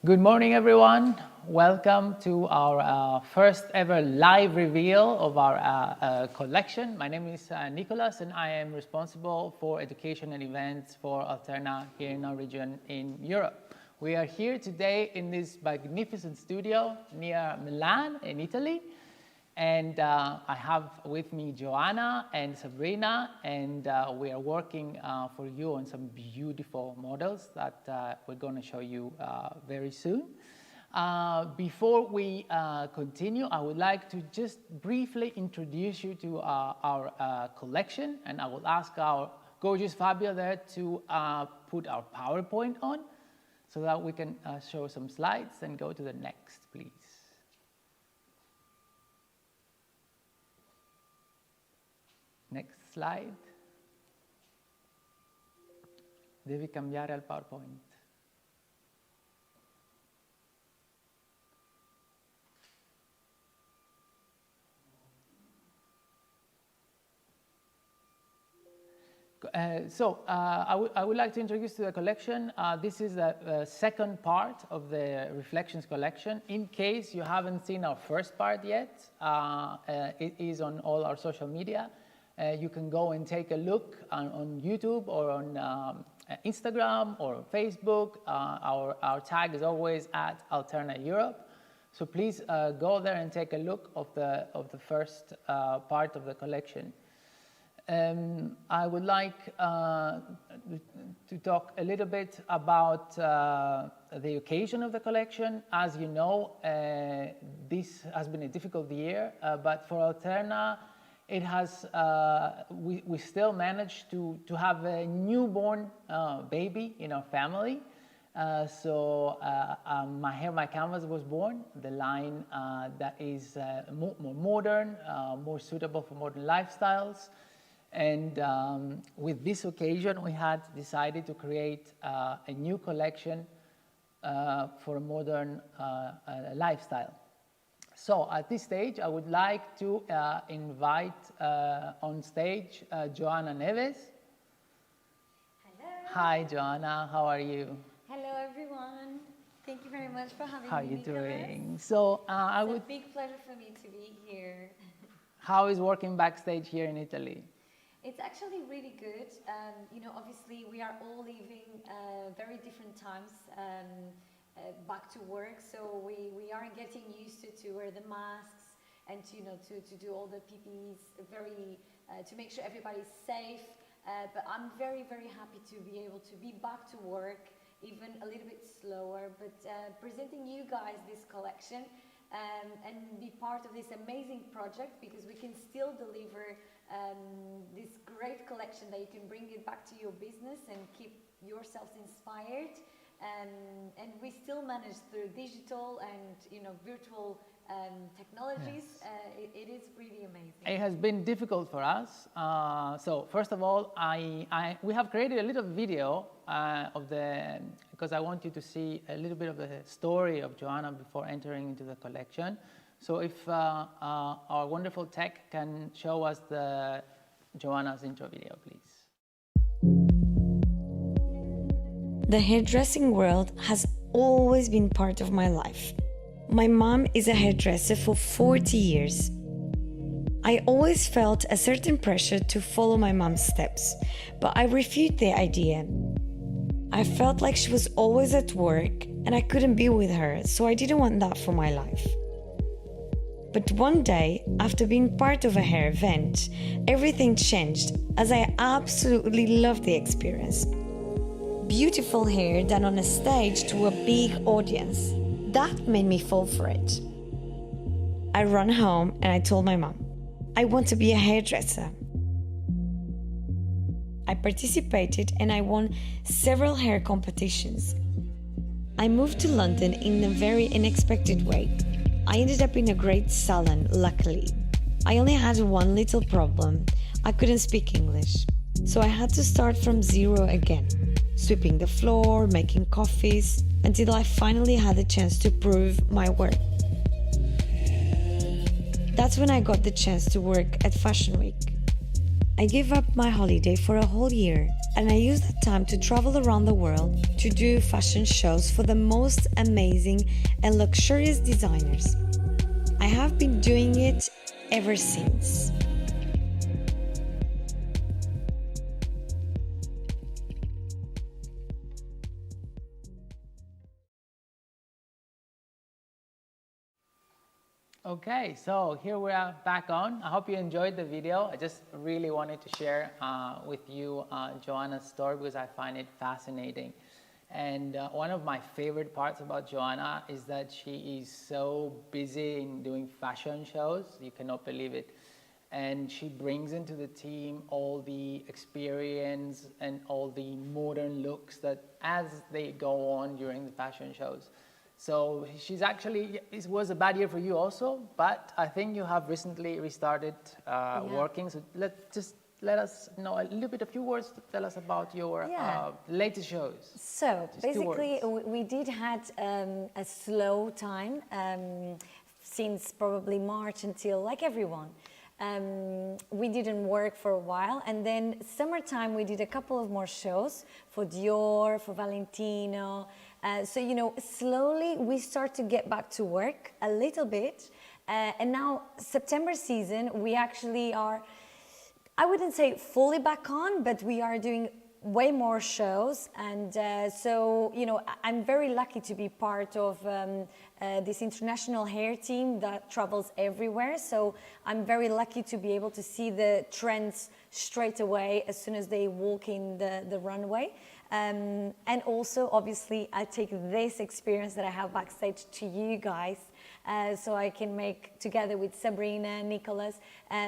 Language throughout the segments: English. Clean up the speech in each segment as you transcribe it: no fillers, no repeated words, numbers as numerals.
Good morning, everyone. Welcome to our first ever live reveal of our collection. My name is Nicholas, and I am responsible for education and events for Alterna here in our region in Europe. We are here today in this magnificent studio near Milan in Italy. And I have with me Joana and Sabrina, and we are working for you on some beautiful models that we're going to show you very soon. Before we continue, I would like to just briefly introduce you to our collection, and I will ask our gorgeous Fabio there to put our PowerPoint on so that we can show some slides and go to the next, please. Next slide. Devi cambiare al PowerPoint. I would like to introduce to the collection. This is the second part of the Reflections collection. In case you haven't seen our first part yet, it is on all our social media. You can go and take a look on YouTube or on Instagram or on Facebook. Our tag is always at Alterna Europe. So please go there and take a look of the first part of the collection. I would like to talk a little bit about the occasion of the collection. As you know, this has been a difficult year, but for Alterna, it has, we still managed to have a newborn baby in our family. My Hair, My Canvas was born, the line that is more modern, more suitable for modern lifestyles. And with this occasion, we had decided to create a new collection for a modern lifestyle. So at this stage, I would like to invite on stage Joana Neves. Hello. Hi, Joana. How are you? Hello, everyone. Thank you very much for having me. How are you Nicholas. doing? So It's a big pleasure for me to be here. How is working backstage here in Italy? It's actually really good. You know, obviously, we are all living very different times. Back to work, so we are getting used to wear the masks and to do all the PPEs to make sure everybody's safe. But I'm very happy to be able to be back to work, even a little bit slower, but presenting you guys this collection and be part of this amazing project, because we can still deliver this great collection that you can bring it back to your business and keep yourselves inspired. And we still manage through digital and virtual technologies. Yes. It is really amazing. It has been difficult for us. So first of all, we have created a little video because I want you to see a little bit of the story of Joana before entering into the collection. So if our wonderful tech can show us Joana's intro video, please. The hairdressing world has always been part of my life. My mom is a hairdresser for 40 years. I always felt a certain pressure to follow my mom's steps, but I refused the idea. I felt like she was always at work and I couldn't be with her, so I didn't want that for my life. But one day, after being part of a hair event, everything changed as I absolutely loved the experience. Beautiful hair done on a stage to a big audience. That made me fall for it. I ran home and I told my mom, I want to be a hairdresser. I participated and I won several hair competitions. I moved to London in a very unexpected way. I ended up in a great salon, luckily. I only had one little problem. I couldn't speak English. So I had to start from zero again, sweeping the floor, making coffees, until I finally had the chance to prove my worth. That's when I got the chance to work at Fashion Week. I gave up my holiday for a whole year and I use that time to travel around the world to do fashion shows for the most amazing and luxurious designers. I have been doing it ever since. Okay, so here we are back on. I hope you enjoyed the video. I just really wanted to share with you Joana's story because I find it fascinating. And one of my favorite parts about Joana is that she is so busy in doing fashion shows. You cannot believe it. And she brings into the team all the experience and all the modern looks that as they go on during the fashion shows. So she's actually, it was a bad year for you also, but I think you have recently restarted working. So let us know a few words to tell us about your latest shows. So basically we did had a slow time since probably March until, like everyone. We didn't work for a while, and then summertime we did a couple of more shows for Dior, for Valentino. So, you know, slowly we start to get back to work a little bit. And now September season, we actually are, I wouldn't say fully back on, but we are doing way more shows. And so, you know, I'm very lucky to be part of this international hair team that travels everywhere. So I'm very lucky to be able to see the trends straight away as soon as they walk in the runway. And also, obviously, I take this experience that I have backstage to you guys, so I can make, together with Sabrina and Nicholas,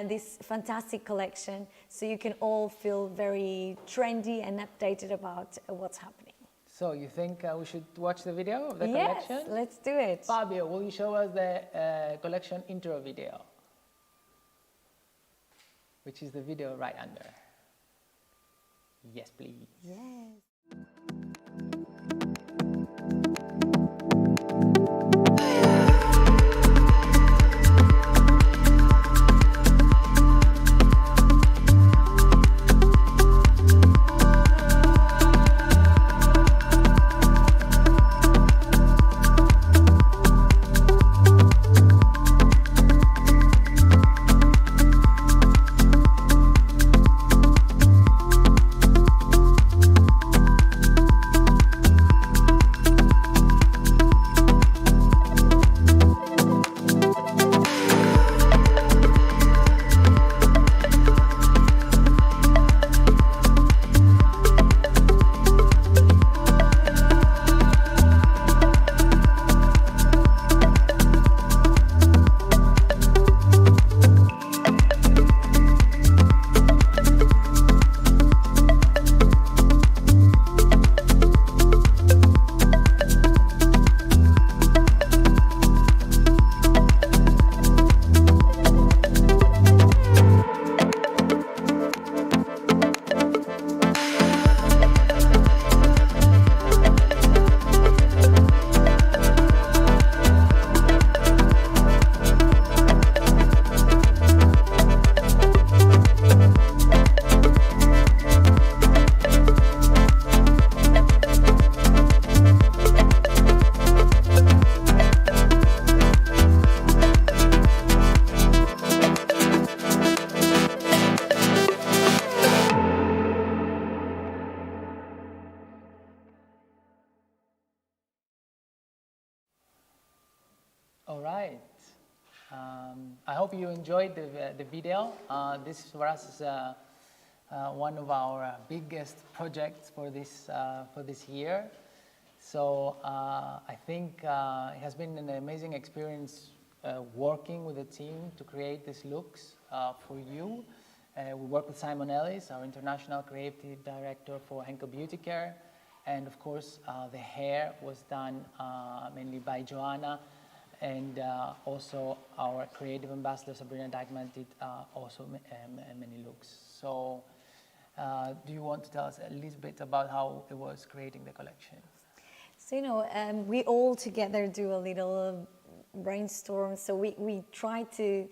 this fantastic collection, so you can all feel very trendy and updated about what's happening. So you think we should watch the video of the Yes, collection? let's do it. Fabio, will you show us the collection intro video? Which is the video right under. Yes, please. Yes. All right. I hope you enjoyed the video. This for us is one of our biggest projects for this year. So I think it has been an amazing experience working with the team to create these looks for you. We work with Simon Ellis, our international creative director for Henkel Beauty Care. And of course, the hair was done mainly by Joana. And also our creative ambassador, Sabrina Dijkman, did also many looks. So do you want to tell us a little bit about how it was creating the collection? So, you know, we all together do a little brainstorm. So we try to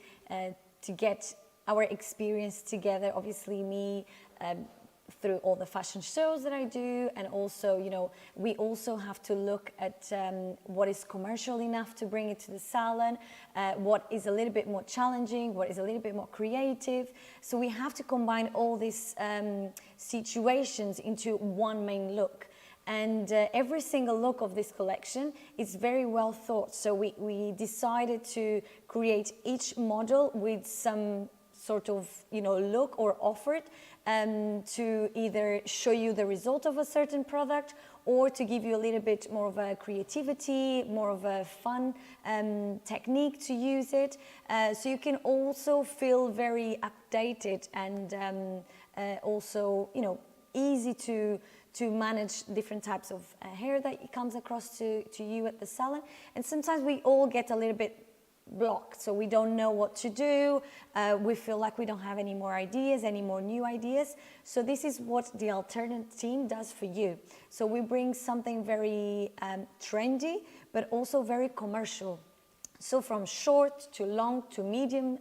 get our experience together. Obviously, me through all the fashion shows that I do, and also, you know, we also have to look at what is commercial enough to bring it to the salon, what is a little bit more challenging, what is a little bit more creative. So we have to combine all these situations into one main look. And every single look of this collection is very well thought. So we decided to create each model with some sort of, you know, look or offer to either show you the result of a certain product or to give you a little bit more of a creativity, more of a fun technique to use it. So you can also feel very updated and also, you know, easy to manage different types of hair that comes across to you at the salon. And sometimes we all get a little bit blocked, so we don't know what to do. We feel like we don't have any more ideas, any more new ideas. So this is what the Alterna team does for you. So we bring something very trendy, but also very commercial. So from short to long to medium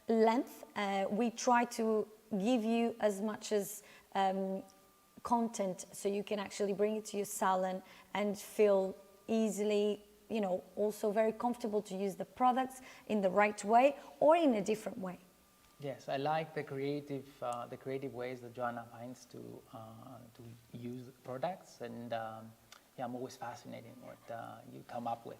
length, we try to give you as much as content so you can actually bring it to your salon and feel easily, you know, also very comfortable to use the products in the right way or in a different way. Yes, I like the creative ways that Joana finds to use products, and yeah, I'm always fascinated what you come up with.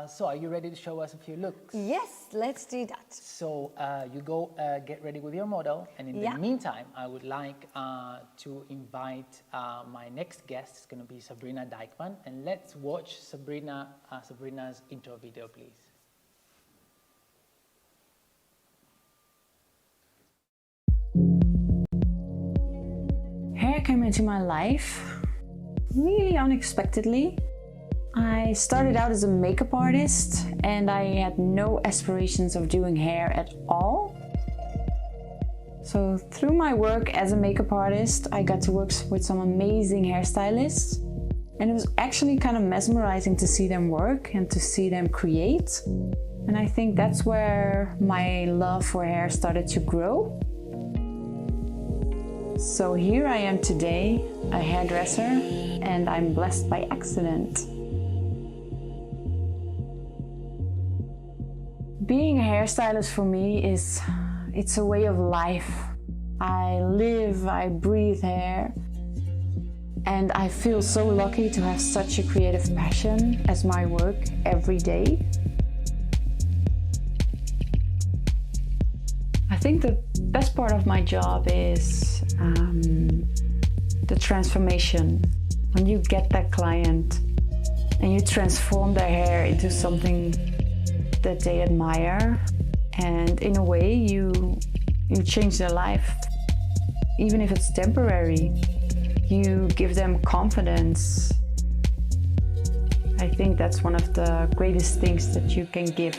So are you ready to show us a few looks? Yes, let's do that. So you go get ready with your model, and in the meantime, I would like to invite my next guest. It's going to be Sabrina Dijkman, and let's watch Sabrina's intro video, please. Hair came into my life really unexpectedly. I started out as a makeup artist and I had no aspirations of doing hair at all. So through my work as a makeup artist, I got to work with some amazing hairstylists, and it was actually kind of mesmerizing to see them work and to see them create. And I think that's where my love for hair started to grow. So here I am today, a hairdresser, and I'm blessed by accident. Being a hairstylist for me it's a way of life. I live, I breathe hair, and I feel so lucky to have such a creative passion as my work every day. I think the best part of my job is the transformation. When you get that client and you transform their hair into something that they admire, and in a way you change their life. Even if it's temporary, you give them confidence. I think that's one of the greatest things that you can give.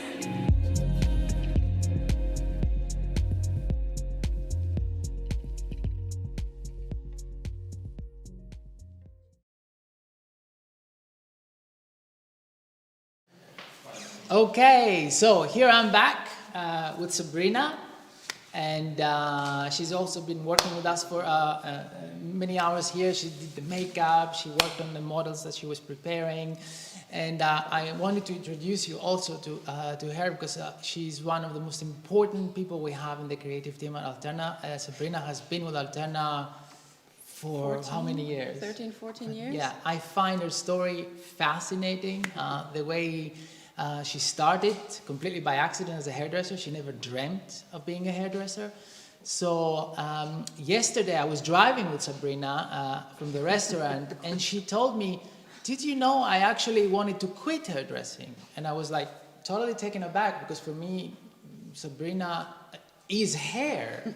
Okay, so here I'm back with Sabrina, and she's also been working with us for many hours here. She did the makeup, she worked on the models that she was preparing, and I wanted to introduce you also to her because she's one of the most important people we have in the creative team at Alterna. Sabrina has been with Alterna for 14, how many years? 13, 14 years. Yeah, I find her story fascinating, the way she started completely by accident as a hairdresser. She never dreamt of being a hairdresser. So yesterday I was driving with Sabrina from the restaurant, and she told me, did you know I actually wanted to quit hairdressing? And I was like totally taken aback, because for me, Sabrina is hair.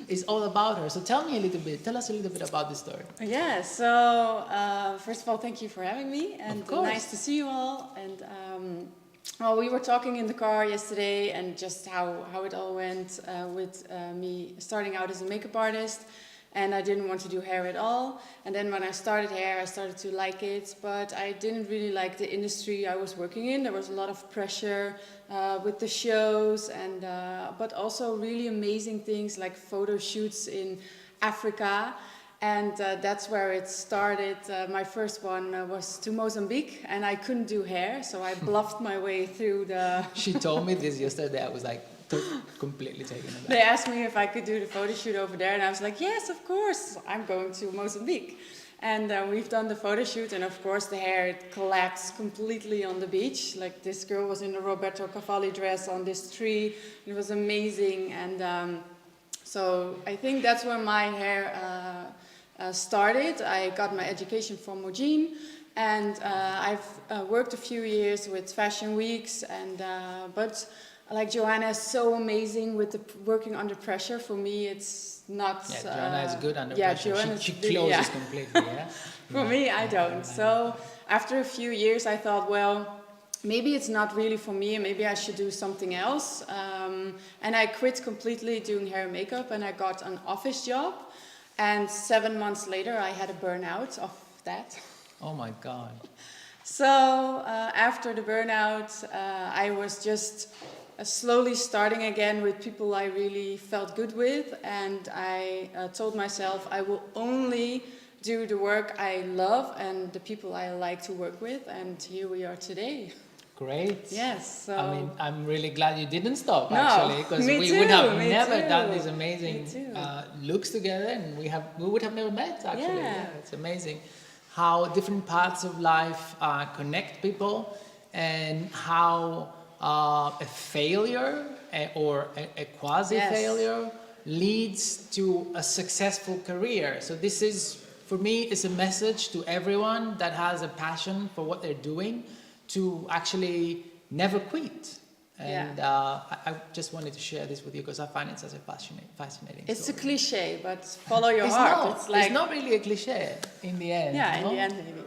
It's all about her. So tell us a little bit about this story. Yeah, so first of all, thank you for having me, and nice to see you all. And well, we were talking in the car yesterday, and just how it all went with me starting out as a makeup artist, and I didn't want to do hair at all. And then when I started hair, I started to like it, but I didn't really like the industry I was working in. There was a lot of pressure with the shows, and but also really amazing things like photo shoots in Africa. And that's where it started. My first one was to Mozambique, and I couldn't do hair, so I bluffed my way through the... She told me this yesterday. I was like completely taken aback. They asked me if I could do the photo shoot over there, and I was like, yes, of course, I'm going to Mozambique. And we've done the photo shoot, and of course the hair, it collapsed completely on the beach. Like, this girl was in a Roberto Cavalli dress on this tree. It was amazing, and so I think that's where my hair started. I got my education from Mojine, and I've worked a few years with fashion weeks, and but like Joanna is so amazing with the working under pressure. For me, it's not. Yeah, Joanna is good under yeah, pressure. She closes completely. Yeah. For me, I don't. So after a few years, I thought, well, maybe it's not really for me, and maybe I should do something else. And I quit completely doing hair and makeup, and I got an office job. And 7 months later, I had a burnout of that. Oh my God. So after the burnout, I was just slowly starting again with people I really felt good with. And I told myself I will only do the work I love and the people I like to work with. And here we are today. Great. Yes. So I mean, I'm really glad you didn't stop, no, actually, because we would have never done these Me amazing too. looks together, and we would have never met, actually. Yeah. It's amazing how different parts of life connect people, and how a failure or a quasi-failure leads to a successful career. So this is, for me, is a message to everyone that has a passion for what they're doing, to actually never quit. And I just wanted to share this with you because I find it such a fascinating it's story. a cliche, but follow your It's heart. not, it's not really a cliche in the end. Yeah, no? in the end maybe.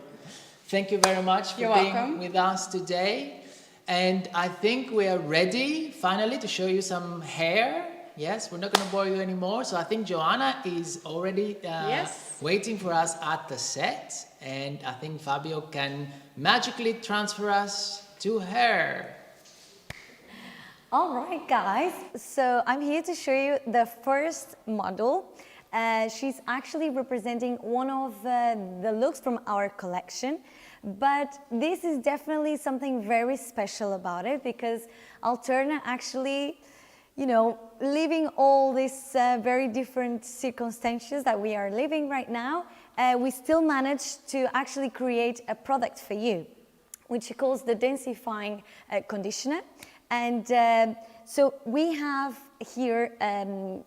Thank you very much for You're being welcome. with us today. And I think we are ready finally to show you some hair. Yes, we're not going to bore you anymore. So I think Joanna is already waiting for us at the set. And I think Fabio can magically transfer us to her. All right, guys. So I'm here to show you the first model. She's actually representing one of the looks from our collection. But this is definitely something very special about it, because Alterna actually, you know, living all these very different circumstances that we are living right now, we still managed to actually create a product for you, which she calls the Densifying Conditioner. And so we have here,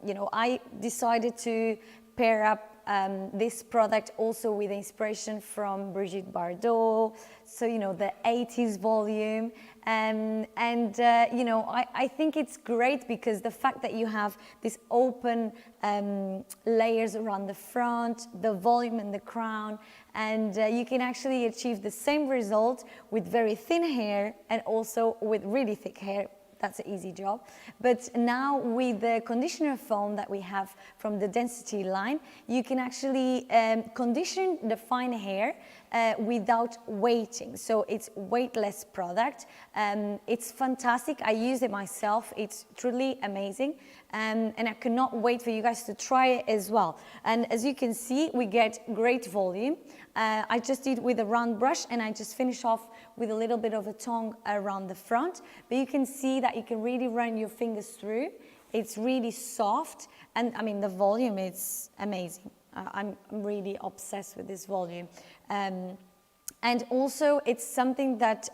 you know, I decided to pair up this product also with inspiration from Brigitte Bardot, so, you know, the 80s volume. You know, I think it's great because the fact that you have this open layers around the front, the volume and the crown, and you can actually achieve the same result with very thin hair and also with really thick hair. That's an easy job. But now with the conditioner foam that we have from the Density line, you can actually condition the fine hair without weighting. So it's weightless product. It's fantastic. I use it myself. It's truly amazing. And I cannot wait for you guys to try it as well. And as you can see, we get great volume. I just did with a round brush, and I just finish off with a little bit of a tongue around the front. But you can see that you can really run your fingers through. It's really soft, and I mean the volume is amazing. I'm really obsessed with this volume. And also it's something that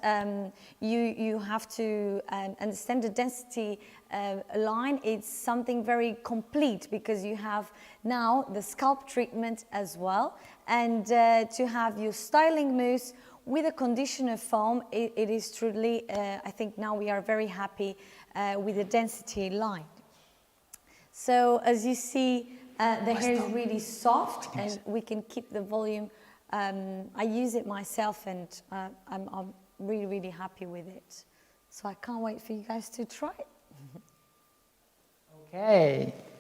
you have to understand. The Density line, it's something very complete because you have now the scalp treatment as well, and to have your styling mousse with a conditioner foam, it is truly, I think now we are very happy with the Density line. So as you see, the hair is really soft, and we can keep the volume. I use it myself, and I'm really, really happy with it. So I can't wait for you guys to try it.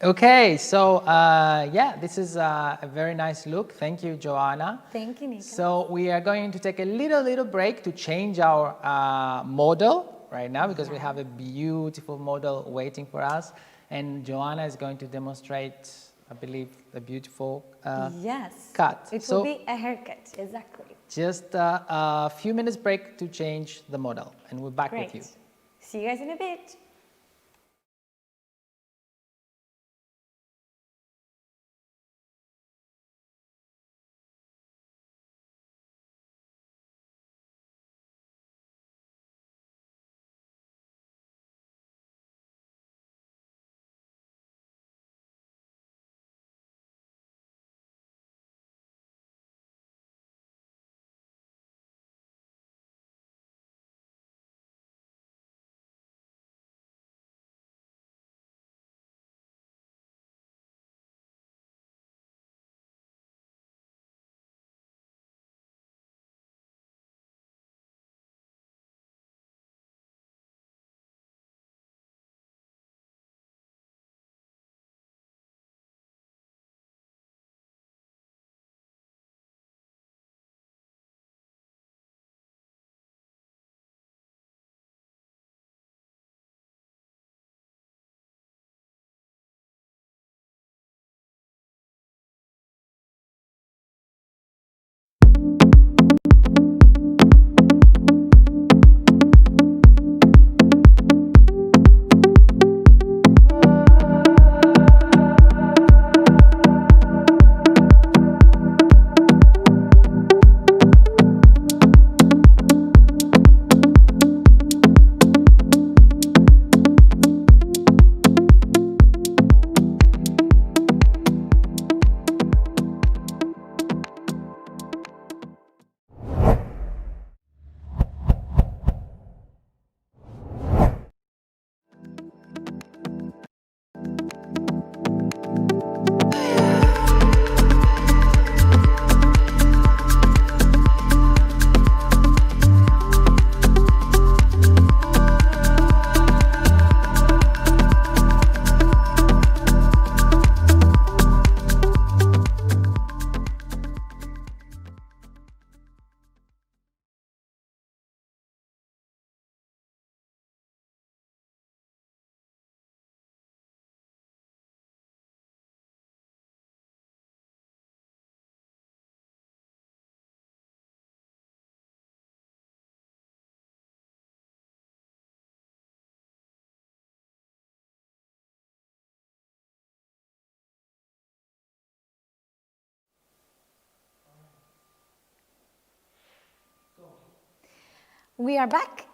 Okay, so yeah, this is a very nice look. Thank you, Joanna. Thank you, Nika. So we are going to take a little break to change our model right now, because we have a beautiful model waiting for us, and Joanna is going to demonstrate I believe, a beautiful yes, cut. it So will be a haircut, exactly. just a few minutes break to change the model, and we're back Great. with you. See you guys in a bit. We are back.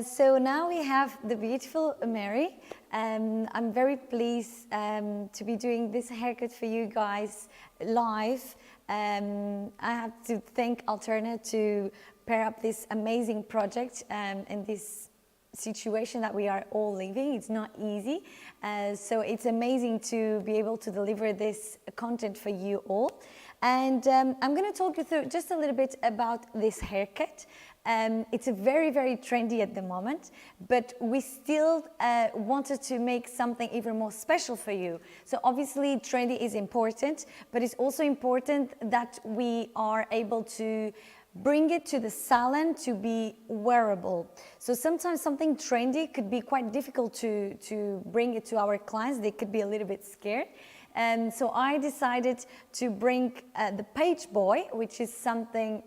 So now we have the beautiful Mary. I'm very pleased to be doing this haircut for you guys live. I have to thank Alterna to pair up this amazing project and this situation that we are all living. It's not easy. So it's amazing to be able to deliver this content for you all. And I'm going to talk you through just a little bit about this haircut. It's a very, very trendy at the moment, but we still wanted to make something even more special for you. So obviously trendy is important, but it's also important that we are able to bring it to the salon to be wearable. So sometimes something trendy could be quite difficult to bring it to our clients. They could be a little bit scared. And so I decided to bring the page boy, which is something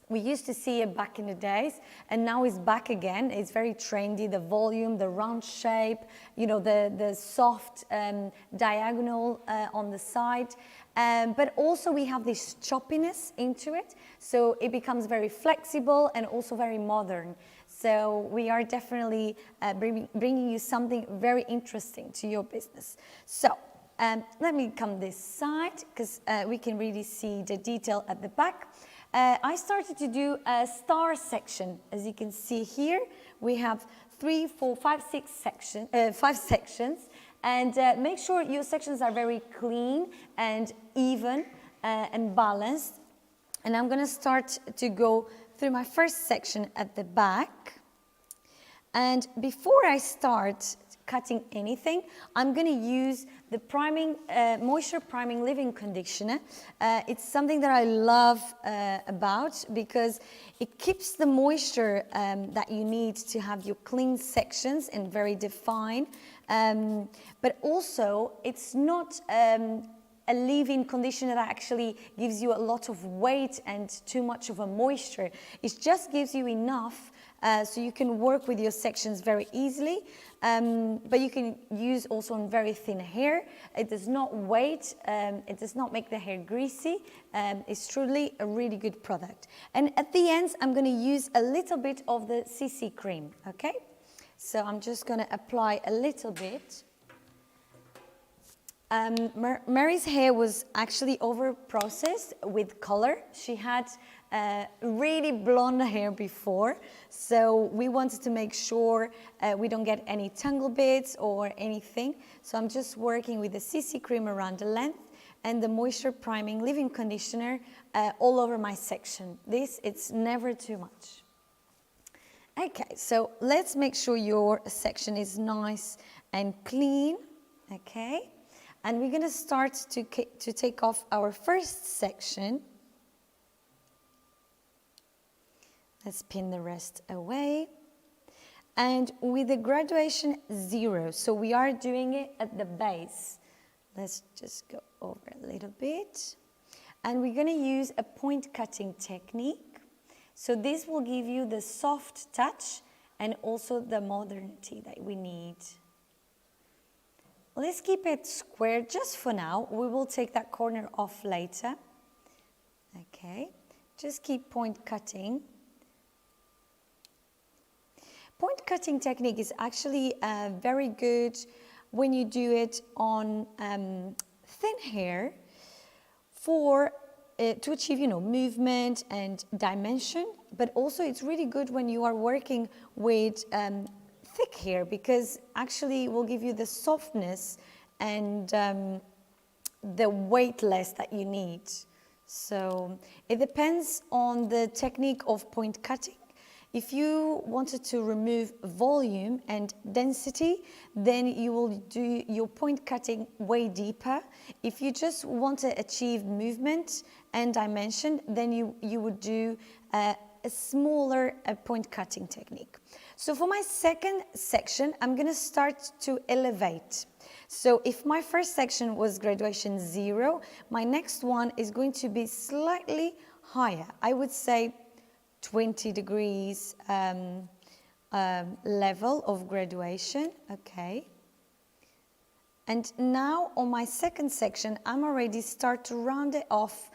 we used to see it back in the days, and now it's back again. It's very trendy, the volume, the round shape, you know, the soft diagonal on the side. But also we have this choppiness into it, so it becomes very flexible and also very modern. So we are definitely bringing you something very interesting to your business. So let me come this side, because we can really see the detail at the back. I started to do a star section. As you can see here, we have 3, 4, 5, 6 sections, 5 sections. And make sure your sections are very clean and even and balanced. And I'm going to start to go through my first section at the back. And before I start cutting anything, I'm going to use the priming, moisture priming leave-in conditioner. It's something that I love about, because it keeps the moisture that you need to have your clean sections and very defined. But also it's not a leave-in conditioner that actually gives you a lot of weight and too much of a moisture. It just gives you enough so you can work with your sections very easily, but you can use also on very thin hair. It does not weight, it does not make the hair greasy. It's truly a really good product. And at the end, I'm going to use a little bit of the CC cream, okay? So I'm just going to apply a little bit. Mary's hair was actually over-processed with color. She had really blonde hair before, so we wanted to make sure we don't get any tangle bits or anything. So I'm just working with the CC cream around the length and the moisture priming leave-in conditioner all over my section. It's never too much. Okay, so let's make sure your section is nice and clean, okay? And we're going to start to take off our first section. Let's pin the rest away. And with the graduation 0, so we are doing it at the base. Let's just go over a little bit. And we're going to use a point cutting technique. So this will give you the soft touch and also the modernity that we need. Let's keep it square just for now. We will take that corner off later. Okay, just keep point cutting. Point cutting technique is actually very good when you do it on thin hair to achieve, movement and dimension, but also it's really good when you are working with thick hair, because actually it will give you the softness and the weightless that you need. So it depends on the technique of point cutting. If you wanted to remove volume and density, then you will do your point cutting way deeper. If you just want to achieve movement and dimension, then you would do a smaller point cutting technique. So for my second section, I'm going to start to elevate. So if my first section was graduation 0, my next one is going to be slightly higher. I would say 20 degrees level of graduation, okay. And now on my second section, I'm already start to round it off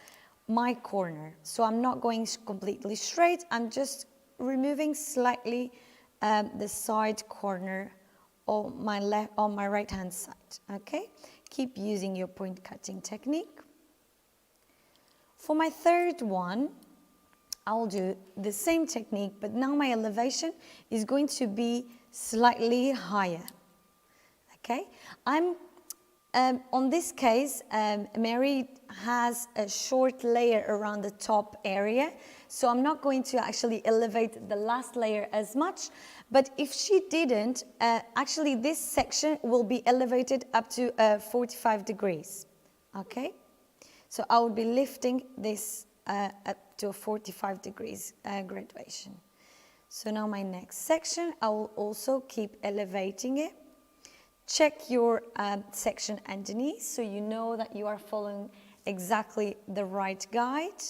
my corner. So I'm not going completely straight, I'm just removing slightly the side corner on my right hand side, okay. Keep using your point cutting technique. For my third one, I'll do the same technique, but now my elevation is going to be slightly higher, okay? On this case, Mary has a short layer around the top area, so I'm not going to actually elevate the last layer as much, but if she didn't, actually this section will be elevated up to 45 degrees, okay? So I will be lifting this up to 45 degrees graduation. So now my next section, I will also keep elevating it. Check your section underneath so you know that you are following exactly the right guide.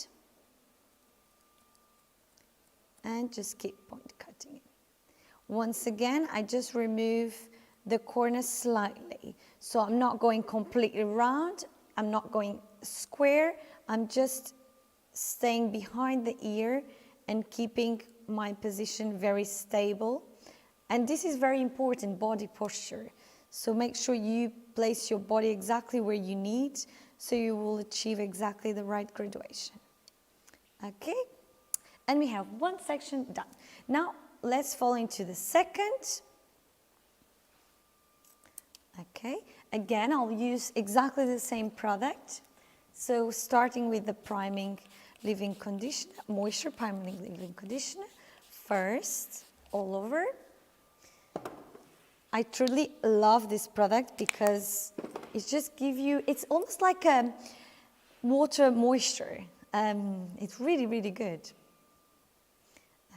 And just keep point cutting it. Once again, I just remove the corner slightly. So I'm not going completely round, I'm not going square, I'm just staying behind the ear and keeping my position very stable. And this is very important, body posture. So make sure you place your body exactly where you need so you will achieve exactly the right graduation. Okay, and we have one section done. Now let's fall into the second. Okay, again I'll use exactly the same product. So starting with the priming leave-in conditioner, moisture priming leave-in conditioner first all over. I truly love this product because it just gives you, it's almost like a water moisture. It's really, really good.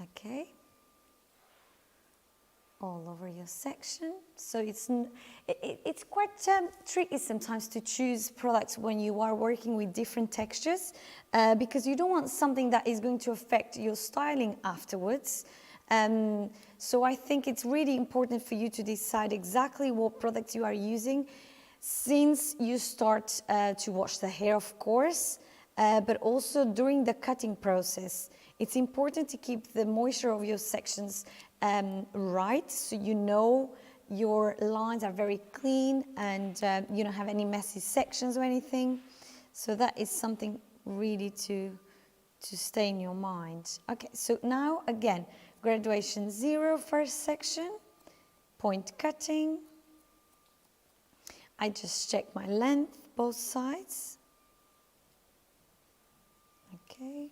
Okay. all over your section. So it's quite tricky sometimes to choose products when you are working with different textures because you don't want something that is going to affect your styling afterwards. So I think it's really important for you to decide exactly what products you are using since you start to wash the hair, of course, but also during the cutting process. It's important to keep the moisture of your sections right, so you know your lines are very clean and you don't have any messy sections or anything. So that is something really to stay in your mind. Okay, so now again, graduation 0, first section, point cutting. I just check my length, both sides. Okay.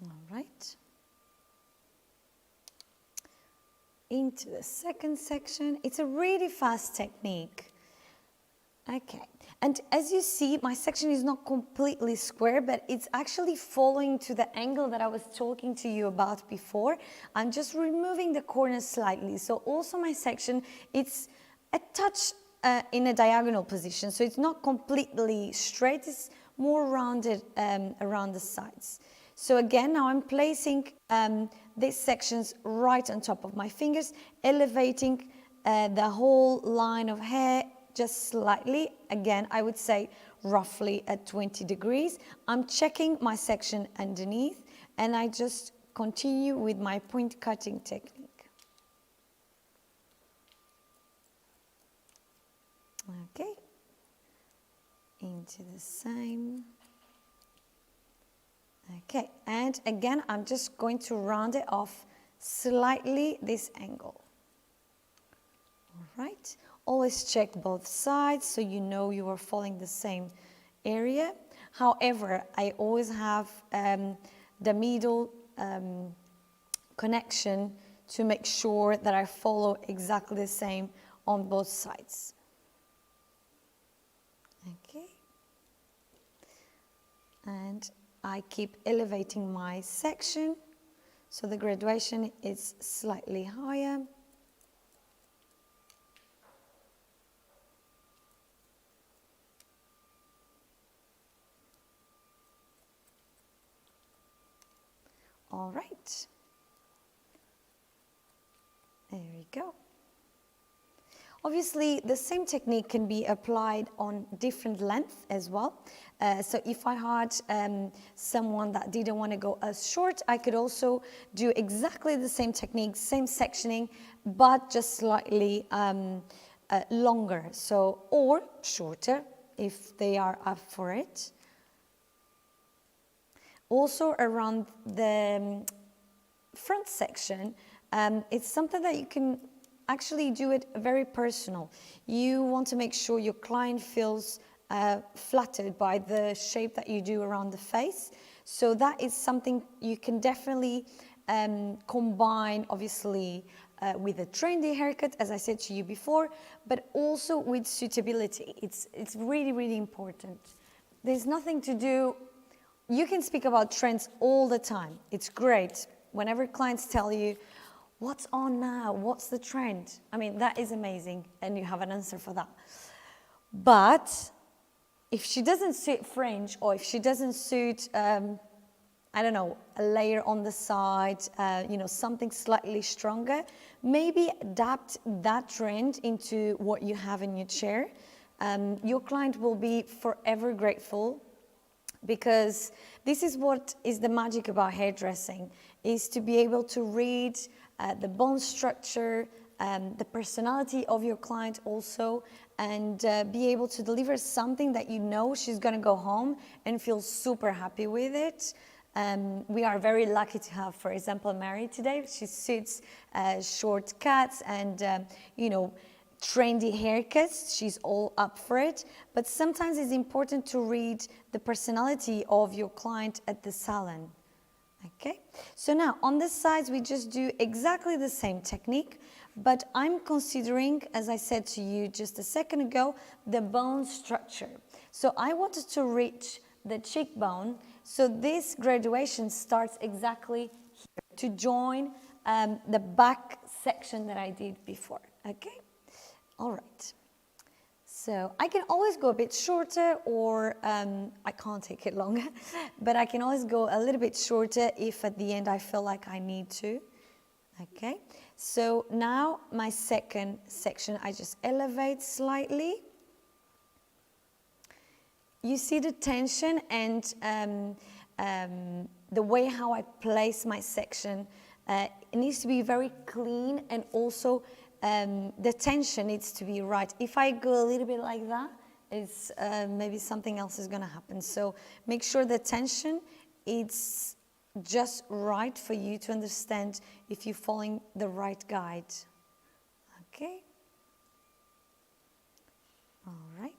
All right. Into the second section. It's a really fast technique. Okay. And as you see, my section is not completely square, but it's actually following to the angle that I was talking to you about before. I'm just removing the corners slightly. So also my section, it's a touch in a diagonal position. So it's not completely straight, it's more rounded around the sides. So again, now I'm placing these sections right on top of my fingers, elevating the whole line of hair just slightly. Again, I would say roughly at 20 degrees. I'm checking my section underneath and I just continue with my point cutting technique. Okay, into the same. Okay, and again, I'm just going to round it off slightly this angle. All right, always check both sides so you know you are following the same area. However, I always have the middle connection to make sure that I follow exactly the same on both sides. Okay, and I keep elevating my section so the graduation is slightly higher. All right, there we go. Obviously, the same technique can be applied on different lengths as well. So if I had someone that didn't want to go as short, I could also do exactly the same technique, same sectioning, but just slightly longer, so or shorter if they are up for it. Also around the front section, it's something that you can actually do it very personal. You want to make sure your client feels flattered by the shape that you do around the face. So that is something you can definitely combine, obviously, with a trendy haircut, as I said to you before, but also with suitability. It's really, really important. There's nothing to do. You can speak about trends all the time. It's great. Whenever clients tell you, what's on now? What's the trend? I mean, that is amazing, and you have an answer for that. But if she doesn't suit fringe, or if she doesn't suit, I don't know, a layer on the side, you know, something slightly stronger, maybe adapt that trend into what you have in your chair. Your client will be forever grateful, because this is what is the magic about hairdressing, is to be able to read the bone structure, the personality of your client also, and be able to deliver something that you know she's going to go home and feel super happy with it. We are very lucky to have, for example, Mary today. She suits short cuts and, you know, trendy haircuts. She's all up for it. But sometimes it's important to read the personality of your client at the salon. Okay, so now on the sides we just do exactly the same technique, but I'm considering, as I said to you just a second ago, the bone structure. So I wanted to reach the cheekbone. So this graduation starts exactly here to join the back section that I did before, okay? All right. So I can always go a bit shorter, or I can't take it longer, but I can always go a little bit shorter if at the end I feel like I need to. Okay, so now my second section, I just elevate slightly. You see the tension and the way how I place my section. It needs to be very clean, and also the tension needs to be right. If I go a little bit like that, it's maybe something else is going to happen. So make sure the tension is just right for you to understand if you're following the right guide. Okay. All right.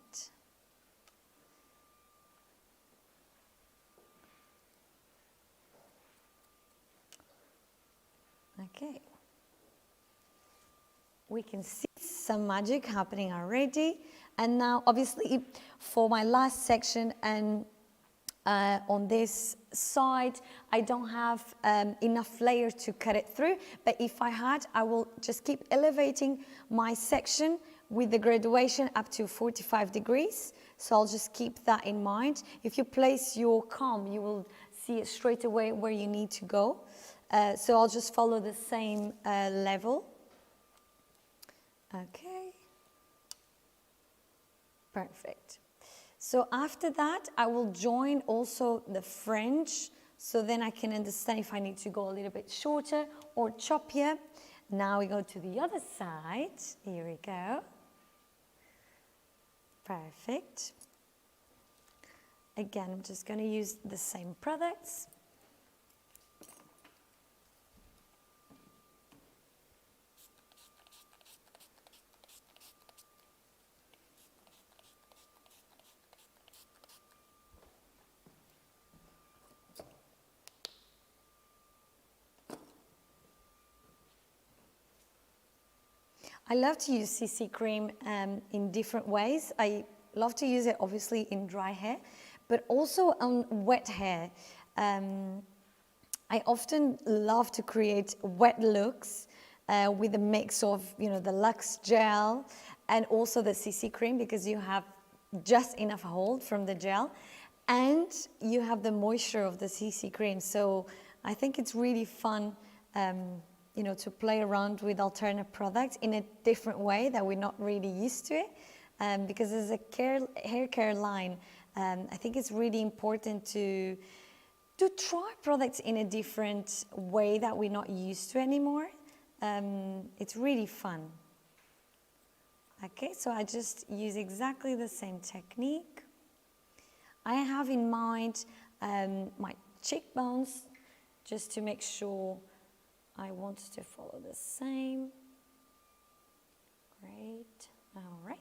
Okay. We can see some magic happening already. And now, obviously, for my last section and on this side, I don't have enough layer to cut it through. But if I had, I will just keep elevating my section with the graduation up to 45 degrees. So I'll just keep that in mind. If you place your comb, you will see it straight away where you need to go. So I'll just follow the same level. Okay, perfect. So after that, I will join also the fringe, so then I can understand if I need to go a little bit shorter or choppier. Now we go to the other side. Here we go. Perfect. Again, I'm just going to use the same products. I love to use CC cream in different ways. I love to use it obviously in dry hair, but also on wet hair. I often love to create wet looks with a mix of, the Luxe gel and also the CC cream, because you have just enough hold from the gel and you have the moisture of the CC cream. So I think it's really fun to play around with Alterna products in a different way that we're not really used to it. Because as a hair care line, I think it's really important to try products in a different way that we're not used to anymore. It's really fun. Okay, so I just use exactly the same technique. I have in mind my cheekbones, just to make sure I want to follow the same. Great, all right.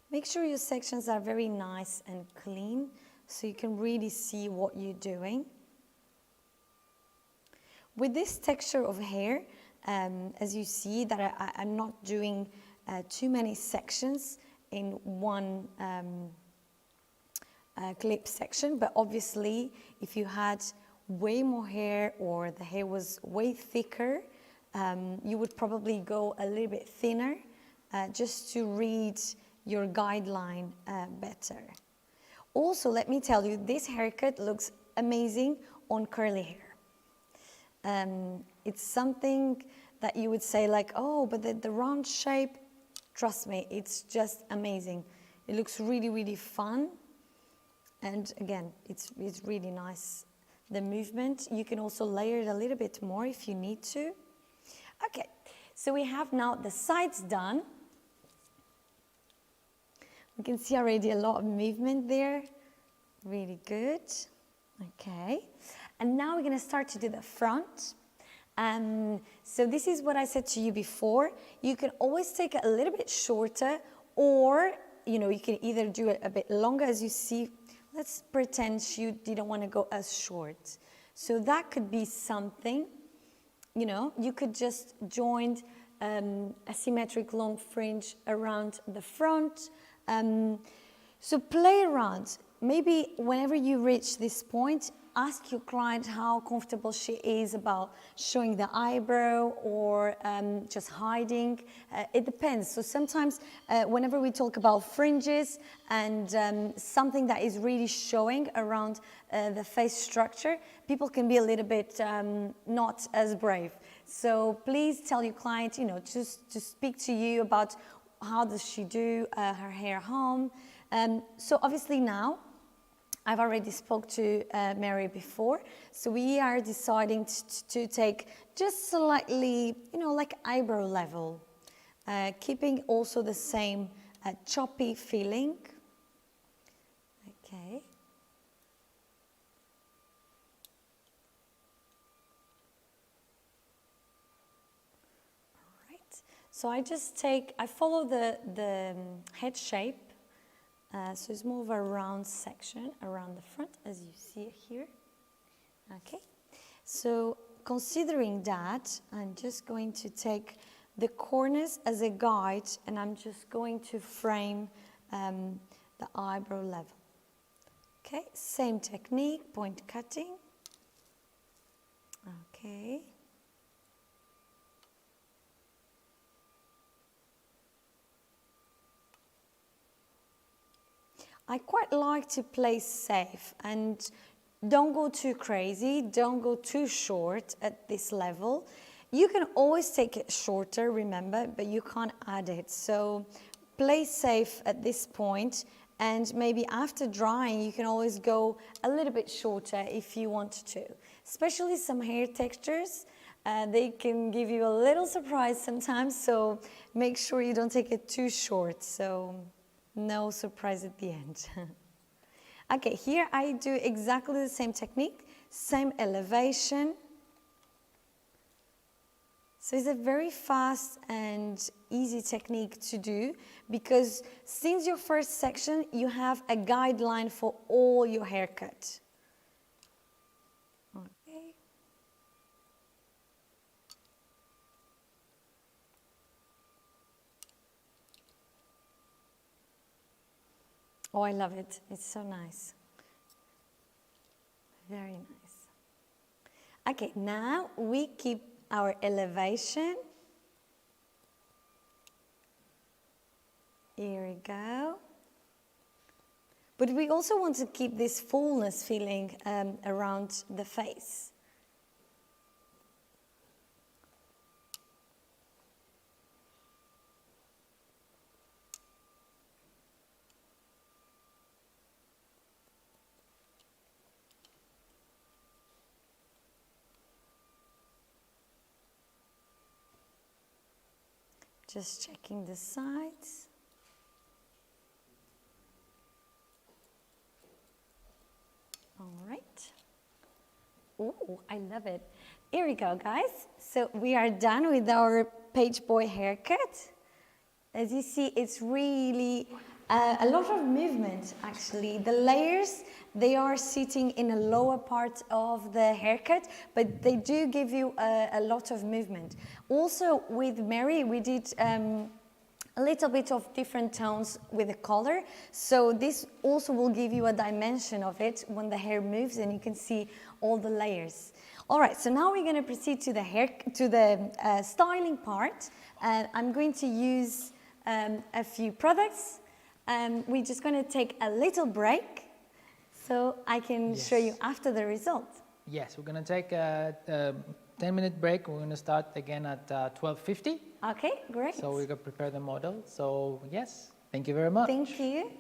Make sure your sections are very nice and clean, so you can really see what you're doing. With this texture of hair, as you see that I'm not doing too many sections in one clip section, but obviously if you had way more hair or the hair was way thicker, you would probably go a little bit thinner just to read your guideline better. Also, let me tell you, this haircut looks amazing on curly hair. It's something that you would say like, oh, but the round shape, trust me, it's just amazing. It looks really, really fun. And again, it's really nice. The movement, you can also layer it a little bit more if you need to. Okay, so we have now the sides done. We can see already a lot of movement there. Really good. Okay, and now we're gonna start to do the front. So this is what I said to you before. You can always take it a little bit shorter, or you can either do it a bit longer. As you see, let's pretend you didn't want to go as short. So that could be something, you could just join a symmetric long fringe around the front. So play around. Maybe whenever you reach this point, ask your client how comfortable she is about showing the eyebrow or just hiding. It depends. So sometimes whenever we talk about fringes and something that is really showing around the face structure, people can be a little bit not as brave. So please tell your client, you know, just to speak to you about how does she do her hair home. So obviously now, I've already spoke to Mary before, so we are deciding to take just slightly, you know, like eyebrow level, keeping also the same choppy feeling. Okay. All right. So I follow the head shape. So it's more of a round section around the front, as you see it here. Okay, so considering that, I'm just going to take the corners as a guide, and I'm just going to frame the eyebrow level. Okay, same technique, point cutting. Okay. I quite like to play safe and don't go too crazy, don't go too short at this level. You can always take it shorter, remember, but you can't add it. So play safe at this point, and maybe after drying, you can always go a little bit shorter if you want to. Especially some hair textures, they can give you a little surprise sometimes, so make sure you don't take it too short. So no surprise at the end. Okay, here I do exactly the same technique, same elevation. So it's a very fast and easy technique to do because since your first section, you have a guideline for all your haircut. Okay. Oh, I love it. It's so nice. Very nice. Okay, now we keep our elevation. Here we go. But we also want to keep this fullness feeling around the face. Just checking the sides. All right. Oh, I love it. Here we go, guys. So we are done with our page boy haircut. As you see, it's really a lot of movement, actually. The layers, they are sitting in a lower part of the haircut, but they do give you a lot of movement. Also, with Mary, we did a little bit of different tones with the color. So this also will give you a dimension of it when the hair moves and you can see all the layers. All right, so now we're going to proceed to the styling part. I'm going to use a few products. We're just going to take a little break so I can show you after the result. Yes, we're going to take a 10-minute break. We're going to start again at 12:50. Okay, great. So we're going to prepare the model. So yes, thank you very much. Thank you.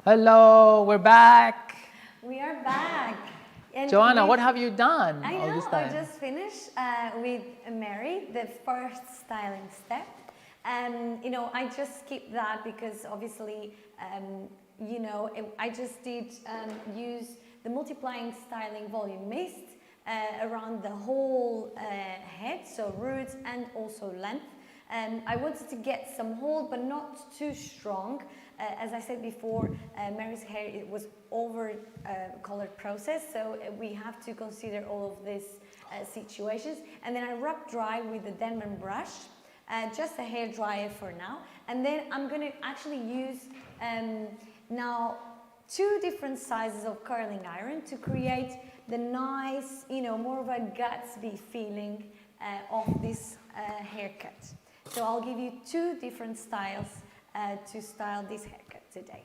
Hello, we're back. We are back. And Joanna, what have you done I all know, this time? I just finished with Mary, the first styling step. And, you know, I just skipped that because obviously, you know, I just did use the multiplying styling volume mist around the whole head, so roots and also length. I wanted to get some hold, but not too strong. As I said before, Mary's hair, it was over colored process, so we have to consider all of these situations. And then I rub dry with the Denman brush, just a hair dryer for now. And then I'm going to actually use now 2 different sizes of curling iron to create the nice, you know, more of a Gatsby feeling of this haircut. So I'll give you 2 different styles to style this haircut today.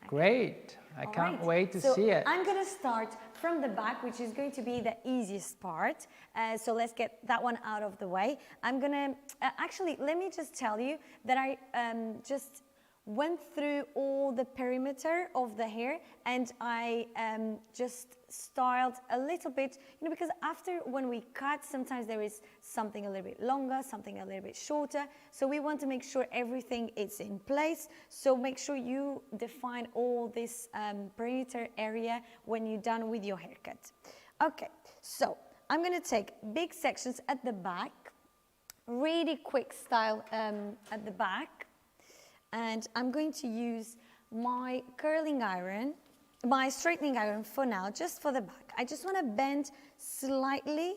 Okay. Great. I can't wait to see it. I'm going to start from the back, which is going to be the easiest part. So let's get that one out of the way. I'm going to, actually, let me just tell you that I just went through all the perimeter of the hair, and I just styled a little bit, you know, because after when we cut, sometimes there is something a little bit longer, something a little bit shorter. So we want to make sure everything is in place. So make sure you define all this perimeter area when you're done with your haircut. Okay, so I'm going to take big sections at the back, really quick style at the back. And I'm going to use my curling iron, my straightening iron for now, just for the back. I just want to bend slightly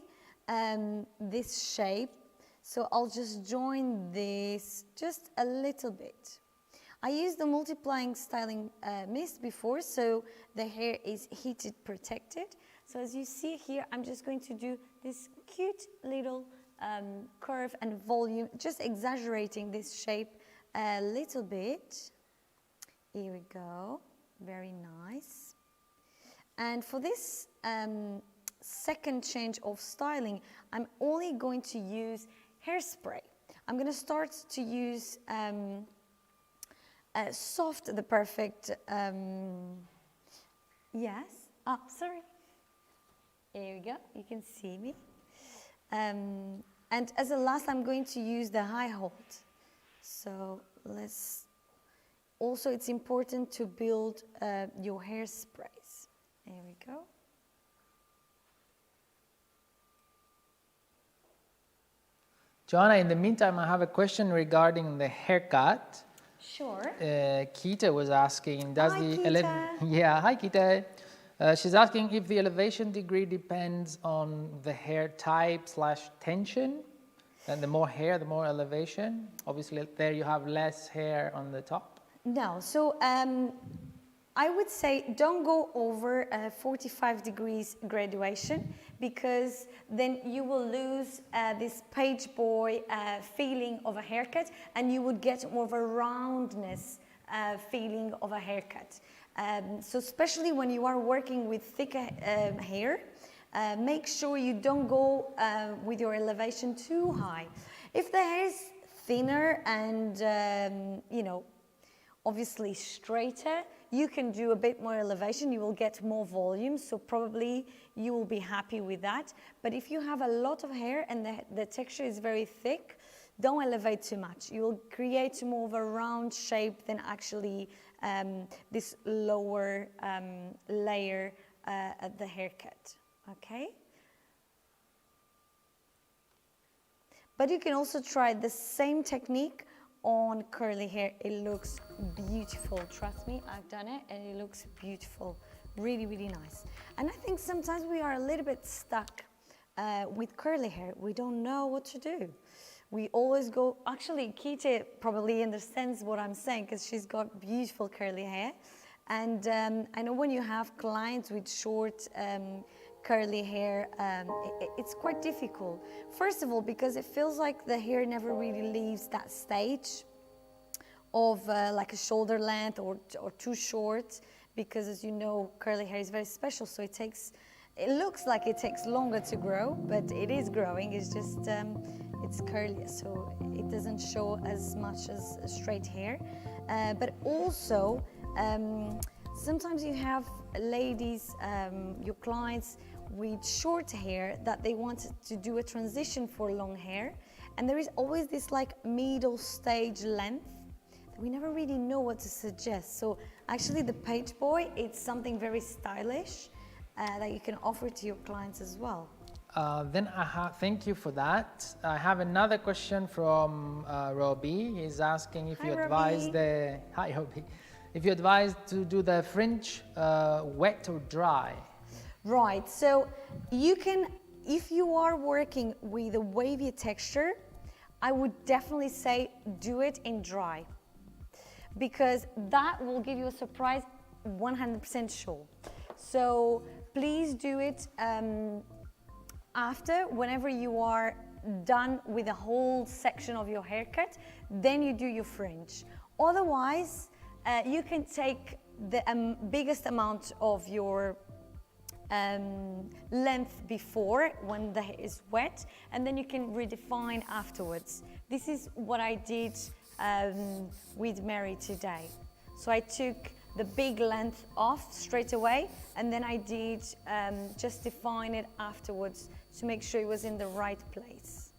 this shape. So I'll just join this just a little bit. I used the multiplying styling mist before, so the hair is heated protected. So as you see here, I'm just going to do this cute little curve and volume, just exaggerating this shape a little bit. Here we go, very nice. And for this second change of styling, I'm only going to use hairspray. I'm going to start to use soft, the perfect, yes, oh, sorry. Here we go, you can see me. And as a last, I'm going to use the high hold. So let's, also it's important to build your hairsprays. There we go. Joanna, in the meantime, I have a question regarding the haircut. Sure. Kita was asking, does Hi, the Kita. yeah, hi Kita. She's asking if the elevation degree depends on the hair type / tension. And the more hair, the more elevation. Obviously, there you have less hair on the top. No, so I would say don't go over 45 degrees graduation, because then you will lose this page boy feeling of a haircut, and you would get more of a roundness feeling of a haircut. So especially when you are working with thicker hair, make sure you don't go with your elevation too high. If the hair is thinner and, you know, obviously straighter, you can do a bit more elevation, you will get more volume, so probably you will be happy with that. But if you have a lot of hair and the texture is very thick, don't elevate too much. You will create more of a round shape than actually this lower layer at the haircut. Okay? But you can also try the same technique on curly hair. It looks beautiful. Trust me, I've done it and it looks beautiful. Really, really nice. And I think sometimes we are a little bit stuck with curly hair. We don't know what to do. We always go, actually Kita probably understands what I'm saying because she's got beautiful curly hair. And I know when you have clients with short curly hair, it's quite difficult. First of all, because it feels like the hair never really leaves that stage of like a shoulder length or too short, because as you know, curly hair is very special, so it looks like it takes longer to grow, but it is growing, it's just, it's curly, so it doesn't show as much as straight hair. But also, Sometimes you have ladies, your clients with short hair that they want to do a transition for long hair, and there is always this like middle stage length that we never really know what to suggest. So actually the page boy, it's something very stylish that you can offer to your clients as well. Thank you for that. I have another question from Robbie. He's asking if Hi, you advise Robbie. Hi Robbie. If you advise to do the fringe wet or dry. Right, so you can, if you are working with a wavy texture, I would definitely say do it in dry, because that will give you a surprise 100% sure. So please do it after, whenever you are done with the whole section of your haircut, then you do your fringe. Otherwise, you can take the biggest amount of your length before, when the hair is wet, and then you can redefine afterwards. This is what I did with Mary today. So I took the big length off straight away, and then I did just define it afterwards to make sure it was in the right place.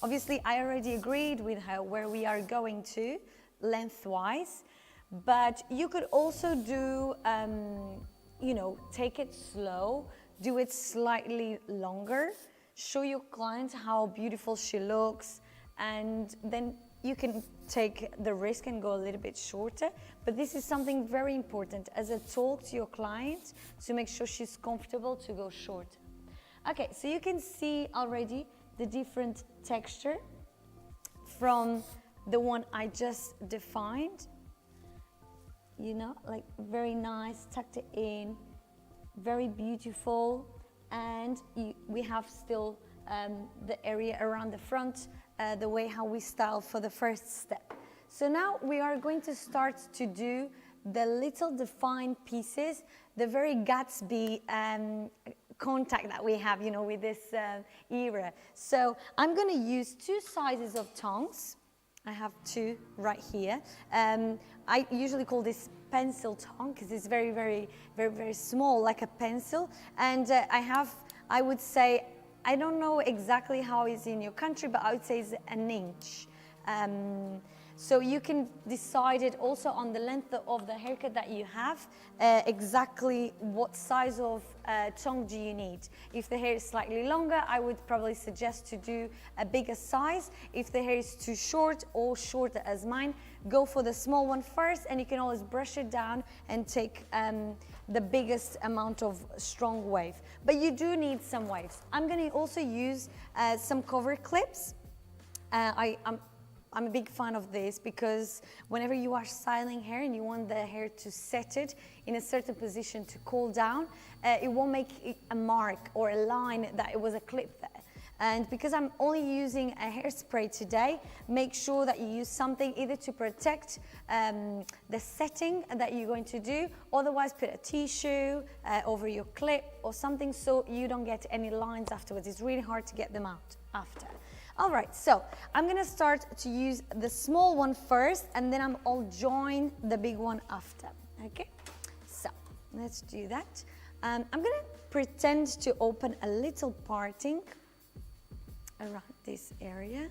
Obviously, I already agreed with her where we are going to lengthwise, but you could also do, you know, take it slow, do it slightly longer, show your client how beautiful she looks, and then you can take the risk and go a little bit shorter. But this is something very important as a talk to your client to make sure she's comfortable to go short. Okay, so you can see already the different texture from the one I just defined. You know, like very nice, tucked it in, very beautiful, and we have still the area around the front, the way how we style for the first step. So now we are going to start to do the little defined pieces, the very Gatsby contact that we have, you know, with this era. So I'm going to use 2 sizes of tongs. I have 2 right here. I usually call this pencil tongue because it's very, very, very, very small, like a pencil. And I would say, I don't know exactly how it's in your country, but I would say it's an inch. So you can decide it also on the length of the haircut that you have, exactly what size of tongue do you need. If the hair is slightly longer, I would probably suggest to do a bigger size. If the hair is too short or shorter as mine, go for the small one first, and you can always brush it down and take the biggest amount of strong wave. But you do need some waves. I'm going to also use some cover clips. I'm a big fan of this because whenever you are styling hair and you want the hair to set it in a certain position to cool down, it won't make a mark or a line that it was a clip there. And because I'm only using a hairspray today, make sure that you use something either to protect the setting that you're going to do, otherwise put a tissue over your clip or something so you don't get any lines afterwards. It's really hard to get them out after. All right, so I'm gonna start to use the small one first, and then I'll join the big one after, okay? So let's do that. I'm gonna pretend to open a little parting around this area.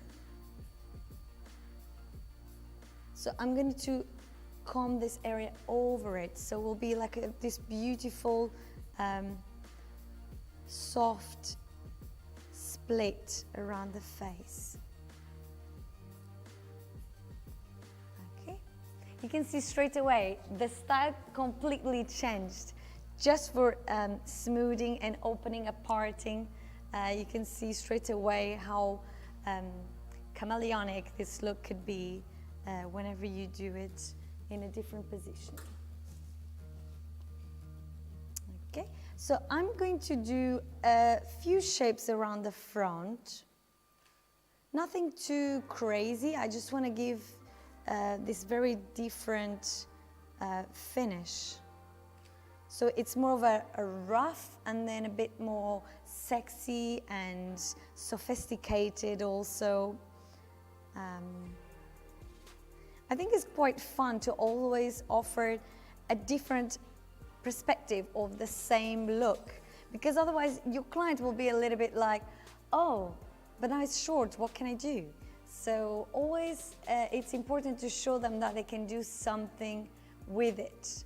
So I'm going to comb this area over it, so it will be like this beautiful, soft split around the face. Okay, you can see straight away the style completely changed just for smoothing and opening a parting. You can see straight away how chameleonic this look could be whenever you do it in a different position. Okay, so I'm going to do a few shapes around the front. Nothing too crazy. I just want to give this very different finish. So it's more of a rough and then a bit more sexy and sophisticated also. I think it's quite fun to always offer a different perspective of the same look, because otherwise your client will be a little bit like, oh, but now it's short, what can I do? So always it's important to show them that they can do something with it.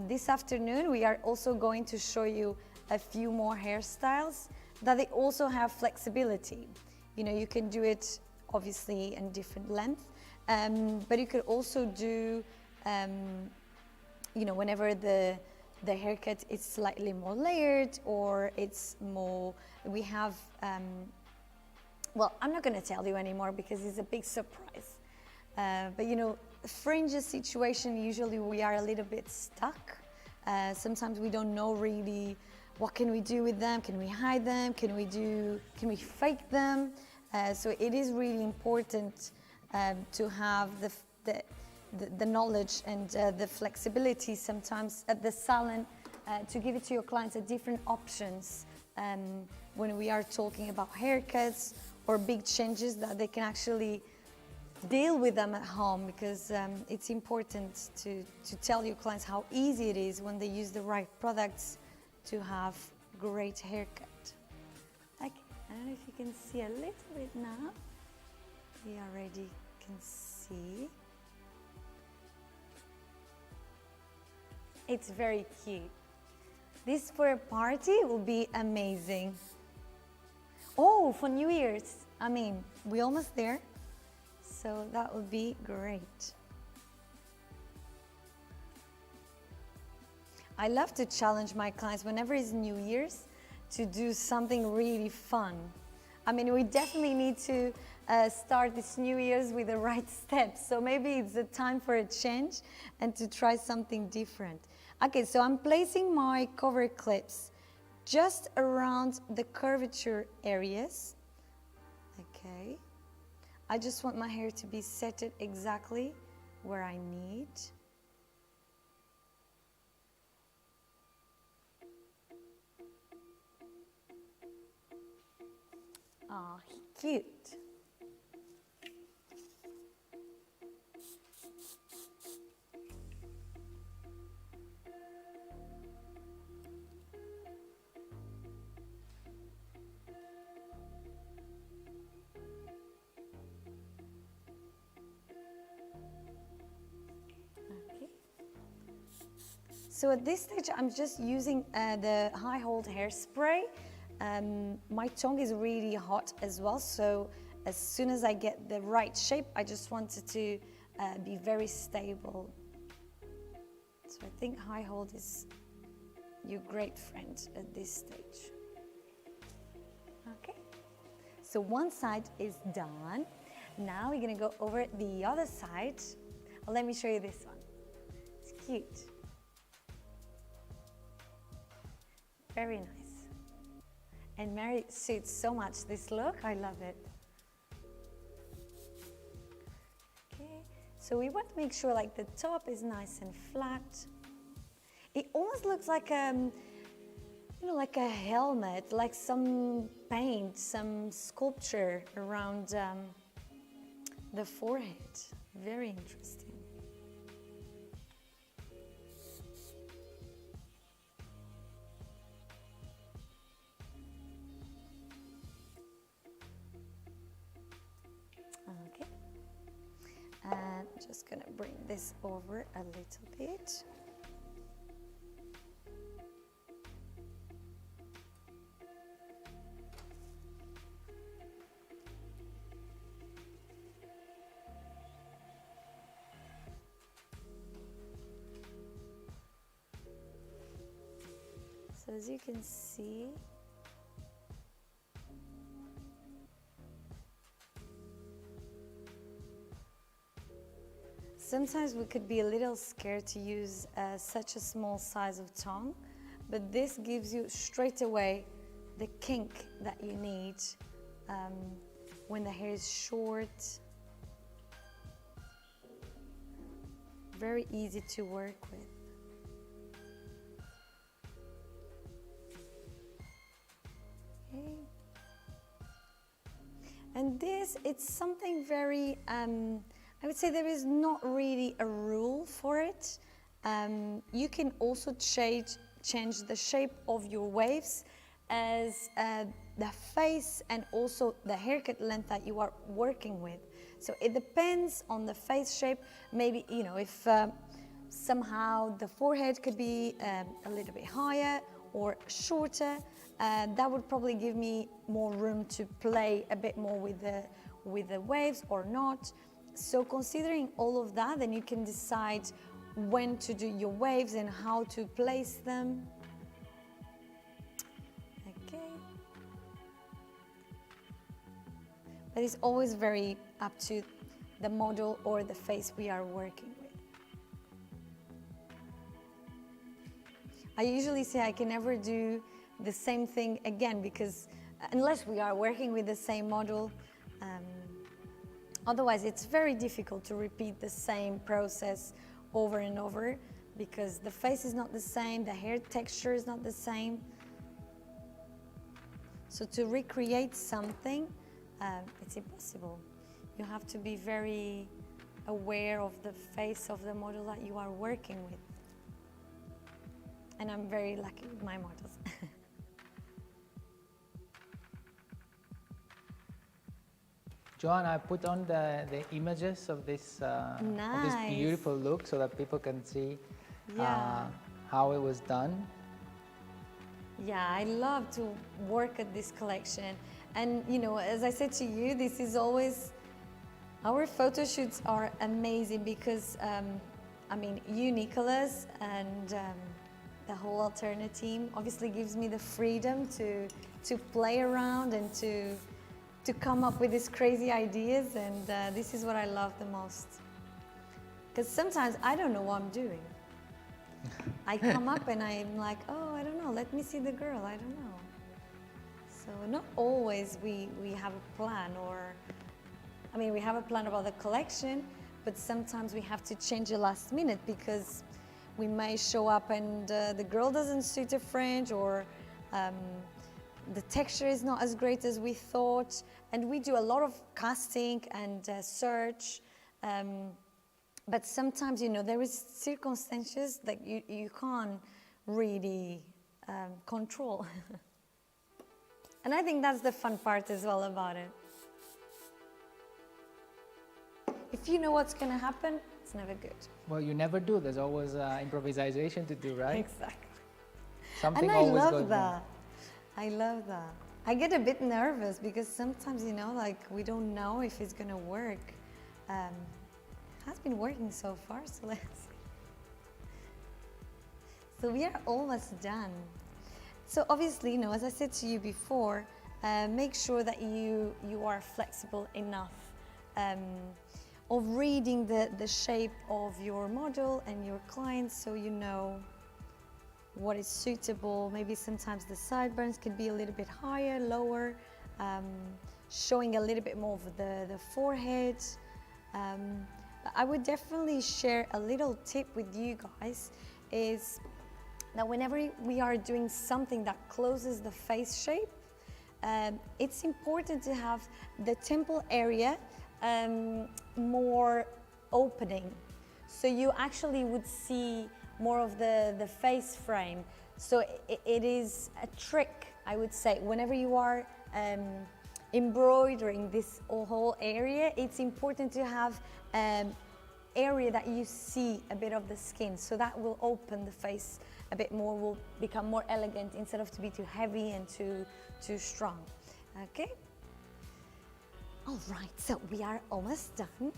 This afternoon we are also going to show you a few more hairstyles that they also have flexibility. You know, you can do it obviously in different lengths, but you could also do, you know, whenever the haircut is slightly more layered, or it's more, we have, well, I'm not going to tell you anymore because it's a big surprise. But you know, fringes situation, usually we are a little bit stuck. Sometimes we don't know really what can we do with them. Can we hide them? Can we fake them? So it is really important to have the knowledge and the flexibility sometimes at the salon to give it to your clients at different options when we are talking about haircuts or big changes, that they can actually deal with them at home, because it's important to tell your clients how easy it is when they use the right products to have great haircut. Like, I don't know if you can see a little bit now. We already can see. It's very cute. This for a party will be amazing. Oh, for New Year's. I mean, we're almost there. So that would be great. I love to challenge my clients whenever it's New Year's to do something really fun. I mean, we definitely need to start this New Year's with the right steps. So maybe it's a time for a change and to try something different. Okay, so I'm placing my cover clips just around the curvature areas. Okay. I just want my hair to be set exactly where I need. Oh, cute. So at this stage, I'm just using the high hold hairspray. My tongue is really hot as well, so as soon as I get the right shape, I just wanted to be very stable. So I think high hold is your great friend at this stage. Okay, so one side is done. Now we're gonna go over the other side. Well, let me show you this one. It's cute. Very nice. And Mary suits so much this look. I love it. Okay, so we want to make sure like the top is nice and flat. It almost looks like you know, like a helmet, like some paint, some sculpture around the forehead. Very interesting. Okay, and I'm just gonna bring this over a little bit. So as you can see, sometimes we could be a little scared to use such a small size of tongue, but this gives you straight away the kink that you need when the hair is short. Very easy to work with. Okay. And this, it's something very, I would say there is not really a rule for it. You can also change the shape of your waves as the face and also the haircut length that you are working with. So it depends on the face shape. Maybe, you know, if somehow the forehead could be a little bit higher or shorter, that would probably give me more room to play a bit more with the waves or not. So considering all of that, then you can decide when to do your waves and how to place them. Okay. But it's always very up to the model or the face we are working with. I usually say I can never do the same thing again, because unless we are working with the same model, otherwise it's very difficult to repeat the same process over and over, because the face is not the same, the hair texture is not the same. So to recreate something, it's impossible. You have to be very aware of the face of the model that you are working with. And I'm very lucky with my models. Joanna, I put on the images of this, beautiful look so that people can see how it was done. Yeah, I love to work at this collection. And, you know, as I said to you, this is always, our photo shoots are amazing because, I mean, you, Nicholas, and the whole Alterna team obviously gives me the freedom to play around and to come up with these crazy ideas, and this is what I love the most. Because sometimes I don't know what I'm doing. I come up and I'm like, oh, I don't know, let me see the girl, I don't know. So not always we have a plan, or, I mean, we have a plan about the collection, but sometimes we have to change it last minute because we may show up and the girl doesn't suit a fringe, or the texture is not as great as we thought, and we do a lot of casting and search, but sometimes, you know, there is circumstances that you can't really control. And I think that's the fun part as well about it. If you know what's going to happen, it's never good. Well, you never do. There's always improvisation to do, right? Exactly. Something And I always love goes that. wrong. I love that. I get a bit nervous because sometimes, you know, like we don't know if it's going to work. It has been working so far, so let's see. So we are almost done. So obviously, you know, as I said to you before, make sure that you are flexible enough of reading the shape of your model and your clients, so you know what is suitable. Maybe sometimes the sideburns can be a little bit higher, lower, showing a little bit more of the forehead. I would definitely share a little tip with you guys, is that whenever we are doing something that closes the face shape, it's important to have the temple area more opening. So you actually would see more of the face frame. So it is a trick, I would say. Whenever you are embroidering this whole area, it's important to have area that you see a bit of the skin. So that will open the face a bit more, will become more elegant instead of to be too heavy and too strong. Okay? All right, so we are almost done.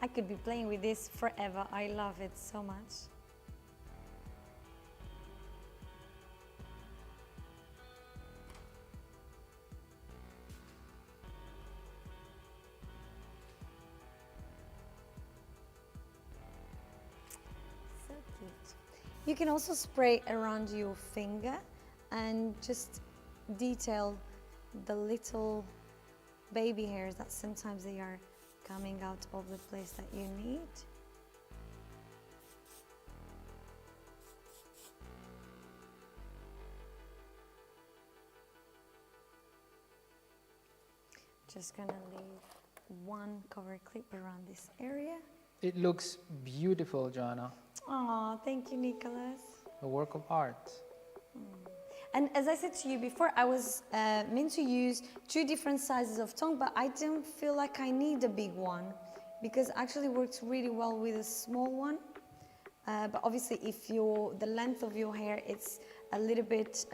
I could be playing with this forever. I love it so much. So cute. You can also spray around your finger and just detail the little baby hairs that sometimes they are coming out of the place that you need. Just gonna leave one cover clip around this area. It looks beautiful, Joanna. Oh, thank you, Nicholas. A work of art. And as I said to you before, I was meant to use 2 different sizes of tongue, but I don't feel like I need a big one because actually works really well with a small one. But obviously, if the length of your hair is a little bit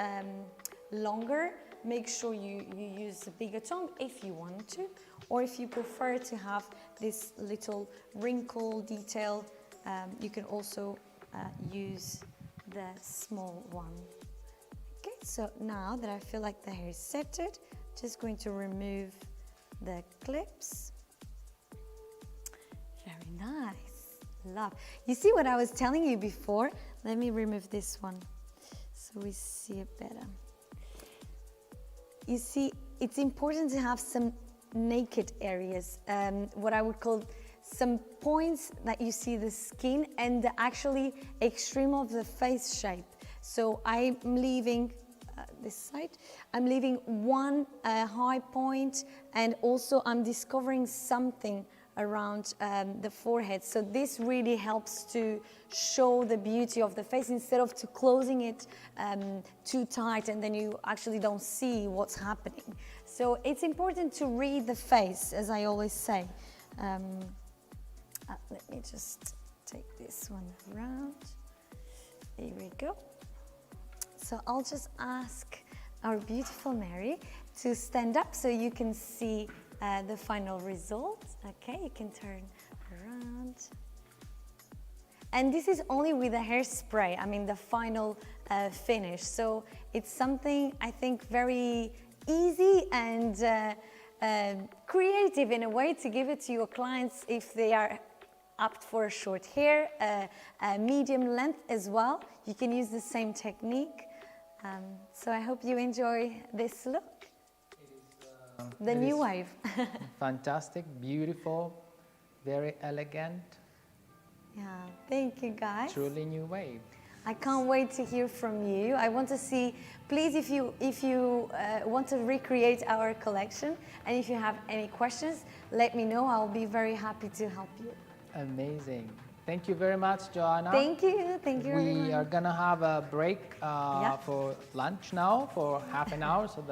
longer, make sure you use a bigger tongue if you want to, or if you prefer to have this little wrinkle detail, you can also use the small one. Okay, so now that I feel like the hair is settled, just going to remove the clips. Very nice. Love. You see what I was telling you before? Let me remove this one so we see it better. You see, it's important to have some naked areas, what I would call some points that you see the skin and the actually extreme of the face shape. So I'm leaving this side, I'm leaving one high point, and also I'm discovering something around the forehead. So this really helps to show the beauty of the face instead of to closing it too tight and then you actually don't see what's happening. So it's important to read the face, as I always say. Let me just take this one around. There we go. So I'll just ask our beautiful Mary to stand up so you can see the final result. Okay, you can turn around. And this is only with a hairspray, I mean the final finish. So it's something I think very easy and creative in a way to give it to your clients if they are apt for a short hair, medium length as well. You can use the same technique. So I hope you enjoy this look. The new wave. Fantastic, beautiful, very elegant. Yeah, thank you guys. Truly new wave. I can't wait to hear from you. I want to see, please, if you want to recreate our collection and if you have any questions, let me know. I'll be very happy to help you. Amazing. Thank you very much, Joanna. Thank you everyone. We are gonna have a break for lunch now for half an hour, so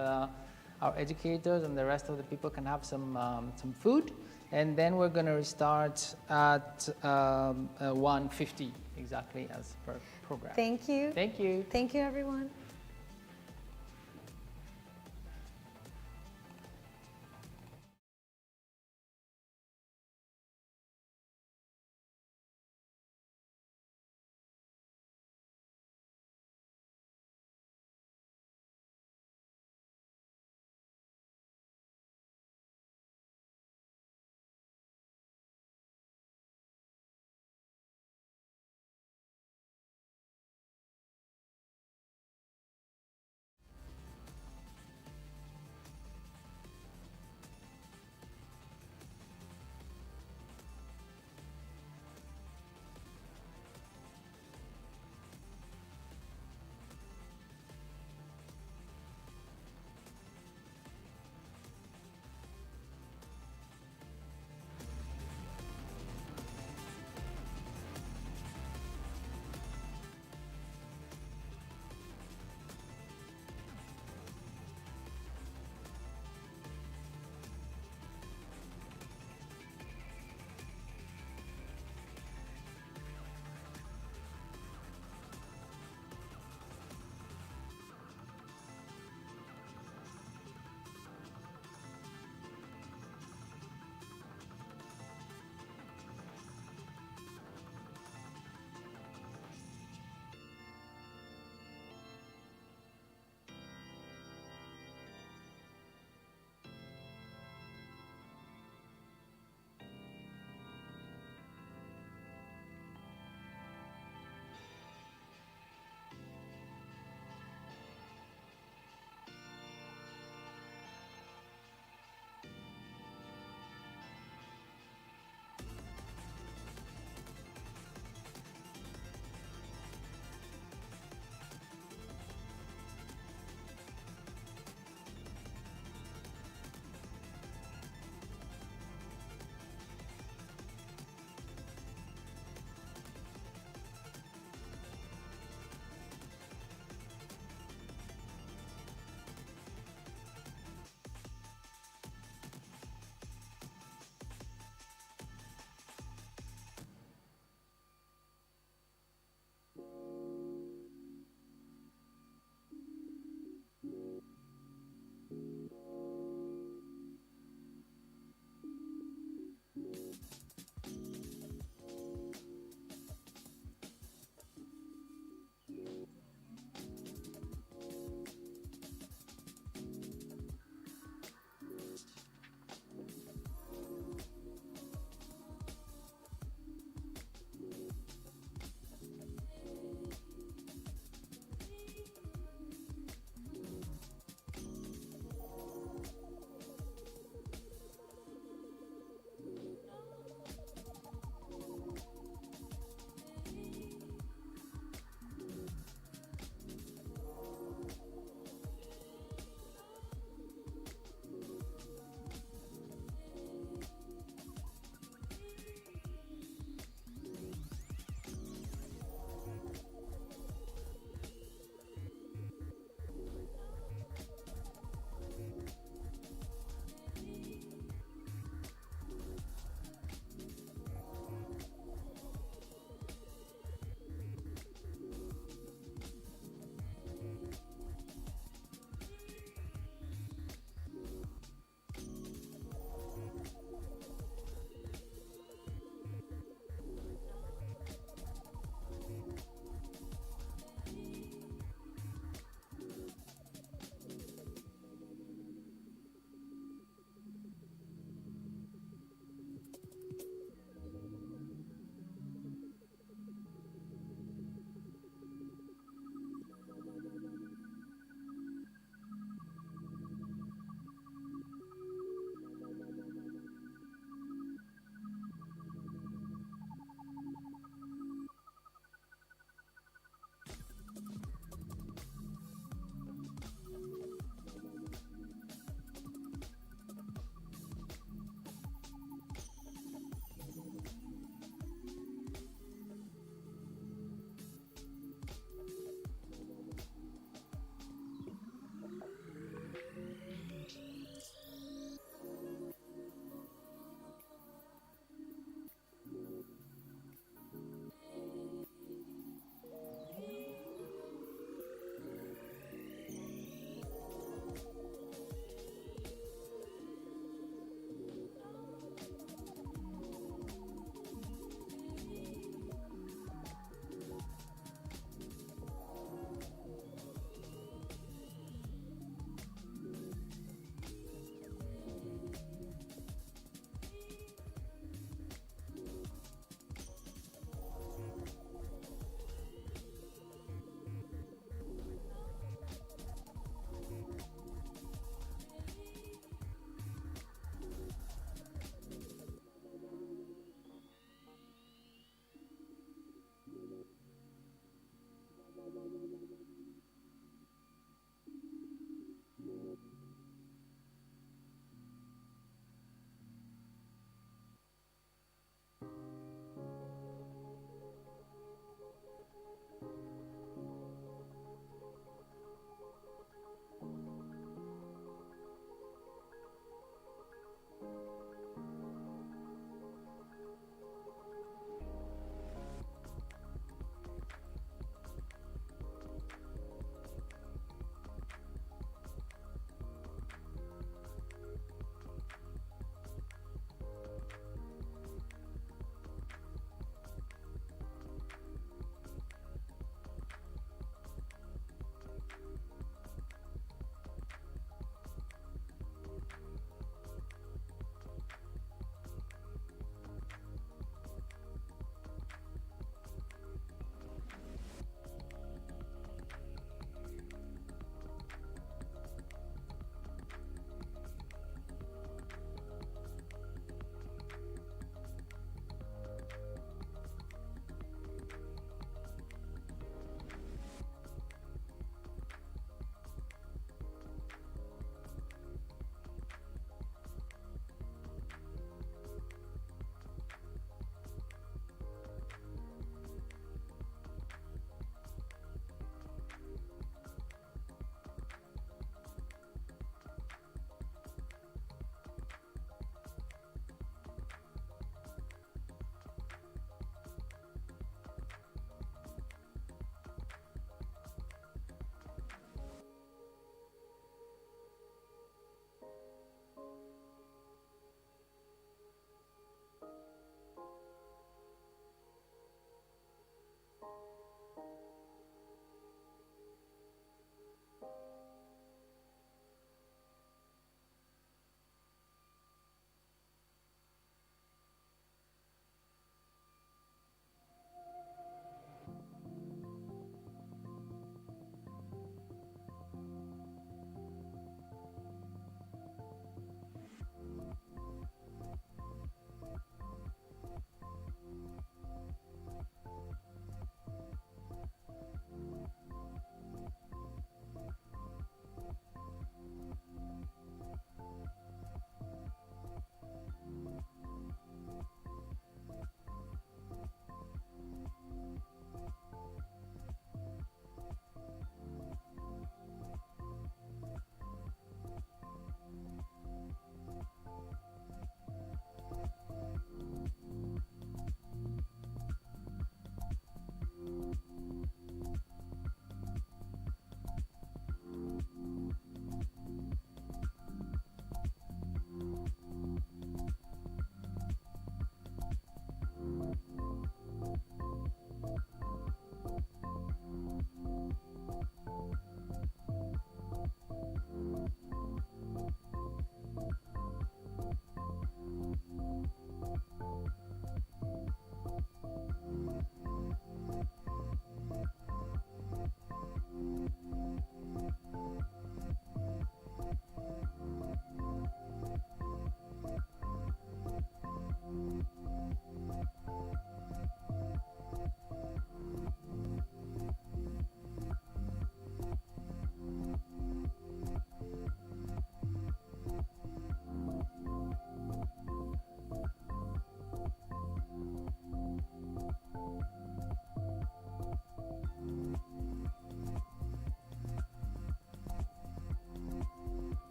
our educators and the rest of the people can have some food, and then we're gonna restart at 1:50 exactly as per program. Thank you. Thank you. Thank you, everyone.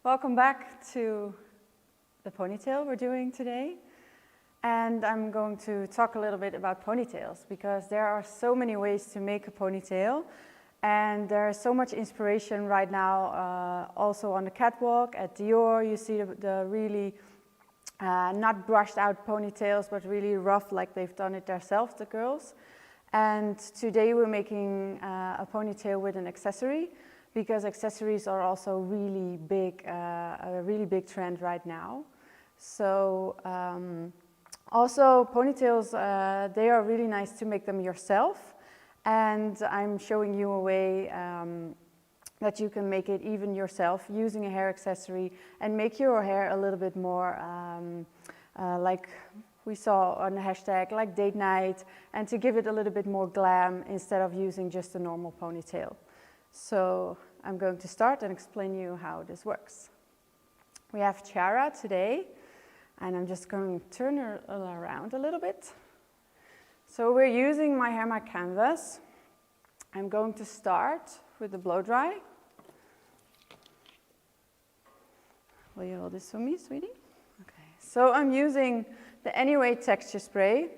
Welcome back to the ponytail we're doing today. And I'm going to talk a little bit about ponytails because there are so many ways to make a ponytail. And there's so much inspiration right now, also on the catwalk at Dior. You see the really not brushed out ponytails, but really rough, like they've done it themselves, the girls. And today we're making a ponytail with an accessory, because accessories are also really big, a really big trend right now. So also ponytails, they are really nice to make them yourself. And I'm showing you a way that you can make it even yourself using a hair accessory and make your hair a little bit more like we saw on the hashtag, like date night, and to give it a little bit more glam instead of using just a normal ponytail. So I'm going to start and explain you how this works. We have Chiara today, and I'm just going to turn her around a little bit. So we're using my hair mat canvas. I'm going to start with the blow dry. Will you hold this for me, sweetie? Okay. So I'm using the Anyway texture spray.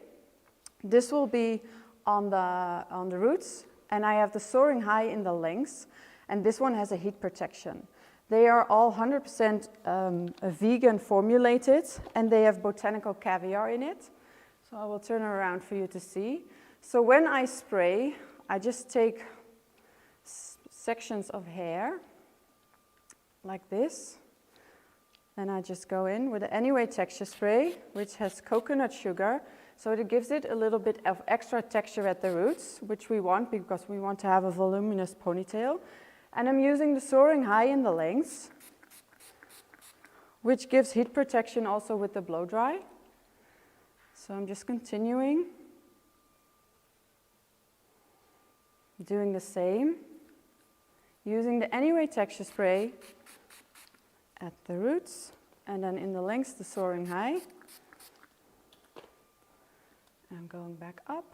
This will be on the roots, and I have the Soaring High in the lengths, and this one has a heat protection. They are all 100% vegan formulated, and they have botanical caviar in it. So I will turn around for you to see. So when I spray, I just take sections of hair like this. And I just go in with the Anyway texture spray, which has coconut sugar. So it gives it a little bit of extra texture at the roots, which we want because we want to have a voluminous ponytail. And I'm using the Soaring High in the lengths, which gives heat protection also with the blow dry. So I'm just continuing, doing the same, using the Anyway texture spray at the roots, and then in the lengths, the Soaring High. I'm going back up.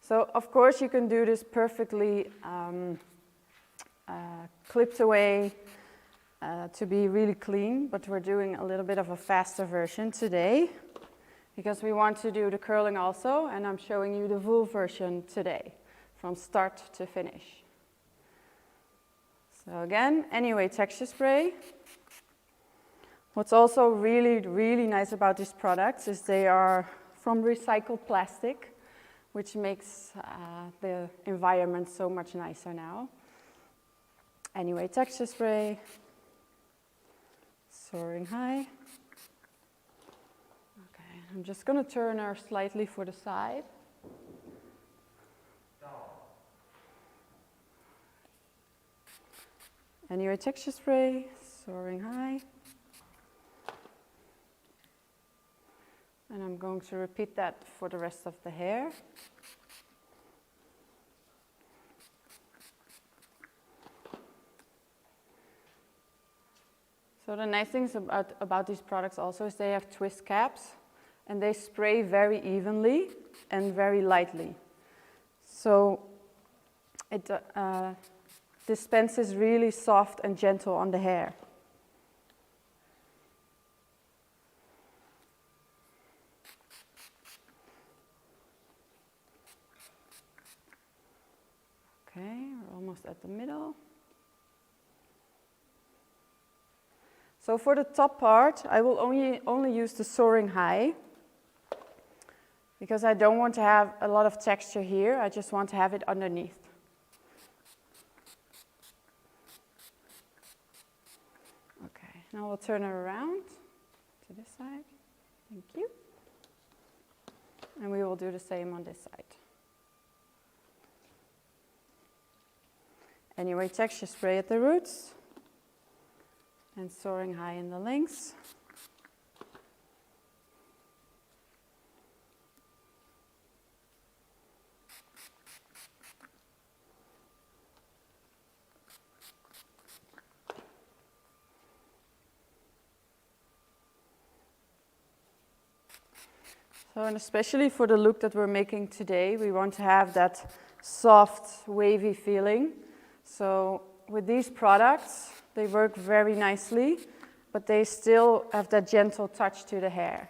So of course you can do this perfectly clipped away to be really clean, but we're doing a little bit of a faster version today because we want to do the curling also, and I'm showing you the full version today from start to finish. So again, Anyway texture spray. What's also really, really nice about these products is they are from recycled plastic, which makes the environment so much nicer now. Anyway texture spray, Soaring High. Okay, I'm just going to turn her slightly for the side. Anyway texture spray, Soaring High. And I'm going to repeat that for the rest of the hair. So the nice things about these products also is they have twist caps, and they spray very evenly and very lightly. So it dispenses really soft and gentle on the hair. Okay, we're almost at the middle. So for the top part, I will only use the Soaring High because I don't want to have a lot of texture here. I just want to have it underneath. Okay, now we'll turn her around to this side. Thank you. And we will do the same on this side. Anyway texture spray at the roots. And Soaring High in the lengths. So, and especially for the look that we're making today, we want to have that soft, wavy feeling. So with these products, they work very nicely, but they still have that gentle touch to the hair.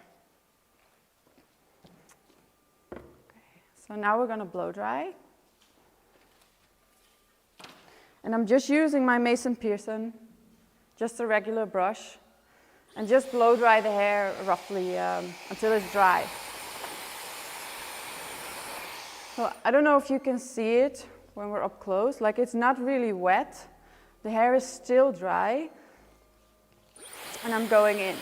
Okay. So now we're going to blow dry. And I'm just using my Mason Pearson, just a regular brush, and just blow dry the hair roughly until it's dry. So I don't know if you can see it when we're up close, like it's not really wet. The hair is still dry, and I'm going in.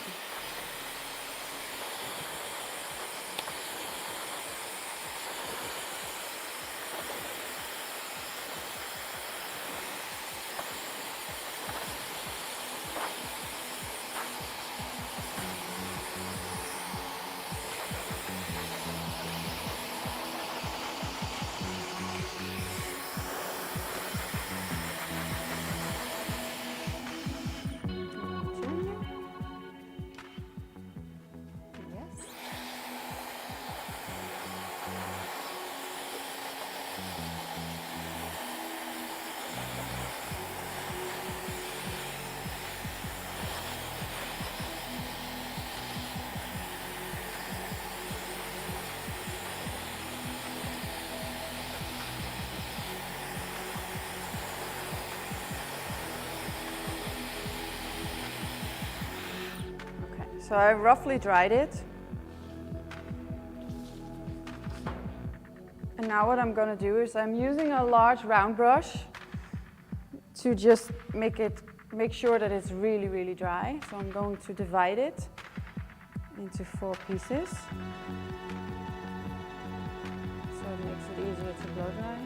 So I roughly dried it. And now what I'm going to do is I'm using a large round brush to just make sure that it's really, really dry. So I'm going to divide it into 4 pieces. So it makes it easier to blow dry.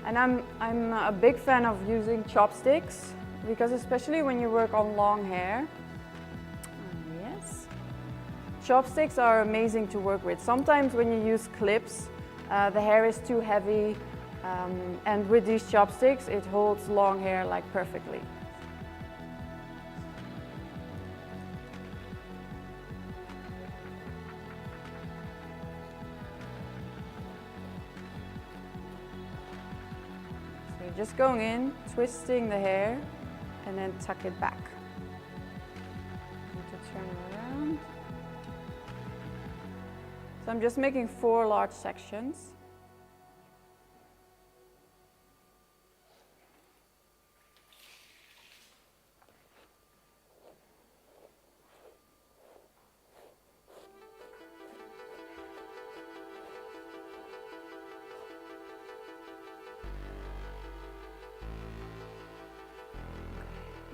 And I'm a big fan of using chopsticks, because especially when you work on long hair, yes, chopsticks are amazing to work with. Sometimes when you use clips, the hair is too heavy, and with these chopsticks, it holds long hair like perfectly. Just going in, twisting the hair, and then tuck it back. To turn it around. So I'm just making 4 large sections.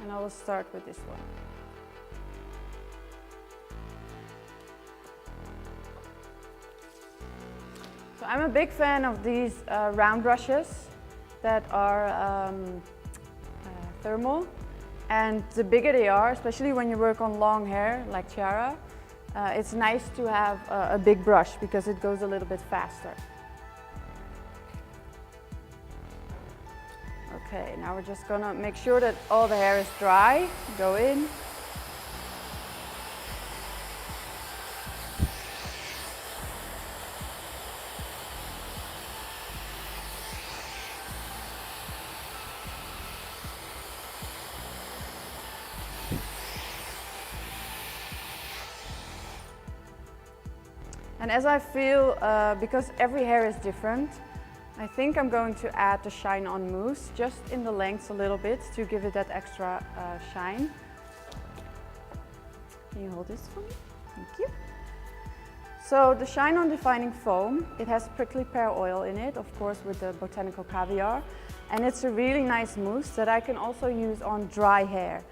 And I will start with this one. So I'm a big fan of these round brushes that are thermal. And the bigger they are, especially when you work on long hair like Chiara, it's nice to have a big brush because it goes a little bit faster. Okay, now we're just gonna make sure that all the hair is dry. Go in. And as I feel, because every hair is different, I think I'm going to add the Shine On mousse just in the lengths a little bit to give it that extra shine. Can you hold this for me? Thank you. So the Shine On Defining Foam, it has prickly pear oil in it, of course with the botanical caviar. And it's a really nice mousse that I can also use on dry hair.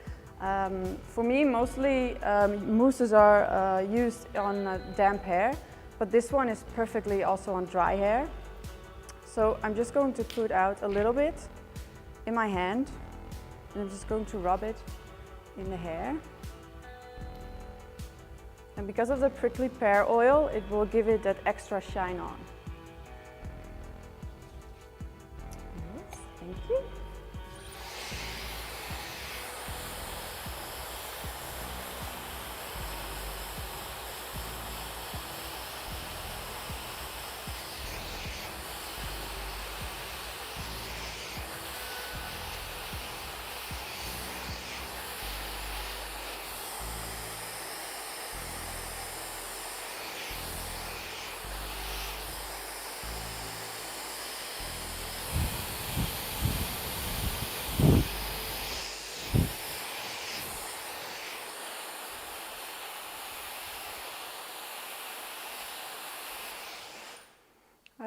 For me, mostly mousses are used on damp hair, but this one is perfectly also on dry hair. So I'm just going to put out a little bit in my hand, and I'm just going to rub it in the hair. And because of the prickly pear oil, it will give it that extra shine on. Yes, thank you.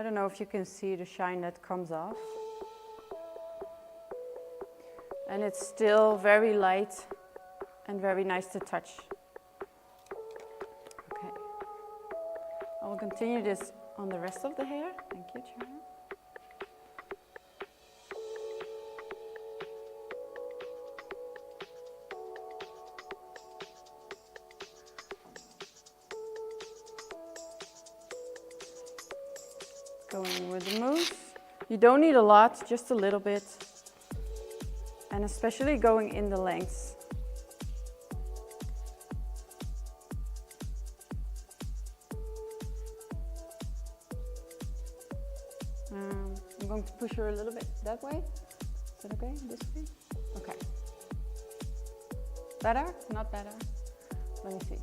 I don't know if you can see the shine that comes off. And it's still very light and very nice to touch. Okay. I will continue this on the rest of the hair. Thank you, Joana. Going with the mousse. You don't need a lot, just a little bit. And especially going in the lengths. I'm going to push her a little bit that way. Is that okay? This way? Okay. Better? Not better? Let me see.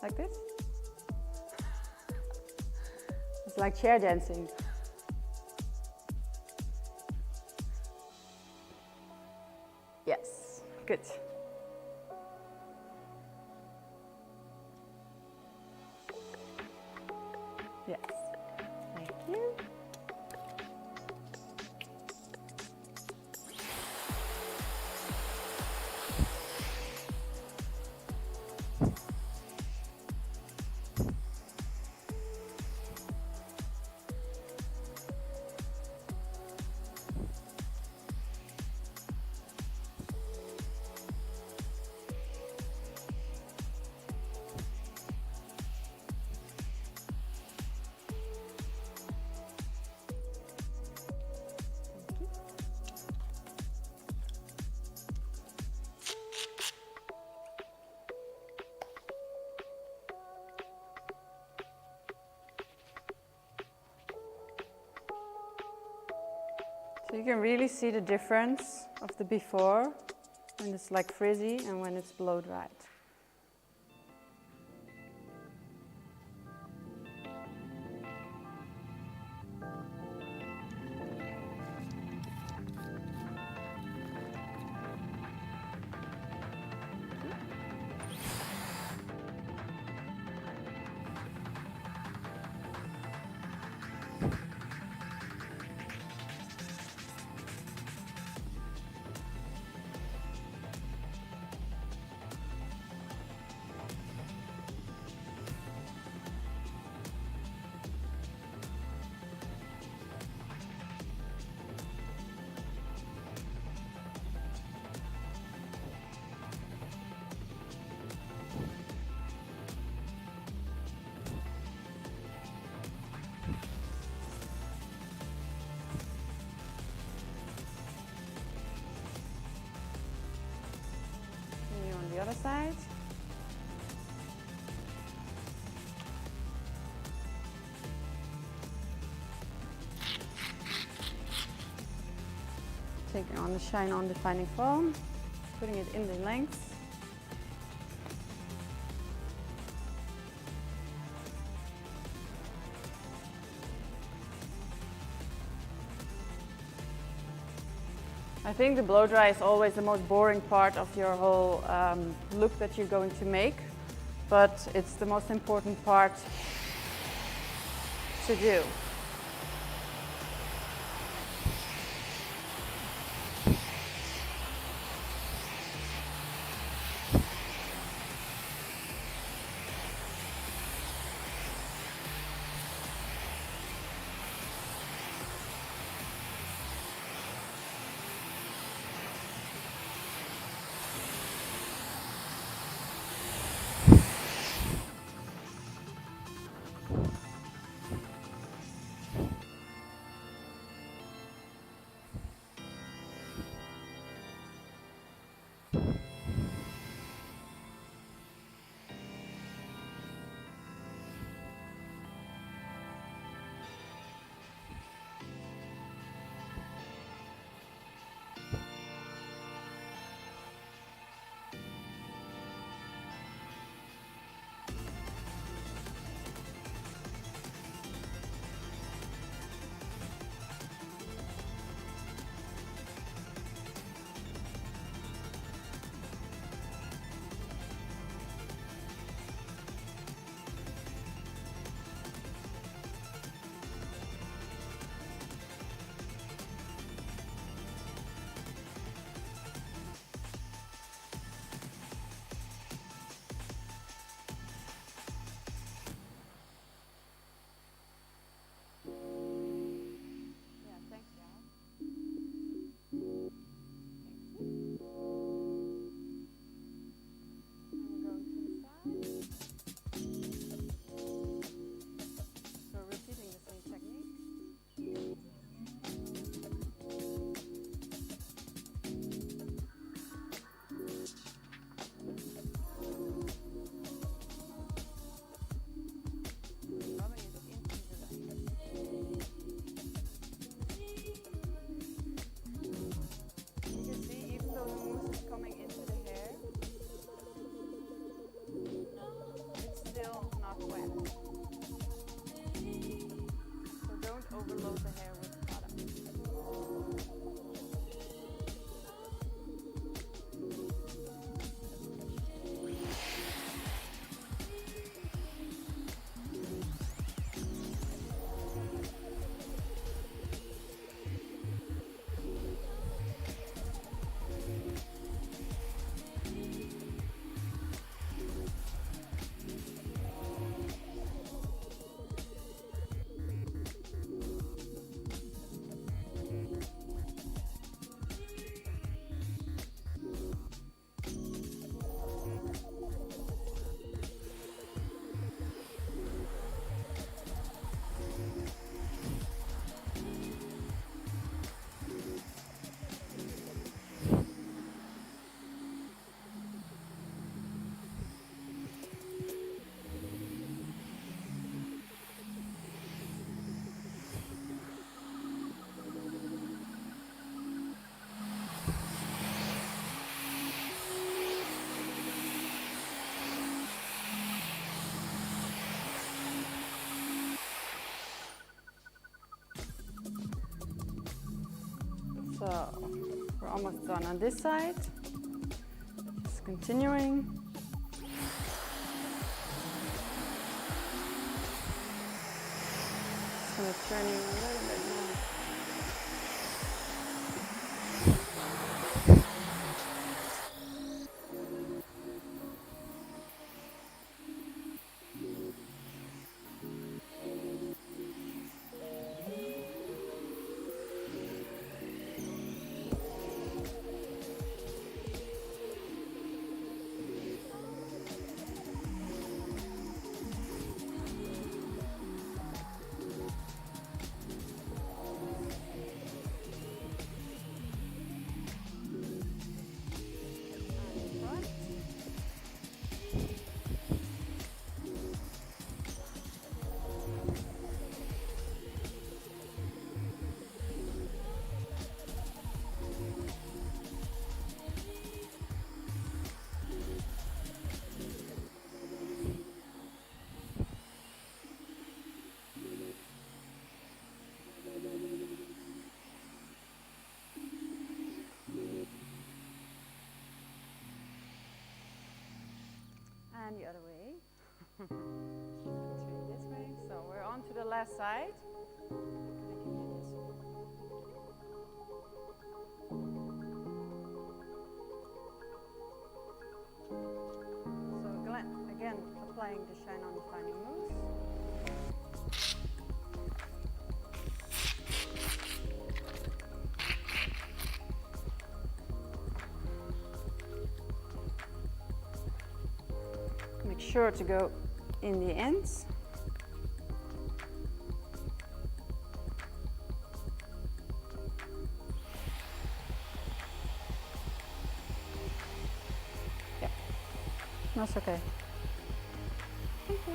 Like this? It's like chair dancing. Yes, good. Yes, thank you. So you can really see the difference of the before, when it's like frizzy and when it's blow dried. The other side. Taking on the shine on defining foam, putting it in the length. I think the blow dry is always the most boring part of your whole look that you're going to make, but it's the most important part to do. So we're almost done on this side. Just continuing. Just gonna turning a little bit more. And the other way. Turn this way. So we're on to the last side. So again, applying the Shine On Defining Mousse. Make sure to go in the ends. Yeah, that's okay. Thank you.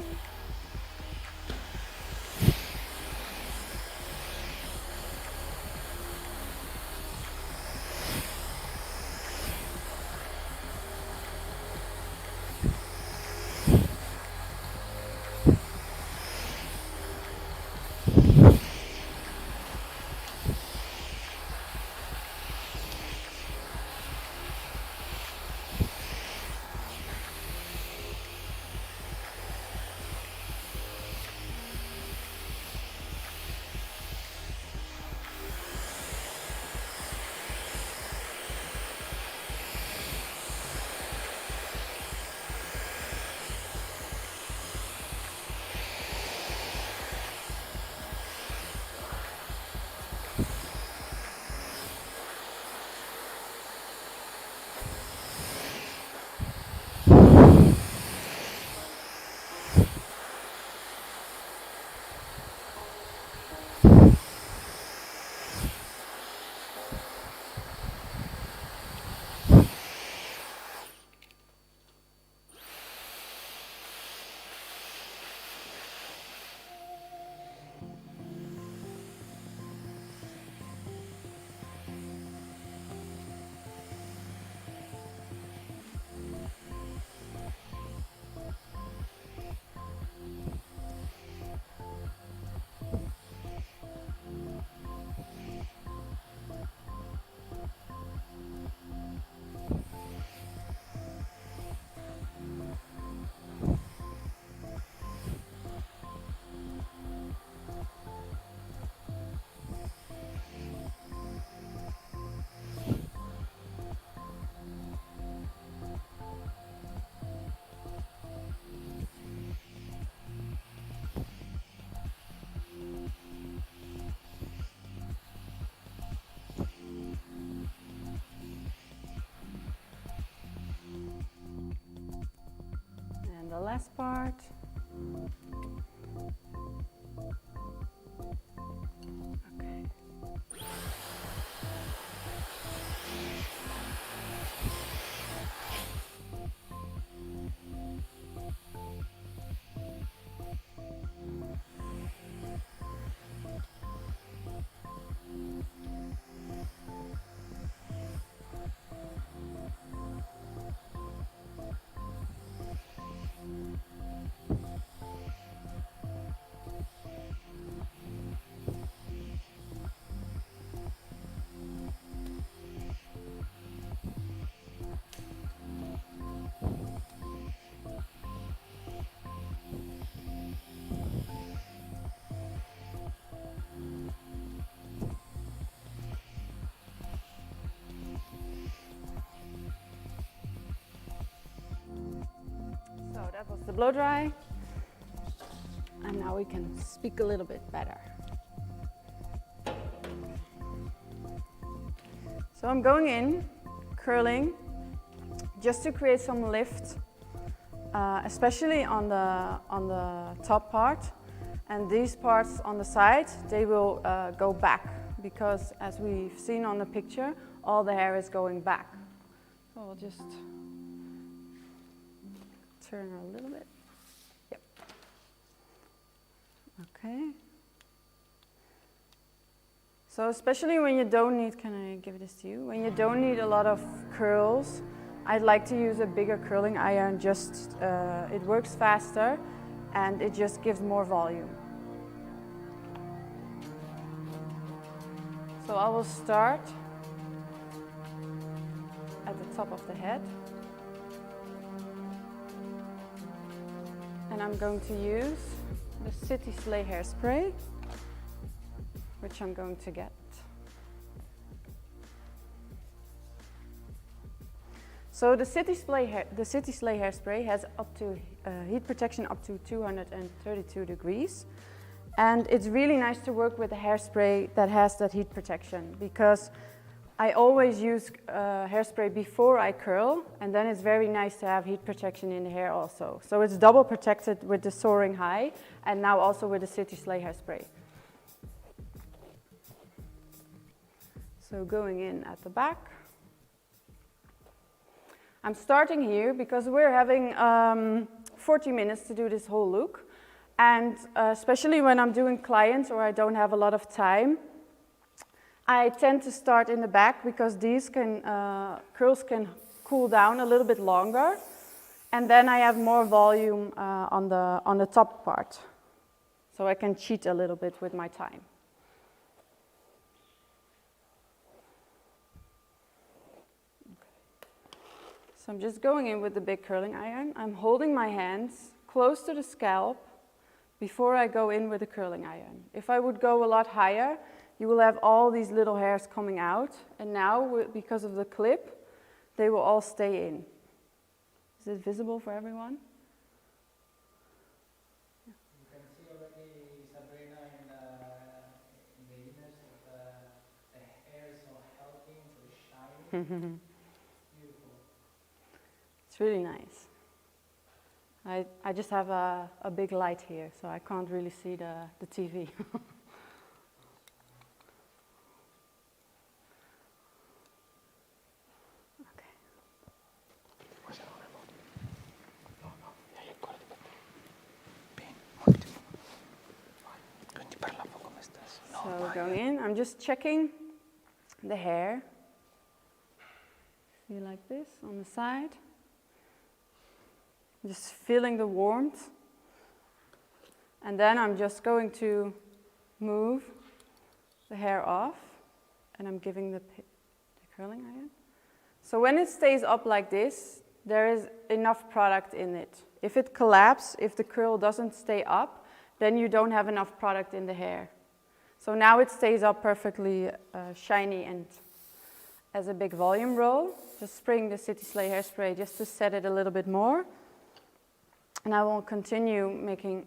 The last part. Okay. blow dry. And now we can speak a little bit better. So I'm going in, curling, just to create some lift, especially on the top part. And these parts on the side, they will go back, because as we've seen on the picture, all the hair is going back. So I'll just turn her a little bit. Yep. Okay. So especially when you don't need, can I give this to you? When you don't need a lot of curls, I'd like to use a bigger curling iron, just, it works faster and it just gives more volume. So I will start at the top of the head. And I'm going to use the City Slay hairspray, which I'm going to get. So the City Slay hairspray has up to heat protection up to 232 degrees. And it's really nice to work with a hairspray that has that heat protection, because I always use hairspray before I curl, and then it's very nice to have heat protection in the hair also. So it's double protected with the Soaring High, and now also with the City Slay hairspray. So going in at the back. I'm starting here because we're having 40 minutes to do this whole look. And especially when I'm doing clients or I don't have a lot of time, I tend to start in the back, because these curls can cool down a little bit longer. And then I have more volume on the top part. So I can cheat a little bit with my time. So I'm just going in with the big curling iron. I'm holding my hands close to the scalp before I go in with the curling iron. If I would go a lot higher, you will have all these little hairs coming out. And now, because of the clip, they will all stay in. Is it visible for everyone? You can see already, Sabrina, in the image, the hair is so healthy, so shiny. It's really nice. I just have a big light here, so I can't really see the TV. So going in, I'm just checking the hair. See, like this on the side. Just feeling the warmth. And then I'm just going to move the hair off, and I'm giving the curling iron. So when it stays up like this, there is enough product in it. If it collapses, if the curl doesn't stay up, then you don't have enough product in the hair. So now it stays up perfectly shiny and as a big volume roll. Just spraying the City Slay hairspray just to set it a little bit more. And I will continue making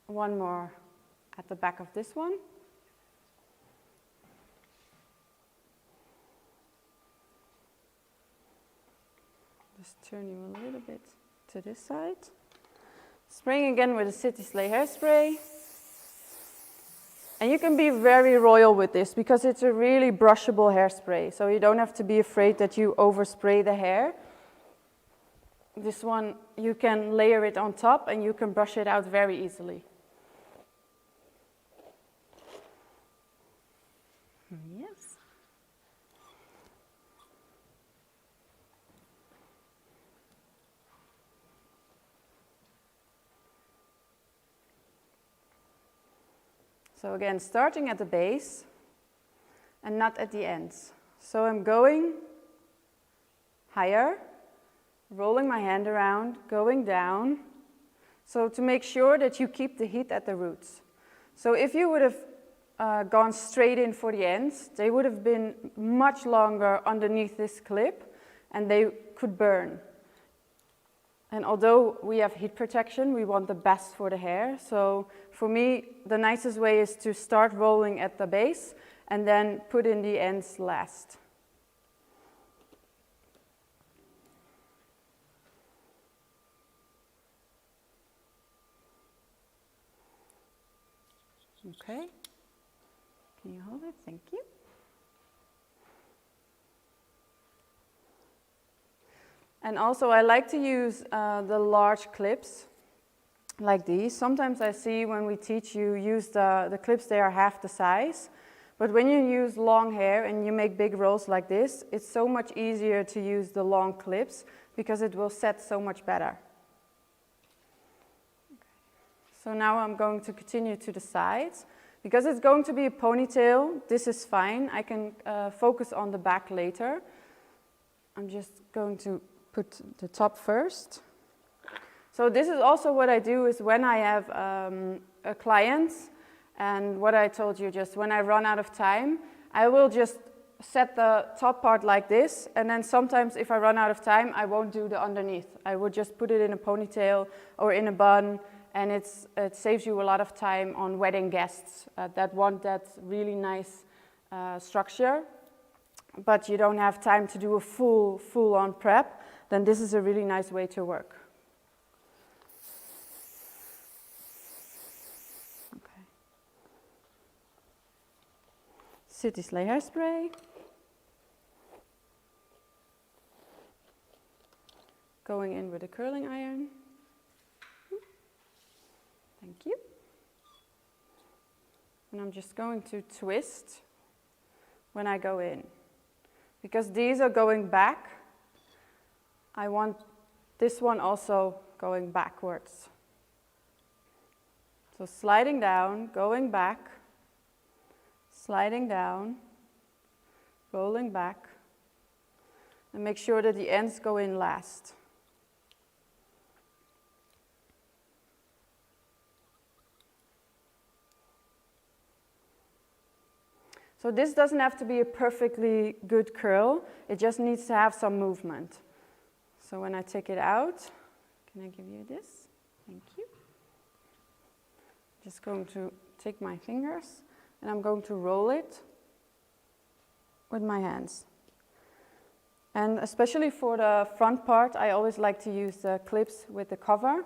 one more at the back of this one. Just turn you a little bit to this side. Spraying again with the City Slay hairspray. And you can be very royal with this because it's a really brushable hairspray. So you don't have to be afraid that you overspray the hair. This one, you can layer it on top and you can brush it out very easily. Yes. So again, starting at the base and not at the ends. So I'm going higher, rolling my hand around, going down. So to make sure that you keep the heat at the roots. So if you would have gone straight in for the ends, they would have been much longer underneath this clip and they could burn. And although we have heat protection, we want the best for the hair. So for me, the nicest way is to start rolling at the base and then put in the ends last. Okay. Can you hold it? Thank you. And also I like to use the large clips like these. Sometimes I see when we teach you use the clips, they are half the size. But when you use long hair and you make big rolls like this, it's so much easier to use the long clips because it will set so much better. So now I'm going to continue to the sides. Because it's going to be a ponytail, this is fine. I can focus on the back later. I'm just going to put the top first. So this is also what I do is when I have a client, and what I told you, just when I run out of time, I will just set the top part like this, and then sometimes if I run out of time, I won't do the underneath. I would just put it in a ponytail or in a bun, and it saves you a lot of time on wedding guests that want that really nice structure, but you don't have time to do a full-on prep, then this is a really nice way to work. Okay. City Slay hairspray. Going in with a curling iron. Thank you. And I'm just going to twist when I go in. Because these are going back, I want this one also going backwards. So sliding down, going back, sliding down, rolling back, and make sure that the ends go in last. So this doesn't have to be a perfectly good curl, it just needs to have some movement. So when I take it out, can I give you this? Thank you. Just going to take my fingers and I'm going to roll it with my hands. And especially for the front part, I always like to use the clips with the cover,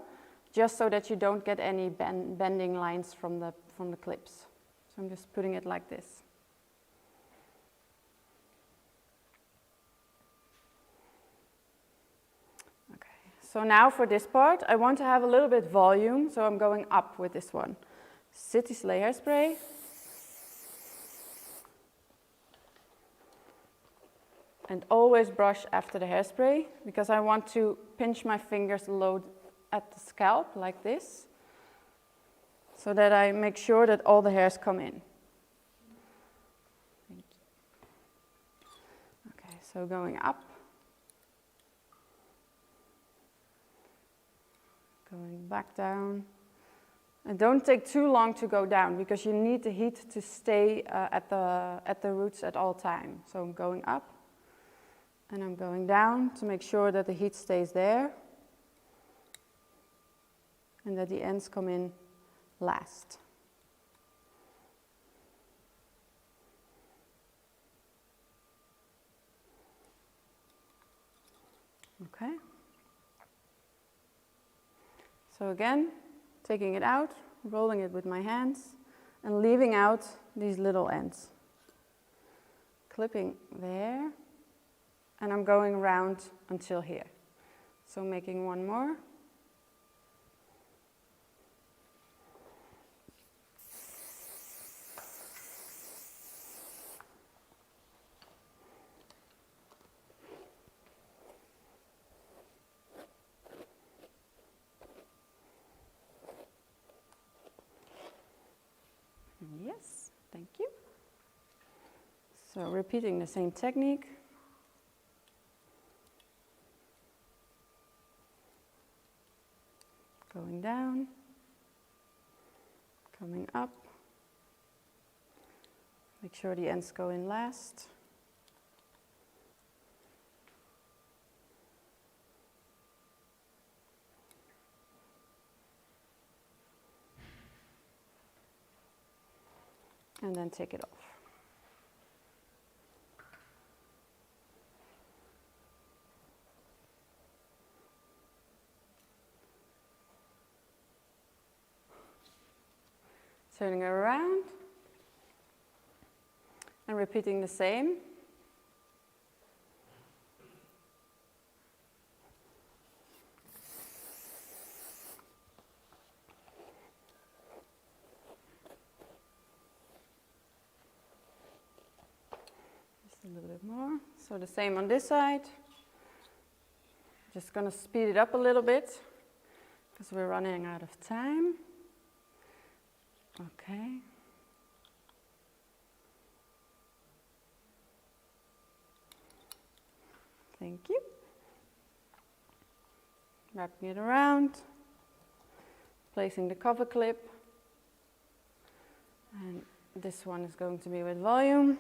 just so that you don't get any bending lines from the clips. So I'm just putting it like this. So now for this part, I want to have a little bit volume, so I'm going up with this one. City Slay hairspray. And always brush after the hairspray, because I want to pinch my fingers low at the scalp, like this, so that I make sure that all the hairs come in. Thank you. Okay, so going up. Going back down. And don't take too long to go down because you need the heat to stay at the roots at all time. So I'm going up and I'm going down to make sure that the heat stays there and that the ends come in last. Okay. So again, taking it out, rolling it with my hands, and leaving out these little ends. Clipping there, and I'm going round until here. So making one more. Yes, thank you. So repeating the same technique. Going down, coming up. Make sure the ends go in last. and then take it off. Turning it around and repeating the same. Just a little bit more. So the same on this side. Just going to speed it up a little bit because we're running out of time. Okay. Thank you. Wrapping it around, placing the cover clip, and this one is going to be with volume.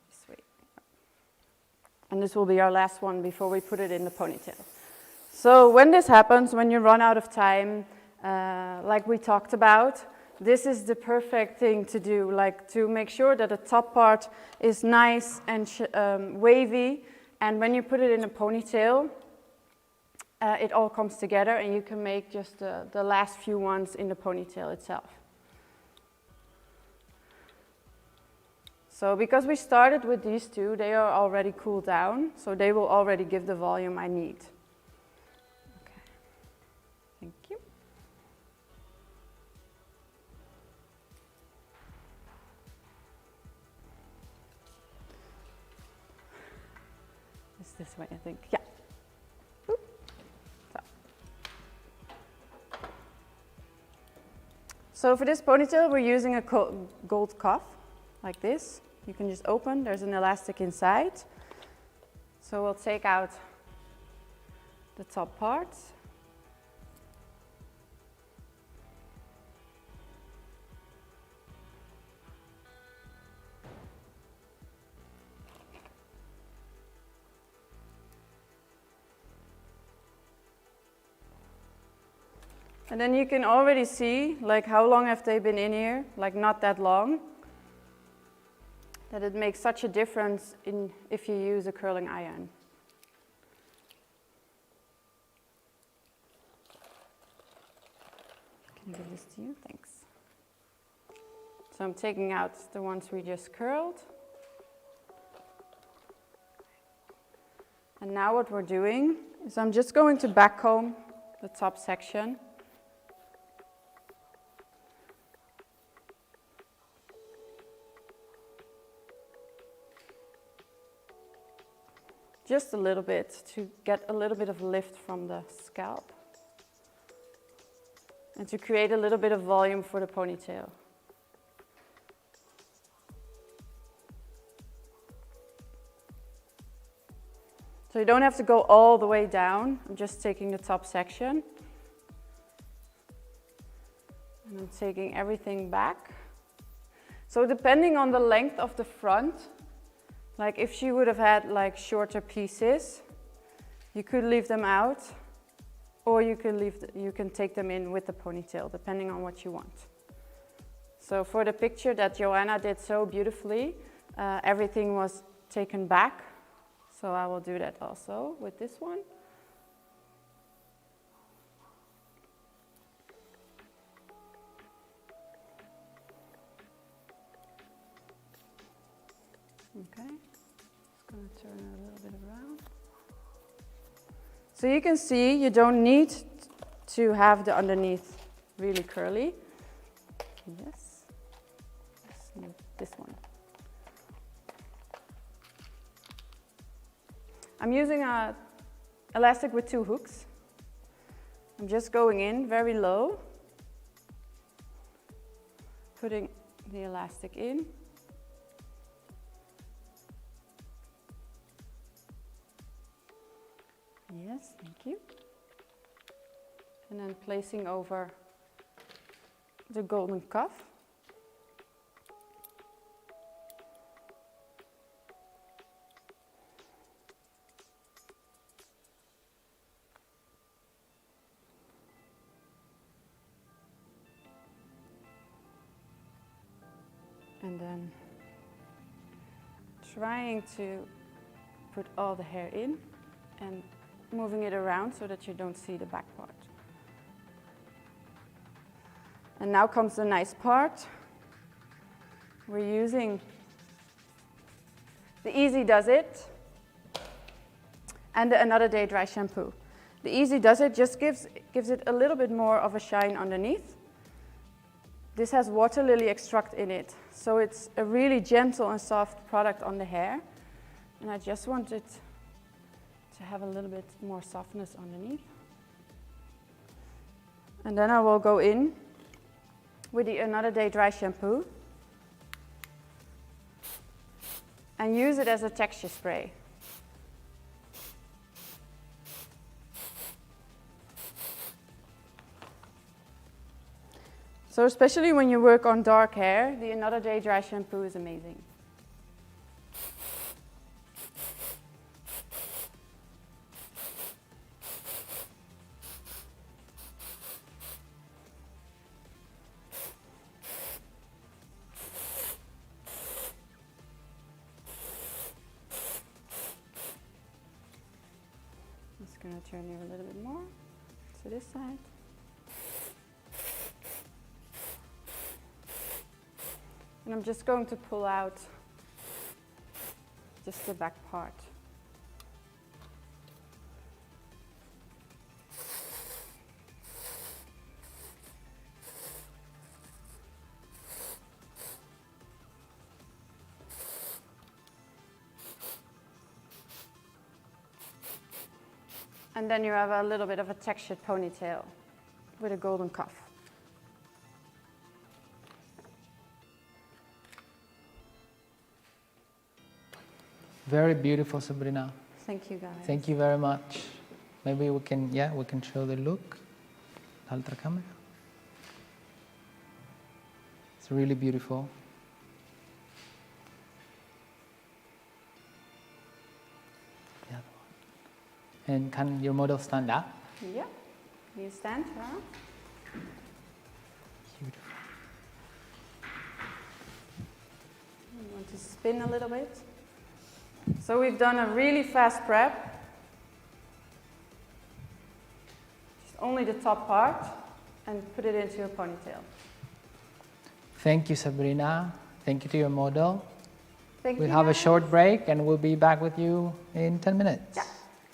Just wait. And this will be our last one before we put it in the ponytail. So when this happens, when you run out of time, like we talked about, this is the perfect thing to do, like to make sure that the top part is nice and wavy, and when you put it in a ponytail, it all comes together and you can make just the last few ones in the ponytail itself. So because we started with these two, they are already cooled down, so they will already give the volume I need. Okay. Thank you. It's this way, I think. Yeah. Oop. So for this ponytail, we're using a gold cuff, like this. You can just open, there's an elastic inside. So we'll take out the top part. And then you can already see, like, how long have they been in here? Like, not that long. That it makes such a difference if you use a curling iron. Can I give this to you? Thanks. So I'm taking out the ones we just curled. And now what we're doing is I'm just going to backcomb the top section. Just a little bit to get a little bit of lift from the scalp and to create a little bit of volume for the ponytail. So you don't have to go all the way down. I'm just taking the top section and I'm taking everything back. So depending on the length of the front, like if she would have had like shorter pieces, you could leave them out, or you can take them in with the ponytail, depending on what you want. So for the picture that Joana did so beautifully, everything was taken back. So I will do that also with this one. Okay, just going to turn it a little bit around. So you can see you don't need to have the underneath really curly. Yes, this one. I'm using a elastic with 2 hooks. I'm just going in very low, putting the elastic in. Yes, thank you. And then placing over the golden cuff. And then trying to put all the hair in and moving it around so that you don't see the back part. And now comes the nice part. We're using the Easy Does It and the Another Day Dry Shampoo. The Easy Does It just gives it a little bit more of a shine underneath. This has water lily extract in it, so it's a really gentle and soft product on the hair. And I just want it to have a little bit more softness underneath. And then I will go in with the Another Day Dry Shampoo and use it as a texture spray. So especially when you work on dark hair, the Another Day Dry Shampoo is amazing. I'm just going to turn you a little bit more to this side. And I'm just going to pull out just the back part. And then you have a little bit of a textured ponytail with a golden cuff. Very beautiful, Sabrina. Thank you, guys. Thank you very much. Maybe we can show the look. La otra cámara. It's really beautiful. The other one. And can your model stand up? Yeah. You stand, huh? Beautiful. You want to spin a little bit. So we've done a really fast prep. Just only the top part and put it into a ponytail. Thank you, Sabrina. Thank you to your model. Thank We'll you, have a guys. short break and we'll be back with you in 10 minutes. Yeah.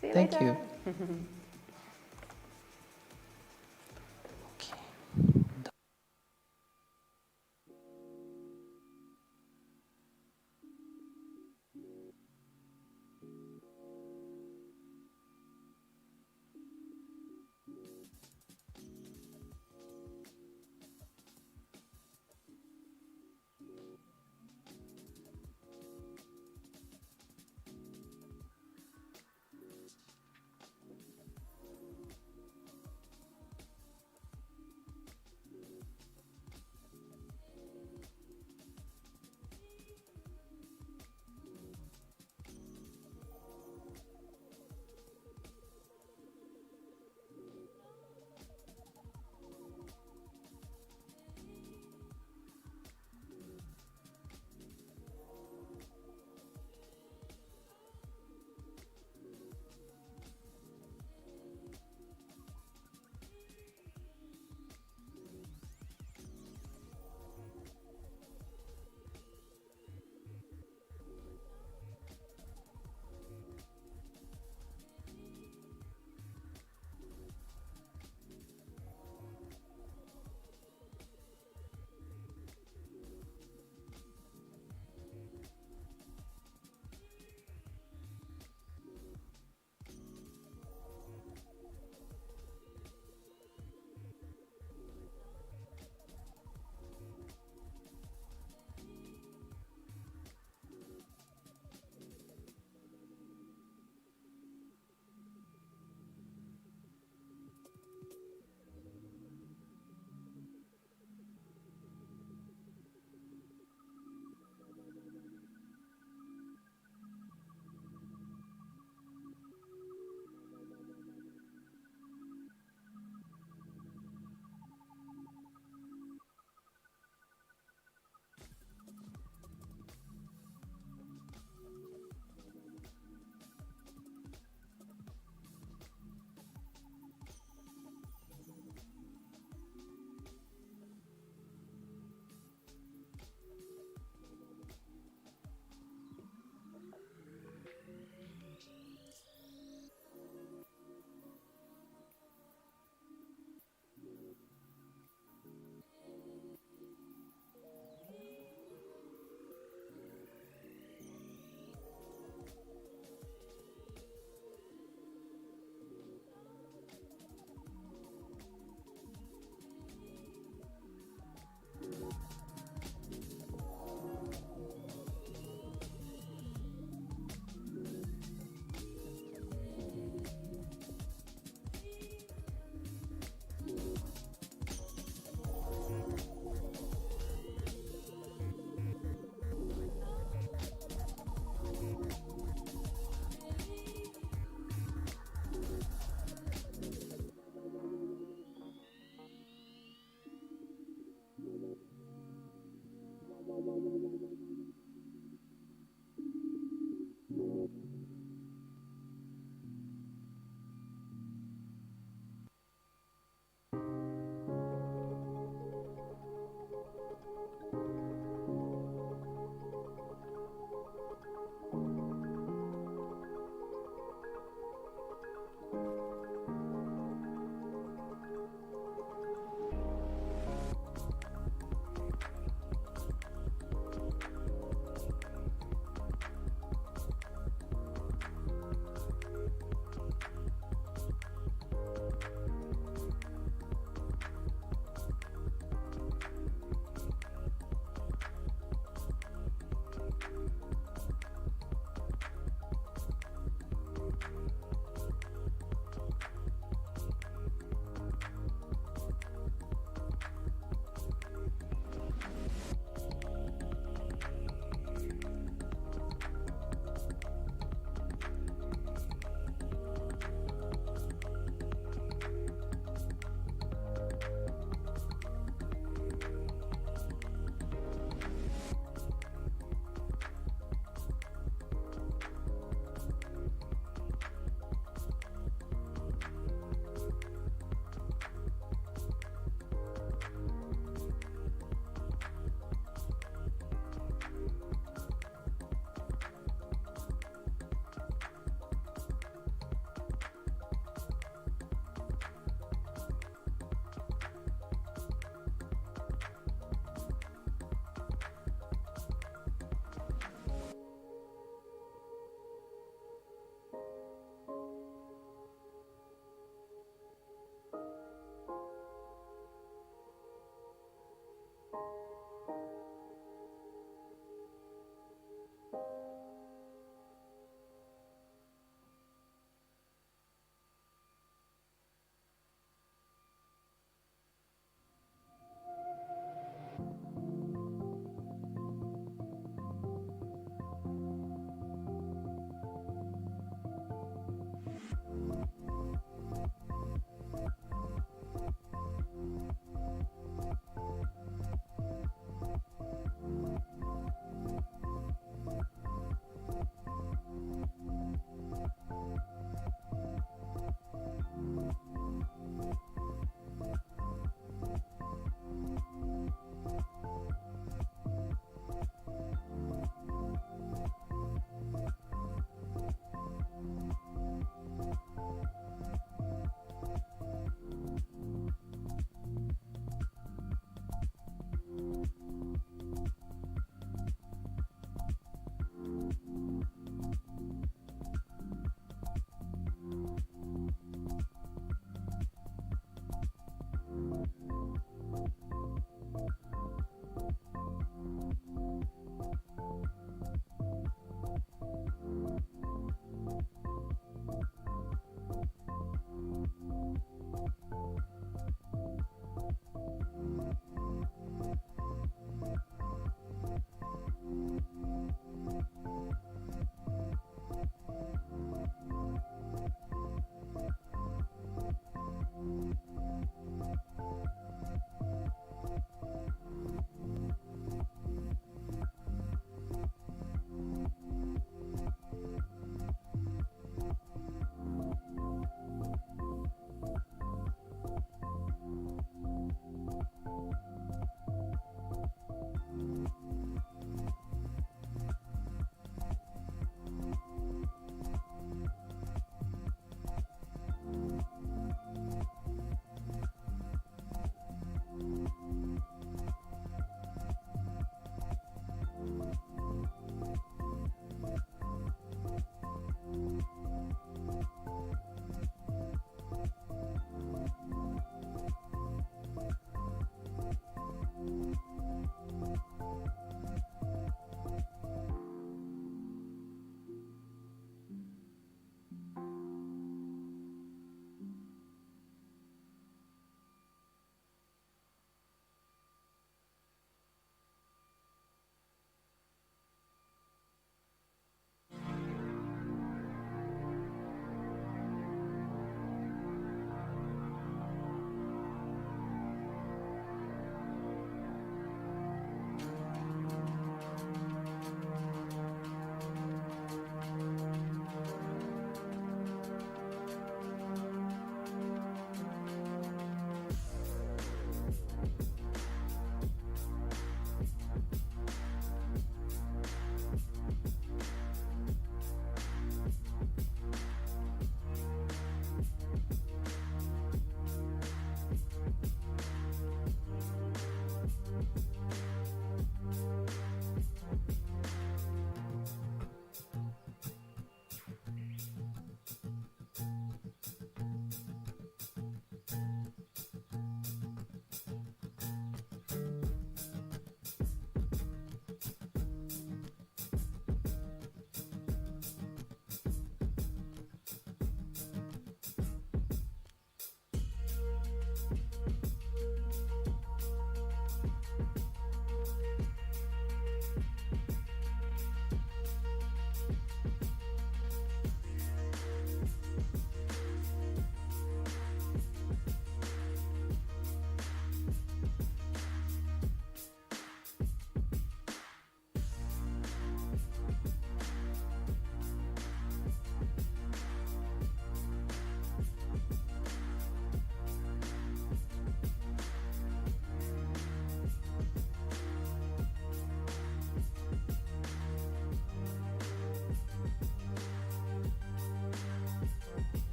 See you Thank later. you.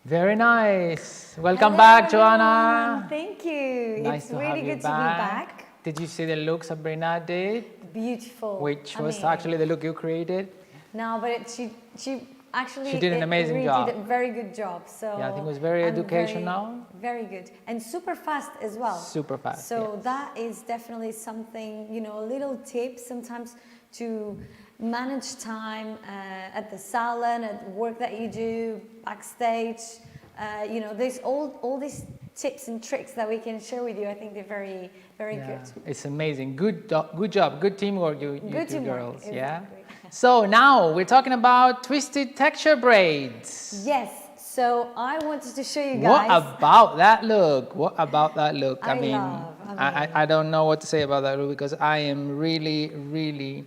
Very nice. Welcome back, Joana. Thank you. Nice It's to really have you good to be back. Did you see the look Sabrina did? Beautiful. Which was Amazing. actually the look you created? No, but she actually She did an amazing really job. did a very good job. So Yeah, I think it was very educational. Very good and super fast as well. Super fast. So yes. that is definitely something, you know, a little tip sometimes to manage time at the salon, at the work that you do, backstage. You know, there's all these tips and tricks that we can share with you. I think they're very, very good. It's amazing. Good job. Good teamwork, you Good two teamwork, girls. exactly. Yeah. So now we're talking about twisted texture braids. Yes. So I wanted to show you What guys. about that look? What about that look? I mean, I don't know what to say about that look because I am really, really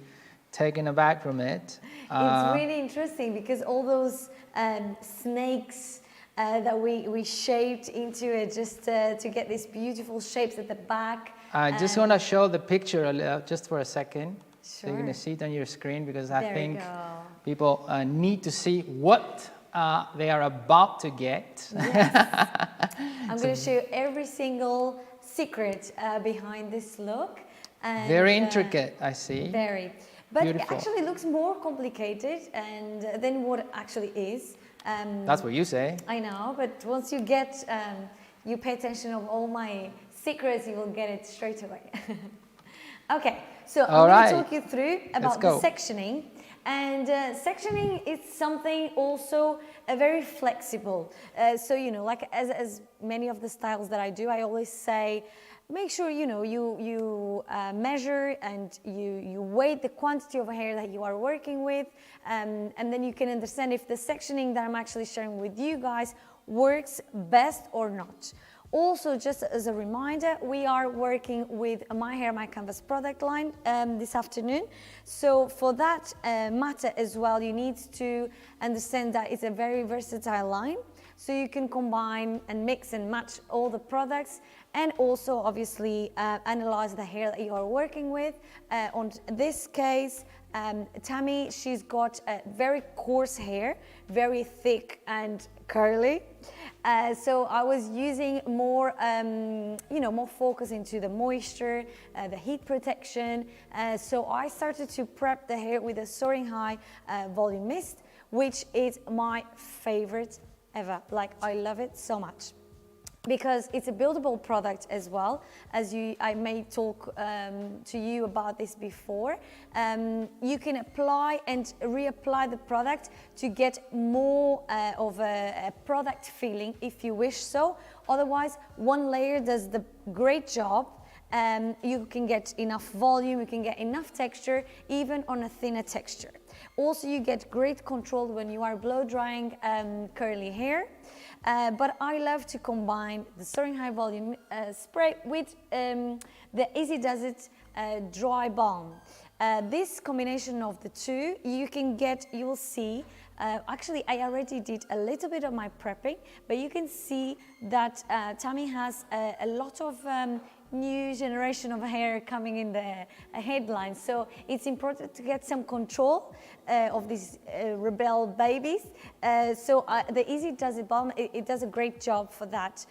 taken aback from it. It's really interesting because all those snakes that we shaped into it just to get these beautiful shapes at the back. I just want to show the picture just for a second. So you're going to Sure. see it on your screen because There I we think go. people need to see what they are about to get. I'm going to show you every single secret behind this look. And, Very intricate, I see. Very. But Beautiful. it actually looks more complicated and than what it actually is. That's what you say. I know, but once you get, you pay attention of all my secrets, you will get it straight away. Okay, so I'm going to talk you through about the sectioning. And sectioning is something also very flexible. So, you know, like as many of the styles that I do, I always say, make sure, you know, you measure and you weigh the quantity of hair that you are working with, and then you can understand if the sectioning that I'm actually sharing with you guys works best or not. Also, just as a reminder, we are working with My Hair, My Canvas product line this afternoon. So for that matter as well, you need to understand that it's a very versatile line. So you can combine and mix and match all the products and also obviously analyze the hair that you are working with. On this case, Tammy, she's got very coarse hair, very thick and curly. So I was using more, you know, more focus into the moisture, the heat protection. So I started to prep the hair with a Soaring High volume mist, which is my favorite ever. Like, I love it so much because it's a buildable product as well. As I may talk to you about this before. You can apply and reapply the product to get more of a product feeling if you wish so. Otherwise, one layer does the great job. You can get enough volume, you can get enough texture, even on a thinner texture. Also, you get great control when you are blow drying curly hair. But I love to combine the Soaring High volume spray with the Easy Does It dry balm. This combination of the two, you will see, actually I already did a little bit of my prepping, but you can see that Tammy has a lot of new generation of hair coming in the headline. So it's important to get some control of these rebel babies. So the Easy Does It balm, it does a great job for that.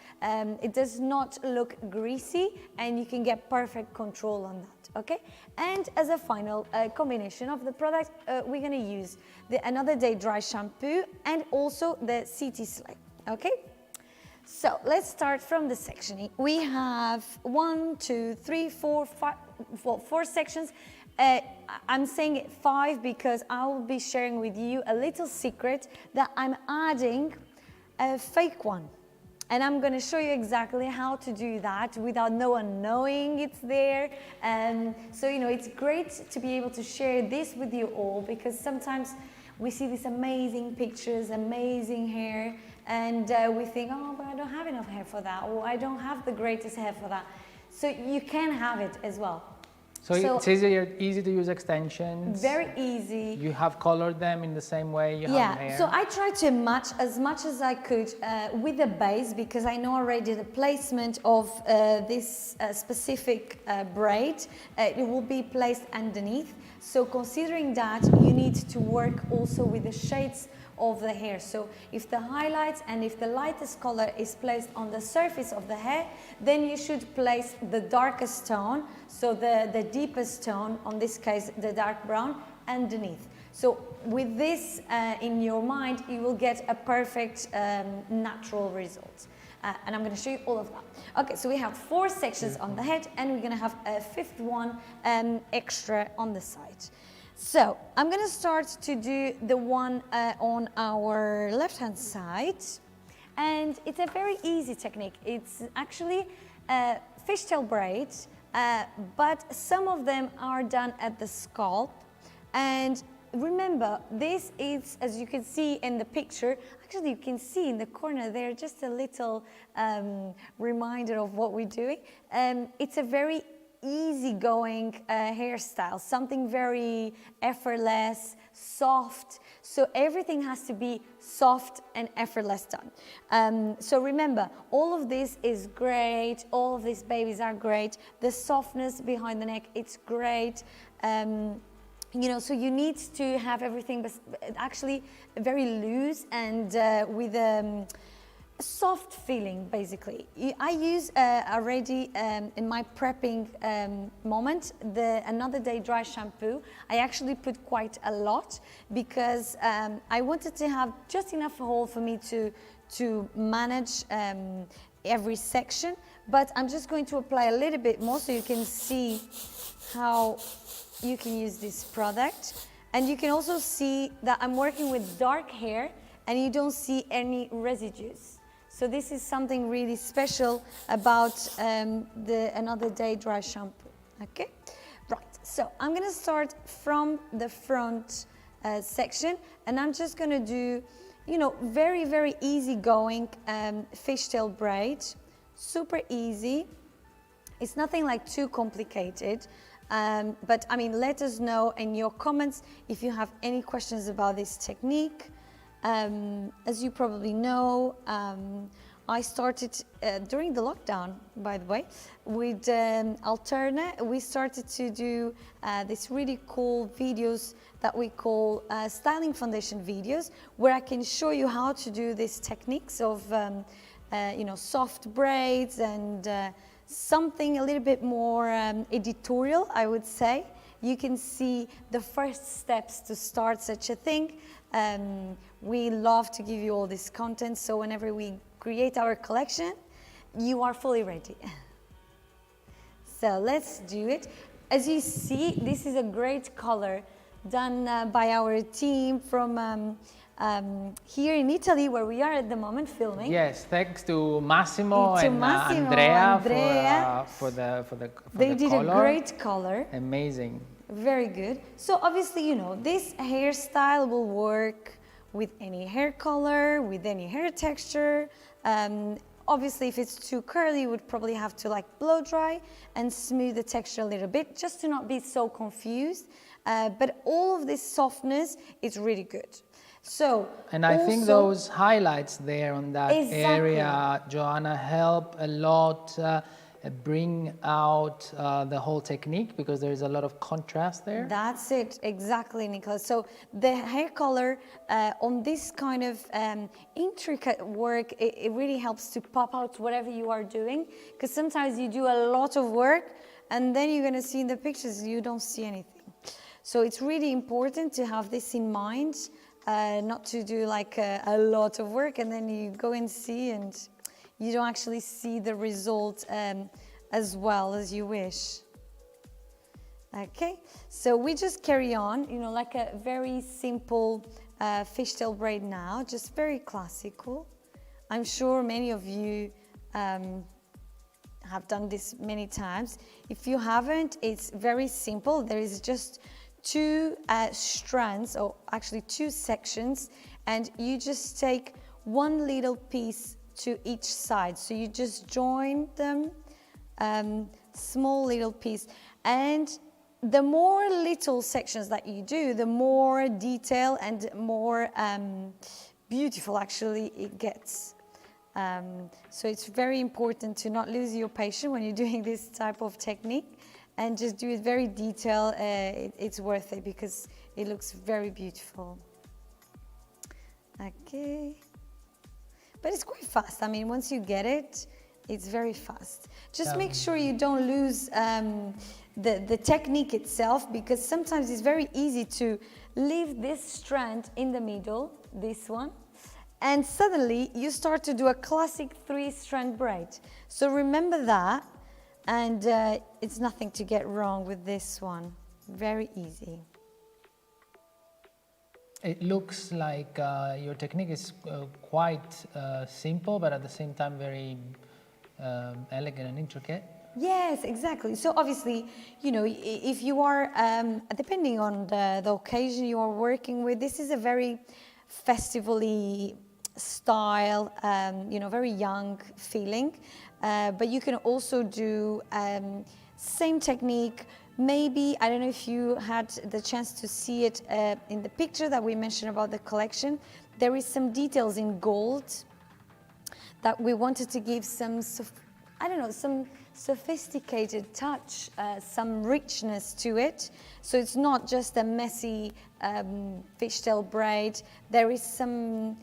It does not look greasy and you can get perfect control on that, okay? And as a final combination of the product, we're gonna use the Another Day Dry Shampoo and also the CT Slay, okay? So let's start from the sectioning. We have 1, 2, 3, 4, 5, well, 4 sections. I'm saying 5 because I will be sharing with you a little secret that I'm adding a fake one. And I'm going to show you exactly how to do that without no one knowing it's there. So, you know, it's great to be able to share this with you all because sometimes we see these amazing pictures, amazing hair, and we think, oh, but I don't have enough hair for that, or I don't have the greatest hair for that. So you can have it as well. So it's easy to use extensions. Very easy. You have colored them in the same way you have hair. So I tried to match as much as I could with the base, because I know already the placement of this specific braid. It will be placed underneath. So considering that, you need to work also with the shades of the hair. So if the highlights and if the lightest color is placed on the surface of the hair, then you should place the darkest tone, so the deepest tone, on this case the dark brown, underneath. So with this in your mind, you will get a perfect natural result. And I'm going to show you all of that. Okay, so we have 4 sections on the head, and we're going to have a 5th one extra on the side. So I'm going to start to do the one on our left-hand side, and it's a very easy technique. It's actually fishtail braids, but some of them are done at the scalp. And remember, this is, as you can see in the picture, actually you can see in the corner there just a little reminder of what we're doing. It's a very easygoing hairstyle, something very effortless, soft. So everything has to be soft and effortless done. So remember, all of this is great. All of these babies are great. The softness behind the neck, it's great. You know, so you need to have everything actually very loose and with a soft feeling, basically. I use already in my prepping moment another day dry shampoo. I actually put quite a lot because I wanted to have just enough hole for me to manage every section, but I'm just going to apply a little bit more so you can see how you can use this product. And you can also see that I'm working with dark hair and you don't see any residues. So this is something really special about the Another Day dry shampoo, okay? Right, so I'm gonna start from the front section, and I'm just gonna do, you know, very, very easy going fishtail braid, super easy. It's nothing like too complicated, but I mean, let us know in your comments if you have any questions about this technique. As you probably know, I started during the lockdown, by the way, with Alterna. We started to do these really cool videos that we call styling foundation videos, where I can show you how to do these techniques of you know, soft braids and something a little bit more editorial, I would say. You can see the first steps to start such a thing. We love to give you all this content, so whenever we create our collection, you are fully ready. So let's do it. As you see, this is a great color done by our team from here in Italy, where we are at the moment filming. Yes, thanks to Massimo and Andrea for the color. They did a great color. Amazing. Very good. So obviously, you know, this hairstyle will work with any hair color, with any hair texture. Obviously, if it's too curly, you would probably have to like blow dry and smooth the texture a little bit, just to not be so confused. But all of this softness is really good. So, and I think those highlights there on that area, Joanna, help a lot bring out the whole technique, because there's a lot of contrast there. That's it, exactly, Nicola. So the hair color on this kind of intricate work, it really helps to pop out whatever you are doing, because sometimes you do a lot of work and then you're going to see in the pictures you don't see anything. So it's really important to have this in mind, not to do like a lot of work and then you go and see and you don't actually see the result as well as you wish. Okay, so we just carry on, you know, like a very simple fishtail braid now, just very classical. I'm sure many of you have done this many times. If you haven't, it's very simple. There is just 2 strands, or actually 2 sections, and you just take 1 little piece to each side. So you just join them small little piece. And the more little sections that you do, the more detail and more beautiful actually it gets. So it's very important to not lose your patience when you're doing this type of technique, and just do it very detailed. It's worth it because it looks very beautiful. Okay. But it's quite fast. I mean, once you get it, it's very fast. Just make sure you don't lose the technique itself, because sometimes it's very easy to leave this strand in the middle, this one, and suddenly you start to do a classic 3-strand braid. So remember that, and it's nothing to get wrong with this one. Very easy. It looks like your technique is quite simple, but at the same time very elegant and intricate. Yes, exactly. So obviously, you know, if you are, depending on the occasion you are working with, this is a very festival-y style, you know, very young feeling. But you can also do same technique. Maybe, I don't know if you had the chance to see it in the picture that we mentioned about the collection. There is some details in gold that we wanted to give some, I don't know, some sophisticated touch, some richness to it. So it's not just a messy fishtail braid. There is some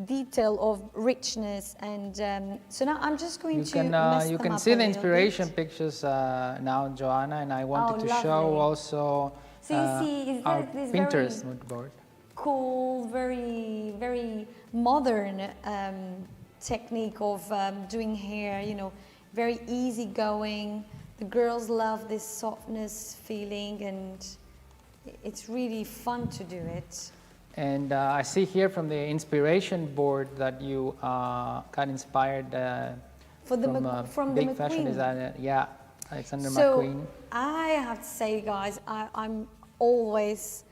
detail of richness, and so now I'm just going to mess you them can up see a the little inspiration bit. pictures now, Joanna, and I wanted to lovely. show also So you see, is our that this Pinterest very mood board. cool, very modern technique of doing hair, you know, very easygoing. The girls love this softness feeling, and it's really fun to do it. And I see here from the inspiration board that you got inspired from the big fashion McQueen. designer. Yeah, Alexander So McQueen. I have to say, guys, I'm always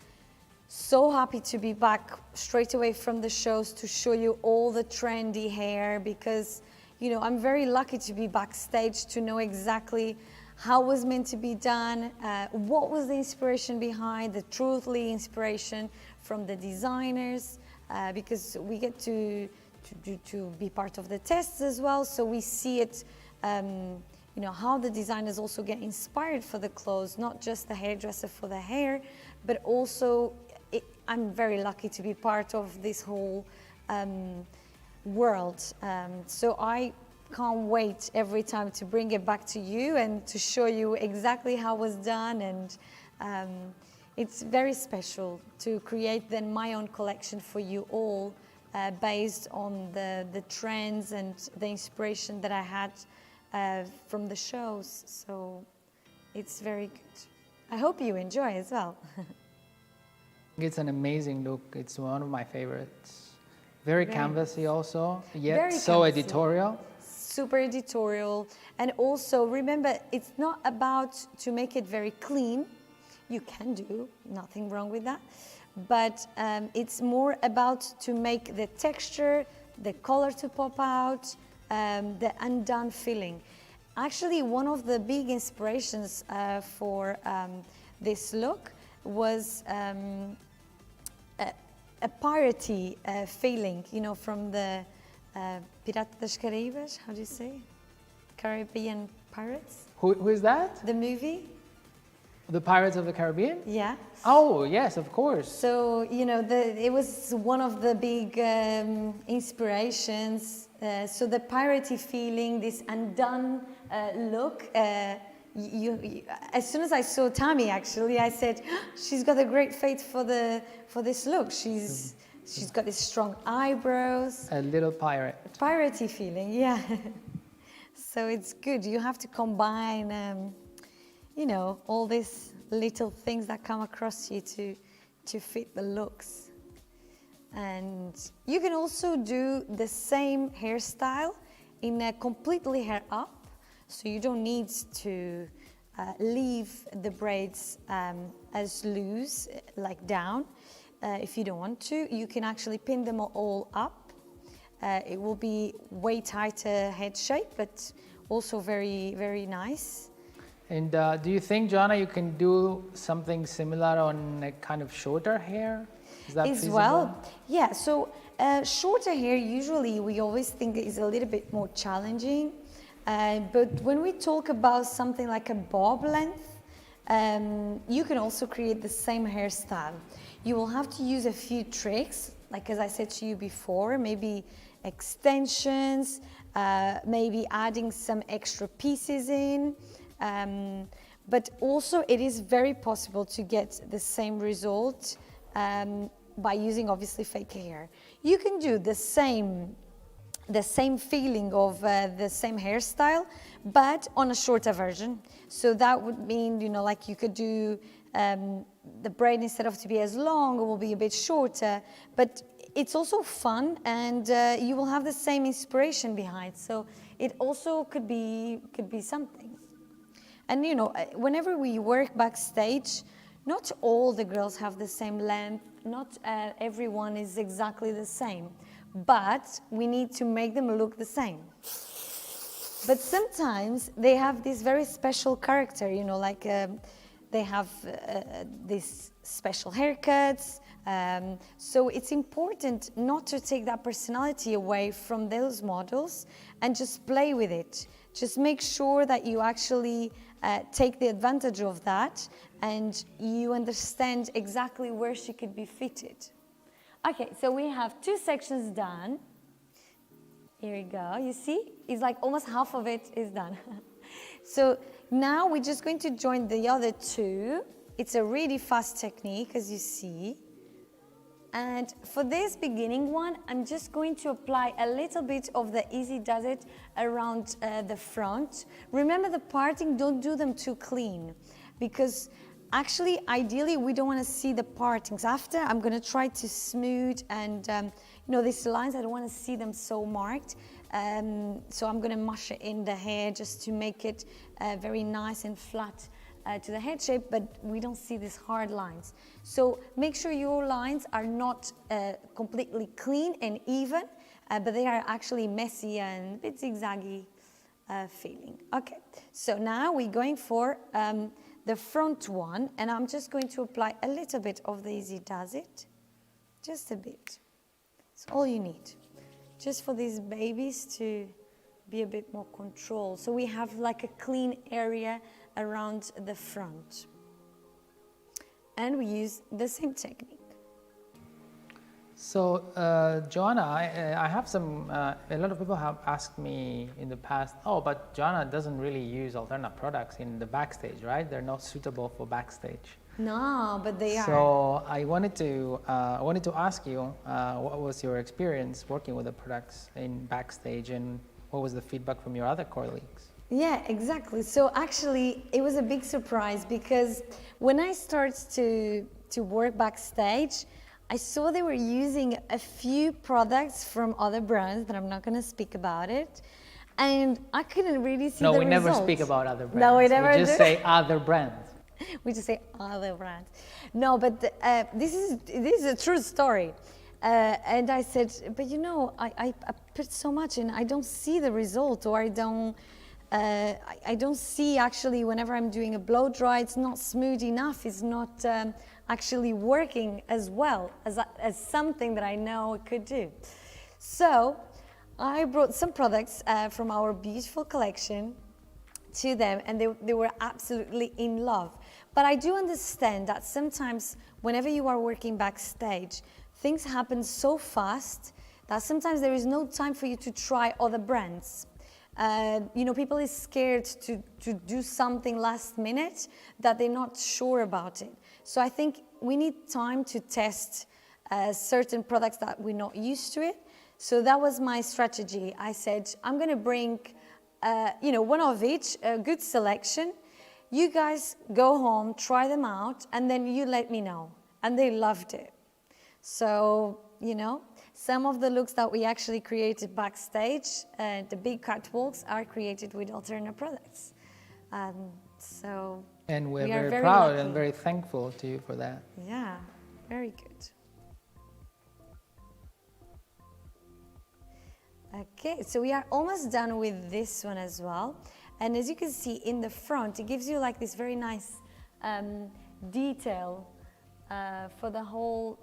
so happy to be back straight away from the shows to show you all the trendy hair, because, you know, I'm very lucky to be backstage to know exactly how it was meant to be done, what was the inspiration behind, the truthfully inspiration from the designers, because we get to be part of the tests as well, so we see it, you know, how the designers also get inspired for the clothes, not just the hairdresser for the hair, but also I'm very lucky to be part of this whole world. So I can't wait every time to bring it back to you and to show you exactly how it was done, and it's very special to create then my own collection for you all, based on the trends and the inspiration that I had from the shows. So it's very good. I hope you enjoy as well. It's an amazing look. It's one of my favorites. Very canvasy also, yet Very so canvasy. editorial. Super editorial. And also remember, it's not about to make it very clean. You can do, nothing wrong with that. But it's more about to make the texture, the color to pop out, the undone feeling. Actually, one of the big inspirations for this look was a piratey feeling, you know, from the Pirata das Caraíbas, how do you say? Caribbean Pirates? Who is that? The movie? The Pirates of the Caribbean? Yeah. Oh, yes, of course. So, you know, it was one of the big inspirations. So the piratey feeling, this undone look, as soon as I saw Tammy, actually, I said, she's got a great face for this look. She's got these strong eyebrows. A little pirate. Piratey feeling, yeah. So it's good. You have to combine, you know, all these little things that come across you to fit the looks. And you can also do the same hairstyle in a completely hair up. So you don't need to leave the braids as loose, like down. If you don't want to, you can actually pin them all up. It will be way tighter head shape, but also very, very nice. And do you think, Joanna, you can do something similar on a kind of shorter hair? Is that feasible? Well, yeah, so shorter hair usually we always think is a little bit more challenging, but when we talk about something like a bob length, you can also create the same hairstyle. You will have to use a few tricks, like as I said to you before, maybe extensions, maybe adding some extra pieces in, but also it is very possible to get the same result by using obviously fake hair. You can do the same feeling of the same hairstyle, but on a shorter version. So that would mean, you know, like you could do the braid, instead of to be as long, it will be a bit shorter, but it's also fun, and you will have the same inspiration behind. So it also could be something. And you know, whenever we work backstage, not all the girls have the same length, not everyone is exactly the same, but we need to make them look the same. But sometimes they have this very special character, you know, like they have these special haircuts. So it's important not to take that personality away from those models and just play with it. Just make sure that you actually take the advantage of that and you understand exactly where she could be fitted. Okay, so we have 2 sections done. Here we go, you see? It's like almost half of it is done. So now we're just going to join the other 2. It's a really fast technique, as you see. And for this beginning one, I'm just going to apply a little bit of the Easy Does It around the front. Remember the parting, don't do them too clean, because actually, ideally, we don't want to see the partings. After, I'm going to try to smooth and, you know, these lines, I don't want to see them so marked. So I'm going to mush it in the hair just to make it very nice and flat to the head shape, but we don't see these hard lines. So make sure your lines are not completely clean and even, but they are actually messy and a bit zigzaggy feeling. Okay, so now we're going for the front one, and I'm just going to apply a little bit of the Easy Does It, just a bit. It's all you need, just for these babies to be a bit more controlled. So we have like a clean area around the front. And we use the same technique. So, Joanna, I have some, a lot of people have asked me in the past, oh, but Joanna doesn't really use Alterna products in the backstage, right? They're not suitable for backstage. No, but they are. So I wanted to ask you, what was your experience working with the products in backstage, and what was the feedback from your other colleagues? Yeah, exactly. So actually, it was a big surprise, because when I started to work backstage, I saw they were using a few products from other brands that I'm not going to speak about it, and I couldn't really see the results. No, we never speak about other brands. No, we never do. We just say other brands. We just say other brands. No, but this is a true story. And I said, but you know, I put so much in, I don't see the result, or I don't see actually, whenever I'm doing a blow dry, it's not smooth enough, it's not actually working as well as something that I know it could do. So I brought some products from our beautiful collection to them, and they were absolutely in love. But I do understand that sometimes whenever you are working backstage, things happen so fast that sometimes there is no time for you to try other brands. You know, people is scared to do something last minute that they're not sure about it. So I think we need time to test certain products that we're not used to it. So that was my strategy. I said, I'm going to bring, you know, one of each, a good selection. You guys go home, try them out, and then you let me know. And they loved it. So, you know, some of the looks that we actually created backstage, the big catwalks, are created with Alterna products. So and we're we very are proud lucky. and very thankful to you for that. Yeah, very good. Okay, so we are almost done with this one as well. And as you can see in the front, it gives you like this very nice detail for the whole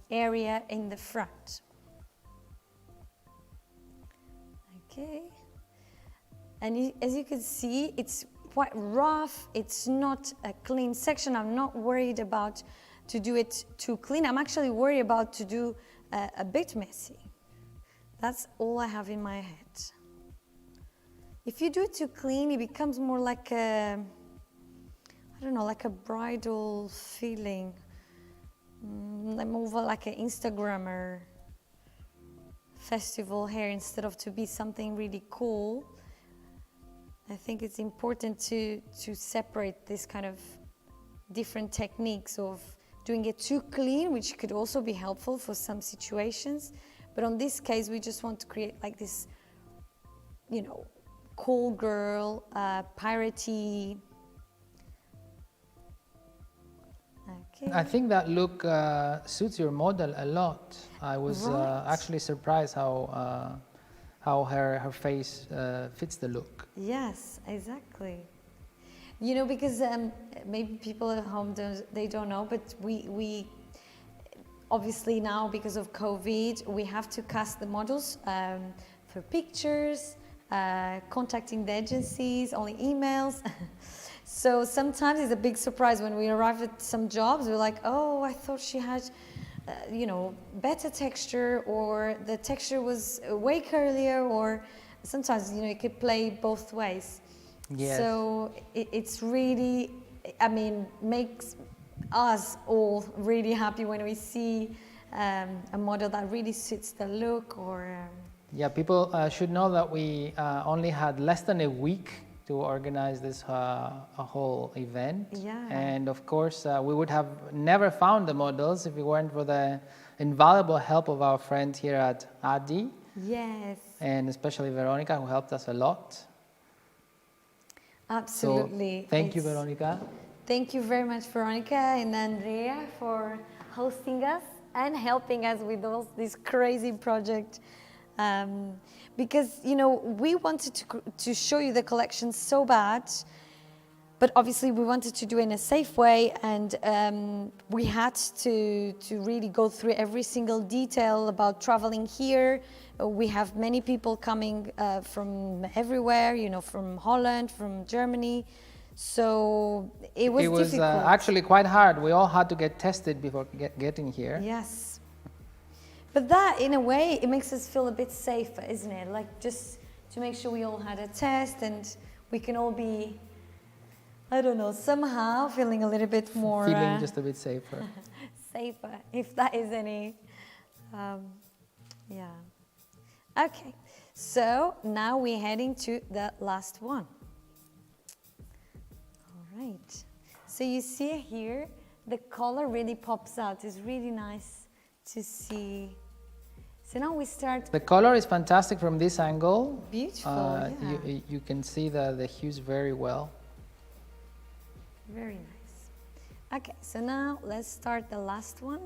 area in the front. Okay. And as you can see, it's quite rough. It's not a clean section. I'm not worried about to do it too clean. I'm actually worried about to do a bit messy. That's all I have in my head. If you do it too clean, it becomes more like a, I don't know, like a bridal feeling. More like an Instagrammer festival hair instead of to be something really cool. I think it's important to separate this kind of different techniques of doing it too clean, which could also be helpful for some situations. But on this case, we just want to create like this, you know, cool girl, piratey. Okay. I think that look suits your model a lot. I was actually surprised how her face fits the look. Yes, exactly. You know, because maybe people at home they don't know, but we obviously now because of COVID, we have to cast the models for pictures, contacting the agencies, only emails. So sometimes it's a big surprise when we arrive at some jobs. We're like, oh, I thought she had, you know, better texture, or the texture was way curlier, or sometimes, you know, it could play both ways. Yes. So it's really, I mean, makes us all really happy when we see a model that really suits the look, or... Yeah, people should know that we only had less than a week to organize this a whole event. Yeah. And of course, we would have never found the models if it weren't for the invaluable help of our friends here at ADI. Yes. And especially Veronica, who helped us a lot. Absolutely. So, thank you, Veronica. Thank you very much, Veronica and Andrea, for hosting us and helping us with this crazy project. Because, you know, we wanted to show you the collection so bad, but obviously we wanted to do it in a safe way, and we had to really go through every single detail about traveling here. We have many people coming from everywhere, you know, from Holland, from Germany. So it was difficult. Actually quite hard. We all had to get tested before getting here. Yes. But that, in a way, it makes us feel a bit safer, isn't it? Like, just to make sure we all had a test and we can all be, I don't know, somehow feeling a little bit more... Feeling just a bit safer. Safer, if that is any... yeah. Okay, so now we're heading to the last one. All right. So you see here, the color really pops out. It's really nice to see. So now we start. The color is fantastic from this angle. Beautiful, yeah. You can see the hues very well. Very nice. Okay, so now let's start the last one.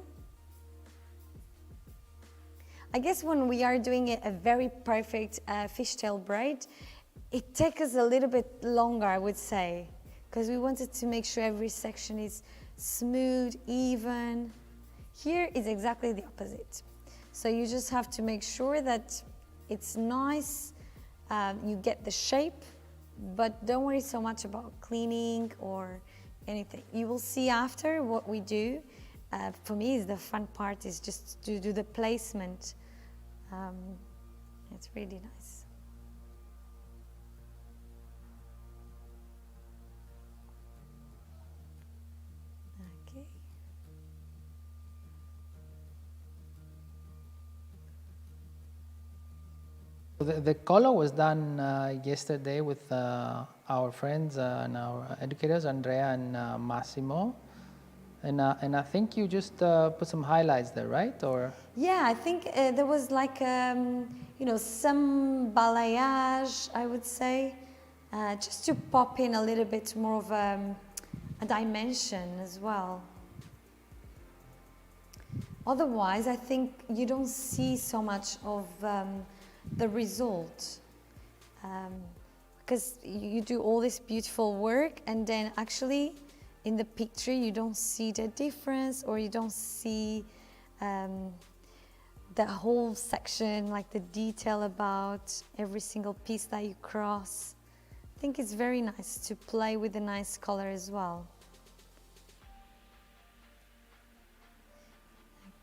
I guess when we are doing a very perfect fishtail braid, it takes us a little bit longer, I would say, because we wanted to make sure every section is smooth, even. Here is exactly the opposite. So you just have to make sure that it's nice, you get the shape, but don't worry so much about cleaning or anything. You will see after what we do. For me, the fun part is just to do the placement. It's really nice. Okay. The color was done yesterday with our friends and our educators, Andrea and Massimo. And I think you just put some highlights there, right? Or yeah, I think there was like you know, some balayage, I would say, just to pop in a little bit more of a dimension as well. Otherwise, I think you don't see so much of the result. because you do all this beautiful work and then actually in the picture you don't see the difference, or you don't see the whole section, like the detail about every single piece that you cross. I think it's very nice to play with a nice color as well.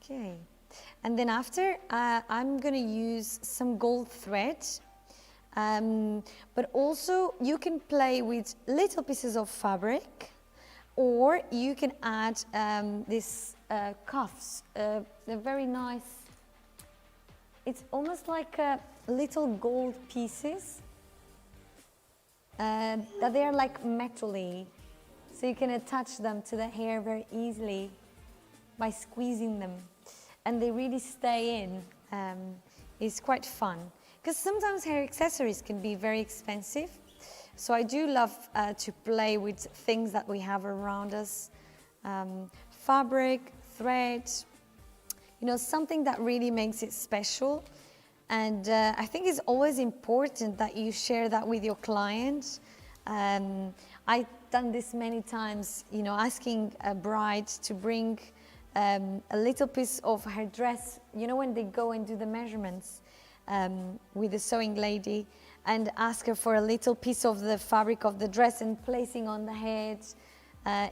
Okay, and then after I'm gonna use some gold thread, but also you can play with little pieces of fabric, or you can add these cuffs. They're very nice. It's almost like little gold pieces that they are like metal-y, so you can attach them to the hair very easily by squeezing them, and they really stay in. It's quite fun, because sometimes hair accessories can be very expensive, so I do love to play with things that we have around us, fabric, thread, you know, something that really makes it special. And I think it's always important that you share that with your client. I've done this many times, you know, asking a bride to bring a little piece of her dress, you know, when they go and do the measurements with the sewing lady, and ask her for a little piece of the fabric of the dress and placing on the head.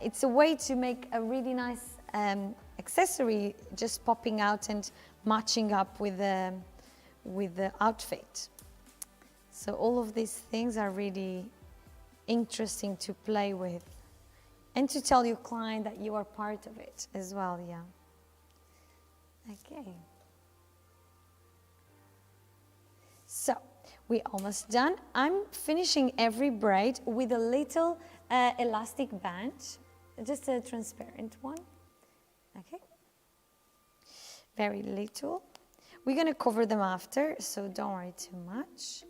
It's a way to make a really nice accessory just popping out and matching up with the outfit. So all of these things are really interesting to play with, and to tell your client that you are part of it as well. Yeah. Okay. So we're almost done. I'm finishing every braid with a little elastic band, just a transparent one. Okay. Very little. We're going to cover them after, so don't worry too much.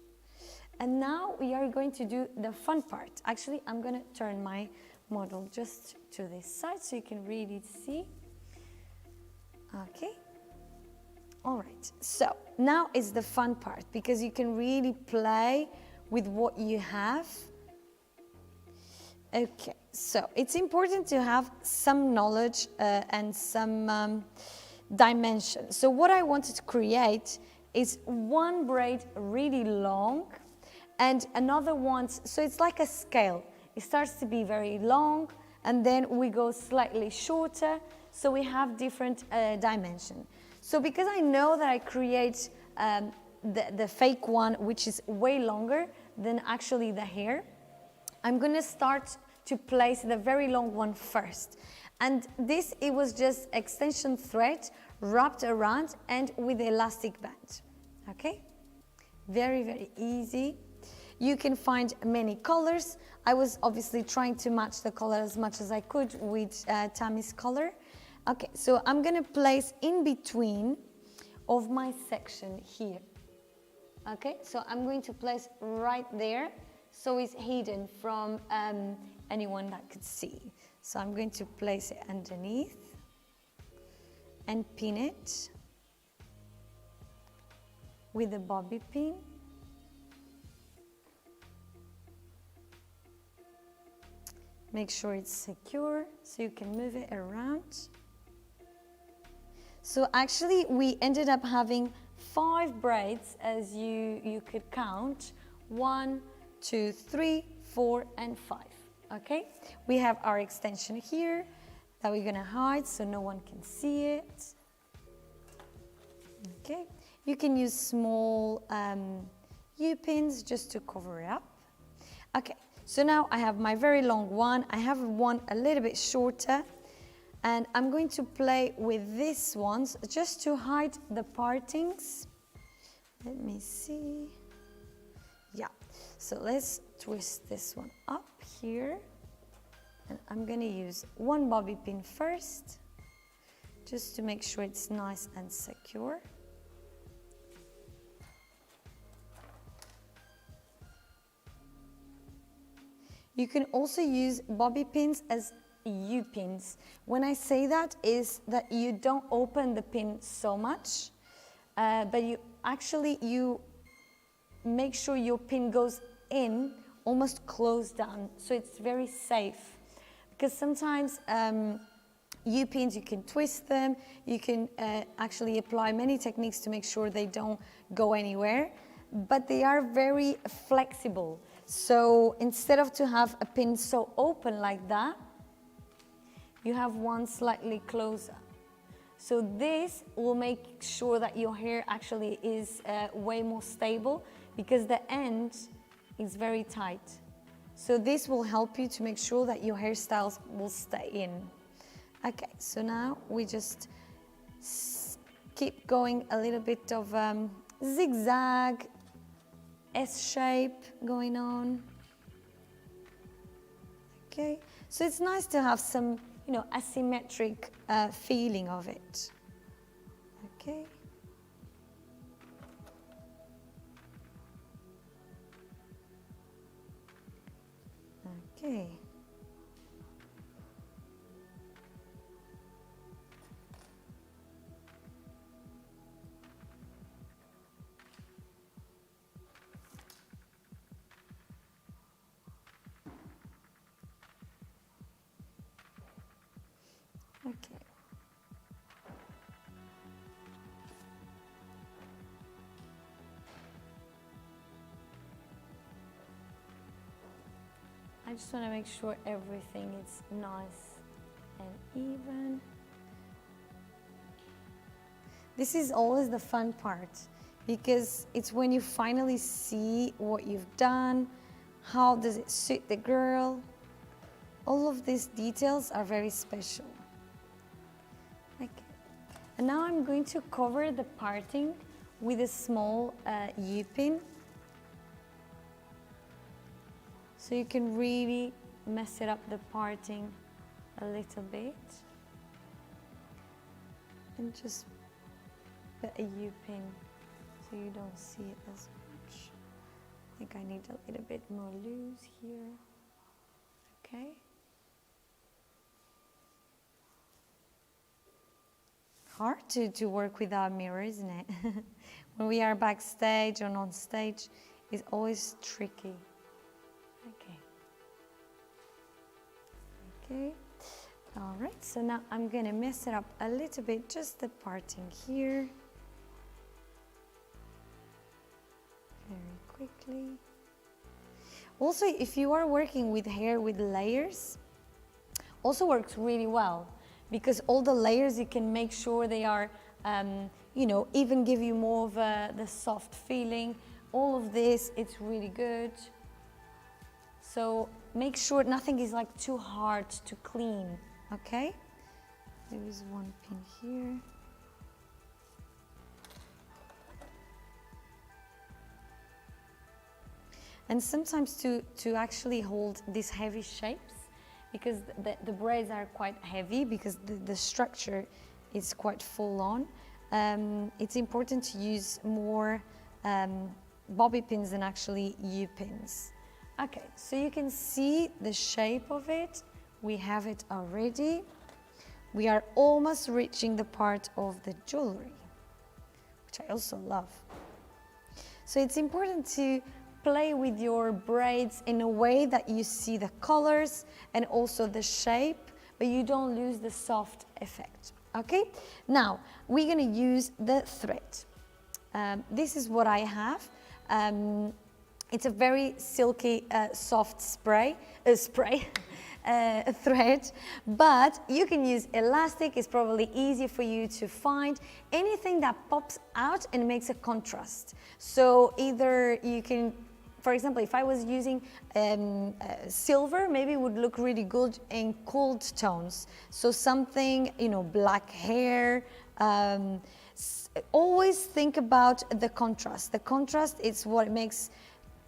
And now we are going to do the fun part. Actually, I'm going to turn my model just to this side so you can really see. Okay. All right. So now is the fun part, because you can really play with what you have. Okay. So it's important to have some knowledge and some dimension. So what I wanted to create is one braid really long and another one, so it's like a scale. It starts to be very long and then we go slightly shorter, so we have different dimension. So because I know that I create the fake one, which is way longer than actually the hair, I'm going to start to place the very long one first. And this, it was just extension thread wrapped around and with the elastic band. Okay? Very, very easy. You can find many colors. I was obviously trying to match the color as much as I could with Tammy's color. Okay, so I'm gonna place in between of my section here. Okay, so I'm going to place right there so it's hidden from anyone that could see. So I'm going to place it underneath and pin it with a bobby pin. Make sure it's secure so you can move it around. So actually we ended up having 5 braids, as you could count. 1, 2, 3, 4, and 5. Okay, we have our extension here that we're gonna hide so no one can see it. Okay, you can use small U-pins just to cover it up. Okay, so now I have my very long one. I have one a little bit shorter, and I'm going to play with these ones just to hide the partings. Let me see. Yeah, so let's twist this one up here, and I'm going to use one bobby pin first just to make sure it's nice and secure. You can also use bobby pins as U-pins. When I say that, is that you don't open the pin so much, but you make sure your pin goes in almost closed down, so it's very safe. Because sometimes U-pins, you can twist them, you can actually apply many techniques to make sure they don't go anywhere, but they are very flexible. So instead of to have a pin so open like that, you have one slightly closer. So this will make sure that your hair actually is way more stable, because the end is very tight. So this will help you to make sure that your hairstyles will stay in. Okay, so now we just keep going a little bit of zigzag, S shape going on. Okay, so it's nice to have some, you know, asymmetric feeling of it. Okay. Okay. Okay. I just want to make sure everything is nice and even. This is always the fun part, because it's when you finally see what you've done, how does it suit the girl. All of these details are very special. Okay. And now I'm going to cover the parting with a small U-pin. So you can really mess it up, the parting, a little bit. And just put a U-pin so you don't see it as much. I think I need a little bit more loose here. Okay. Hard to work without a mirror, isn't it? When we are backstage or on stage, it's always tricky. Okay. Okay. All right, so now I'm going to mess it up a little bit, just the parting here. Very quickly. Also, if you are working with hair with layers, also works really well, because all the layers, you can make sure they are, you know, even give you more of the soft feeling. All of this, it's really good. So make sure nothing is like too hard to clean, okay? There is one pin here. And sometimes to actually hold these heavy shapes, because the braids are quite heavy, because the structure is quite full on, it's important to use more bobby pins than actually U-pins. Okay, so you can see the shape of it. We have it already. We are almost reaching the part of the jewelry, which I also love. So it's important to play with your braids in a way that you see the colors and also the shape, but you don't lose the soft effect. Okay, now we're going to use the thread. This is what I have. It's a very silky, soft thread, but you can use elastic. It's probably easier for you to find anything that pops out and makes a contrast. So either you can, for example, if I was using silver, maybe it would look really good in cold tones. So something, you know, black hair. Always think about the contrast. The contrast is what makes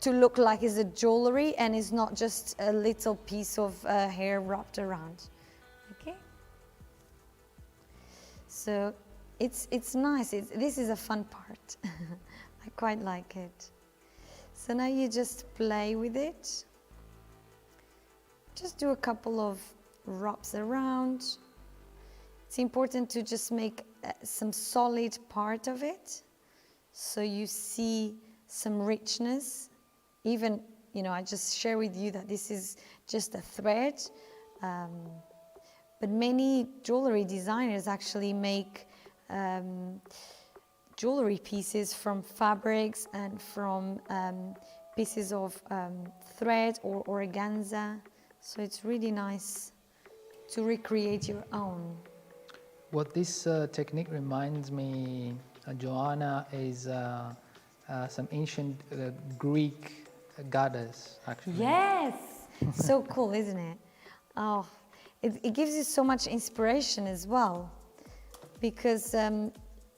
to look like it's a jewelry and is not just a little piece of hair wrapped around. Okay. So it's nice. This is a fun part. I quite like it. So now you just play with it. Just do a couple of wraps around. It's important to just make some solid part of it, so you see some richness, even you know, I just share with you that this is just a thread. But many jewelry designers actually make jewelry pieces from fabrics and from pieces of thread or organza. So it's really nice to recreate your own. What this technique reminds me, Joanna, is some ancient Greek goddess, actually. Yes! So cool, isn't it? Oh, it gives you so much inspiration as well. Because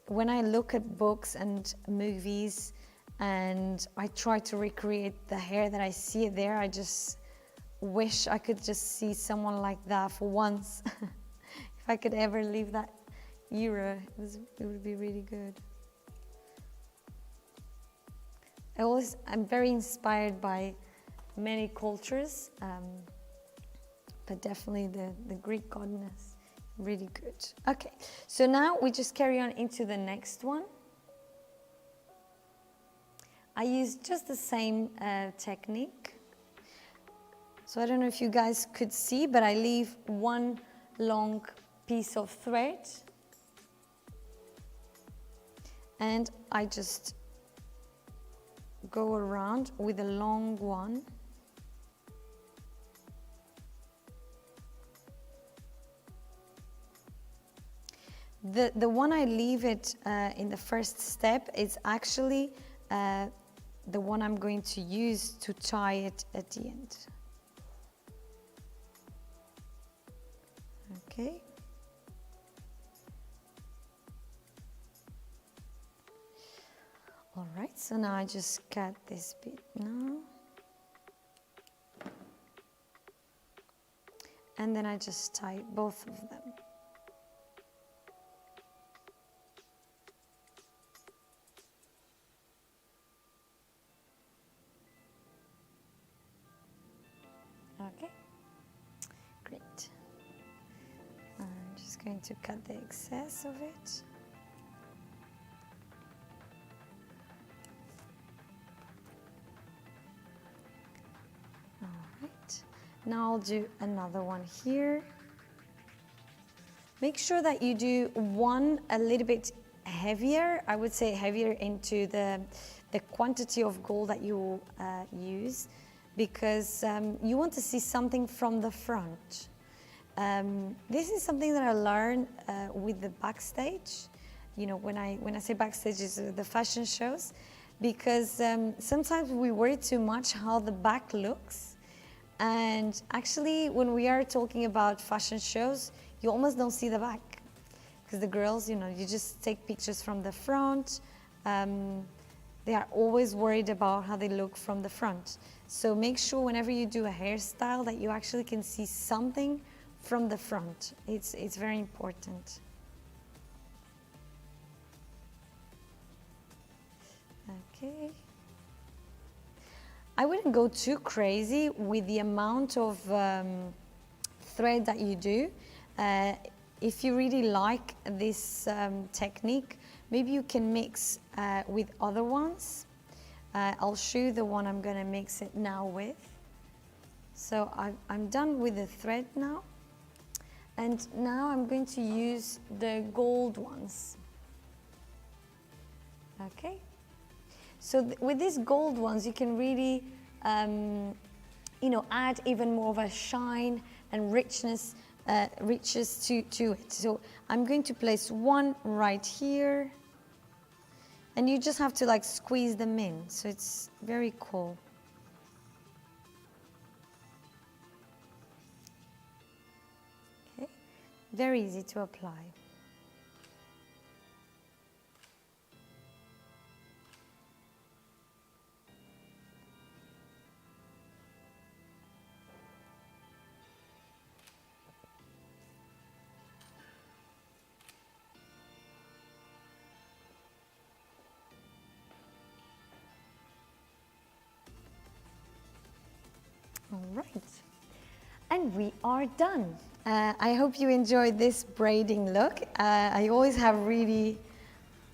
when I look at books and movies and I try to recreate the hair that I see there, I just wish I could just see someone like that for once. If I could ever leave that era, it would be really good. I'm very inspired by many cultures, but definitely the Greek goddess, really good. Okay, so now we just carry on into the next one. I use just the same technique. So I don't know if you guys could see, but I leave one long piece of thread and I just go around with a long one. The one I leave it in the first step is actually the one I'm going to use to tie it at the end. Okay. All right, so now I just cut this bit now. And then I just tie both of them. Okay, great. I'm just going to cut the excess of it. All right, now I'll do another one here. Make sure that you do one a little bit heavier, I would say heavier into the quantity of gold that you use, because you want to see something from the front. This is something that I learned with the backstage. You know, when I say backstage, is the fashion shows, because sometimes we worry too much how the back looks. And actually, when we are talking about fashion shows, you almost don't see the back. Because the girls, you know, you just take pictures from the front. They are always worried about how they look from the front. So make sure whenever you do a hairstyle that you actually can see something from the front. It's very important. Okay. I wouldn't go too crazy with the amount of thread that you do. If you really like this technique, maybe you can mix with other ones. I'll show you the one I'm going to mix it now with. So I'm done with the thread now. And now I'm going to use the gold ones. Okay. So with these gold ones, you can really, you know, add even more of a shine and richness, riches to it. So I'm going to place one right here. And you just have to like squeeze them in. So it's very cool. Okay, very easy to apply. All right, and we are done. I hope you enjoyed this braiding look. I always have really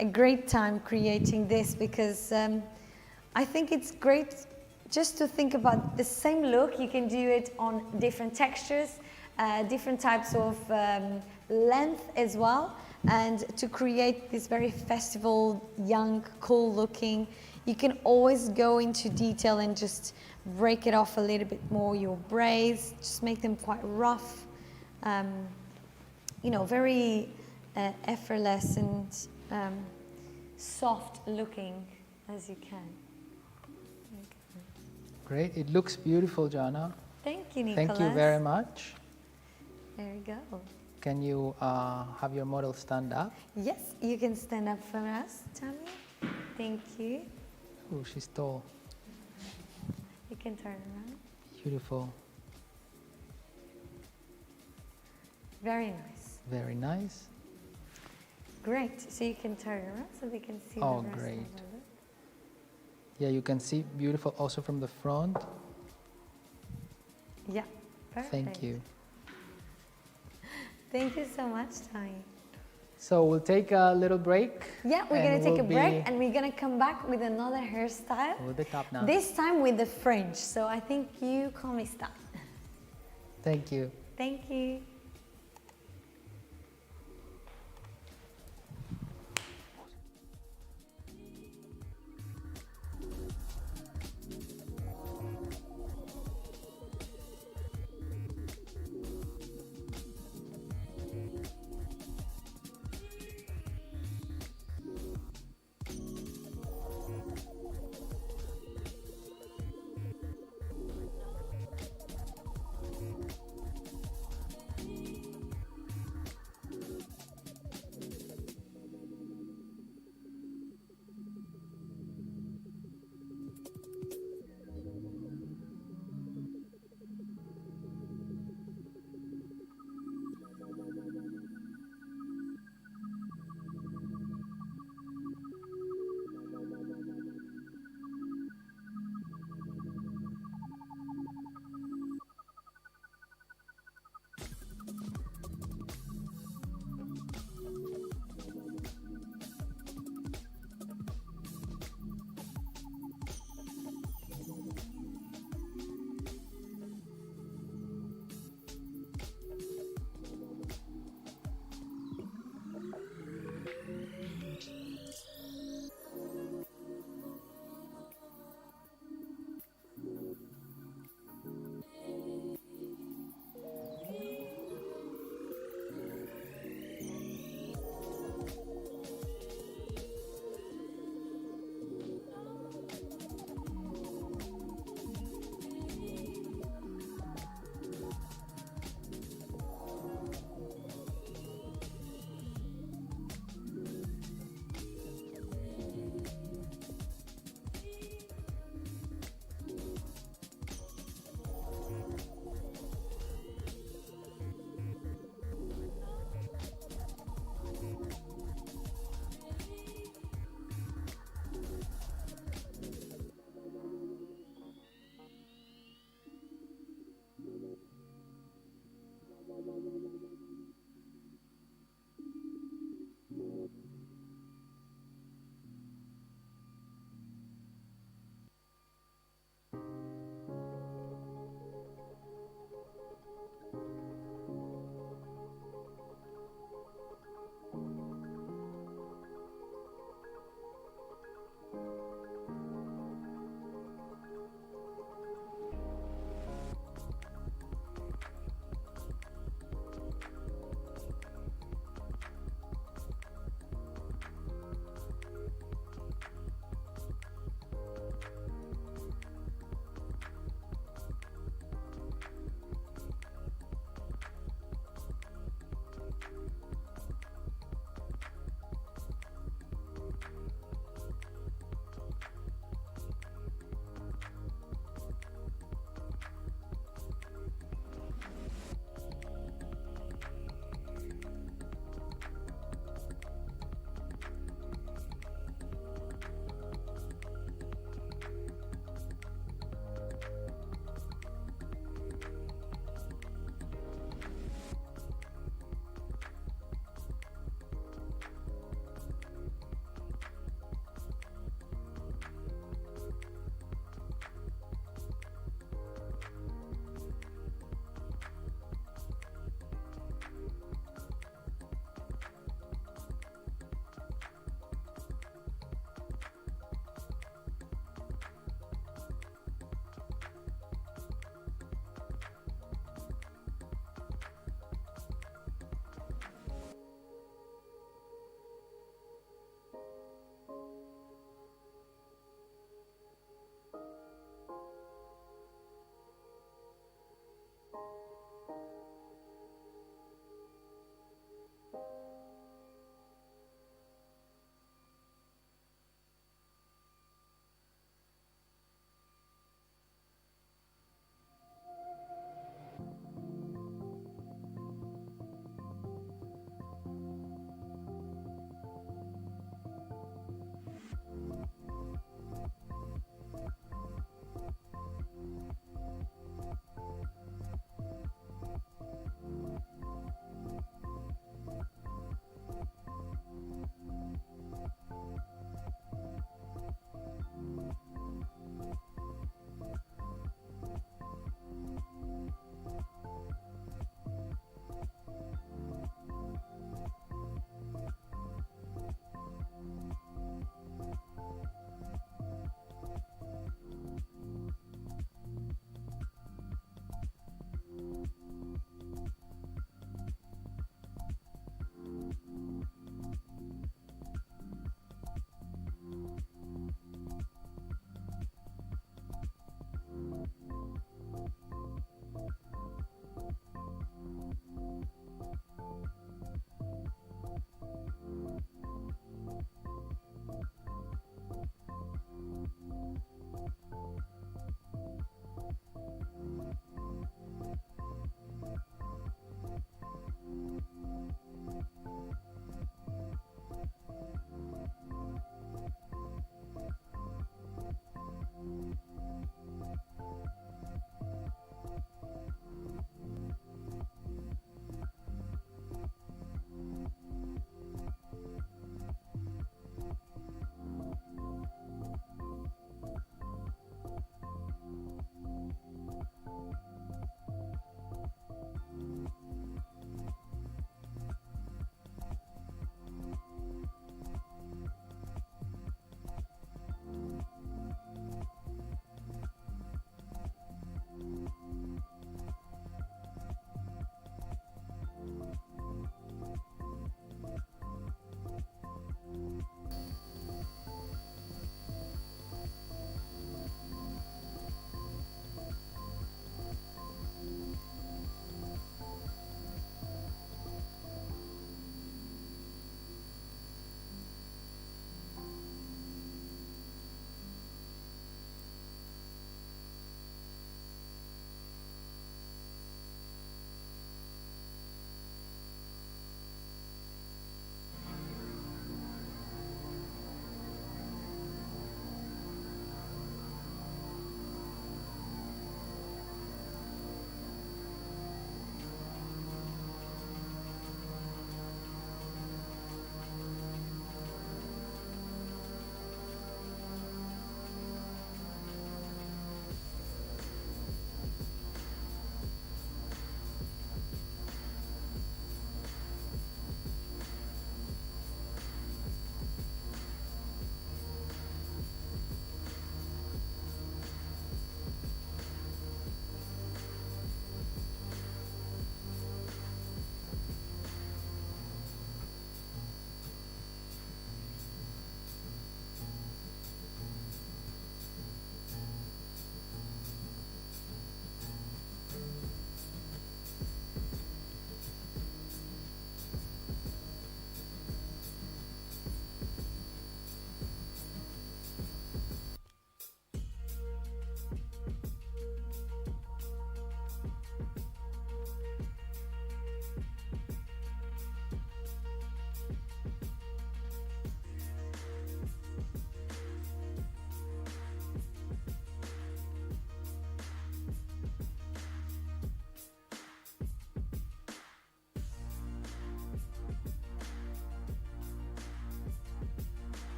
a great time creating this because I think it's great just to think about the same look, you can do it on different textures, different types of length as well, and to create this very festival, young, cool looking. You can always go into detail and just break it off a little bit more, your braids, just make them quite rough, you know, very effortless and soft looking as you can. Great, it looks beautiful, Joanna. Thank you, Nicholas. Thank you very much. There we go. Can you have your model stand up? Yes, you can stand up for us, Tammy. Thank you. Oh, she's tall. You can turn around. Beautiful. Very nice. Very nice. Great. So you can turn around so they can see Oh, the rest great. of the look. Yeah, you can see beautiful also from the front. Yeah, perfect. Thank you. Thank you so much, Tammy. So we'll take a little break. Yeah, we're and going to take we'll a break be and we're going to come back with another hairstyle. with the top now. This time with the fringe. So I think you call me style. Thank you. Thank you.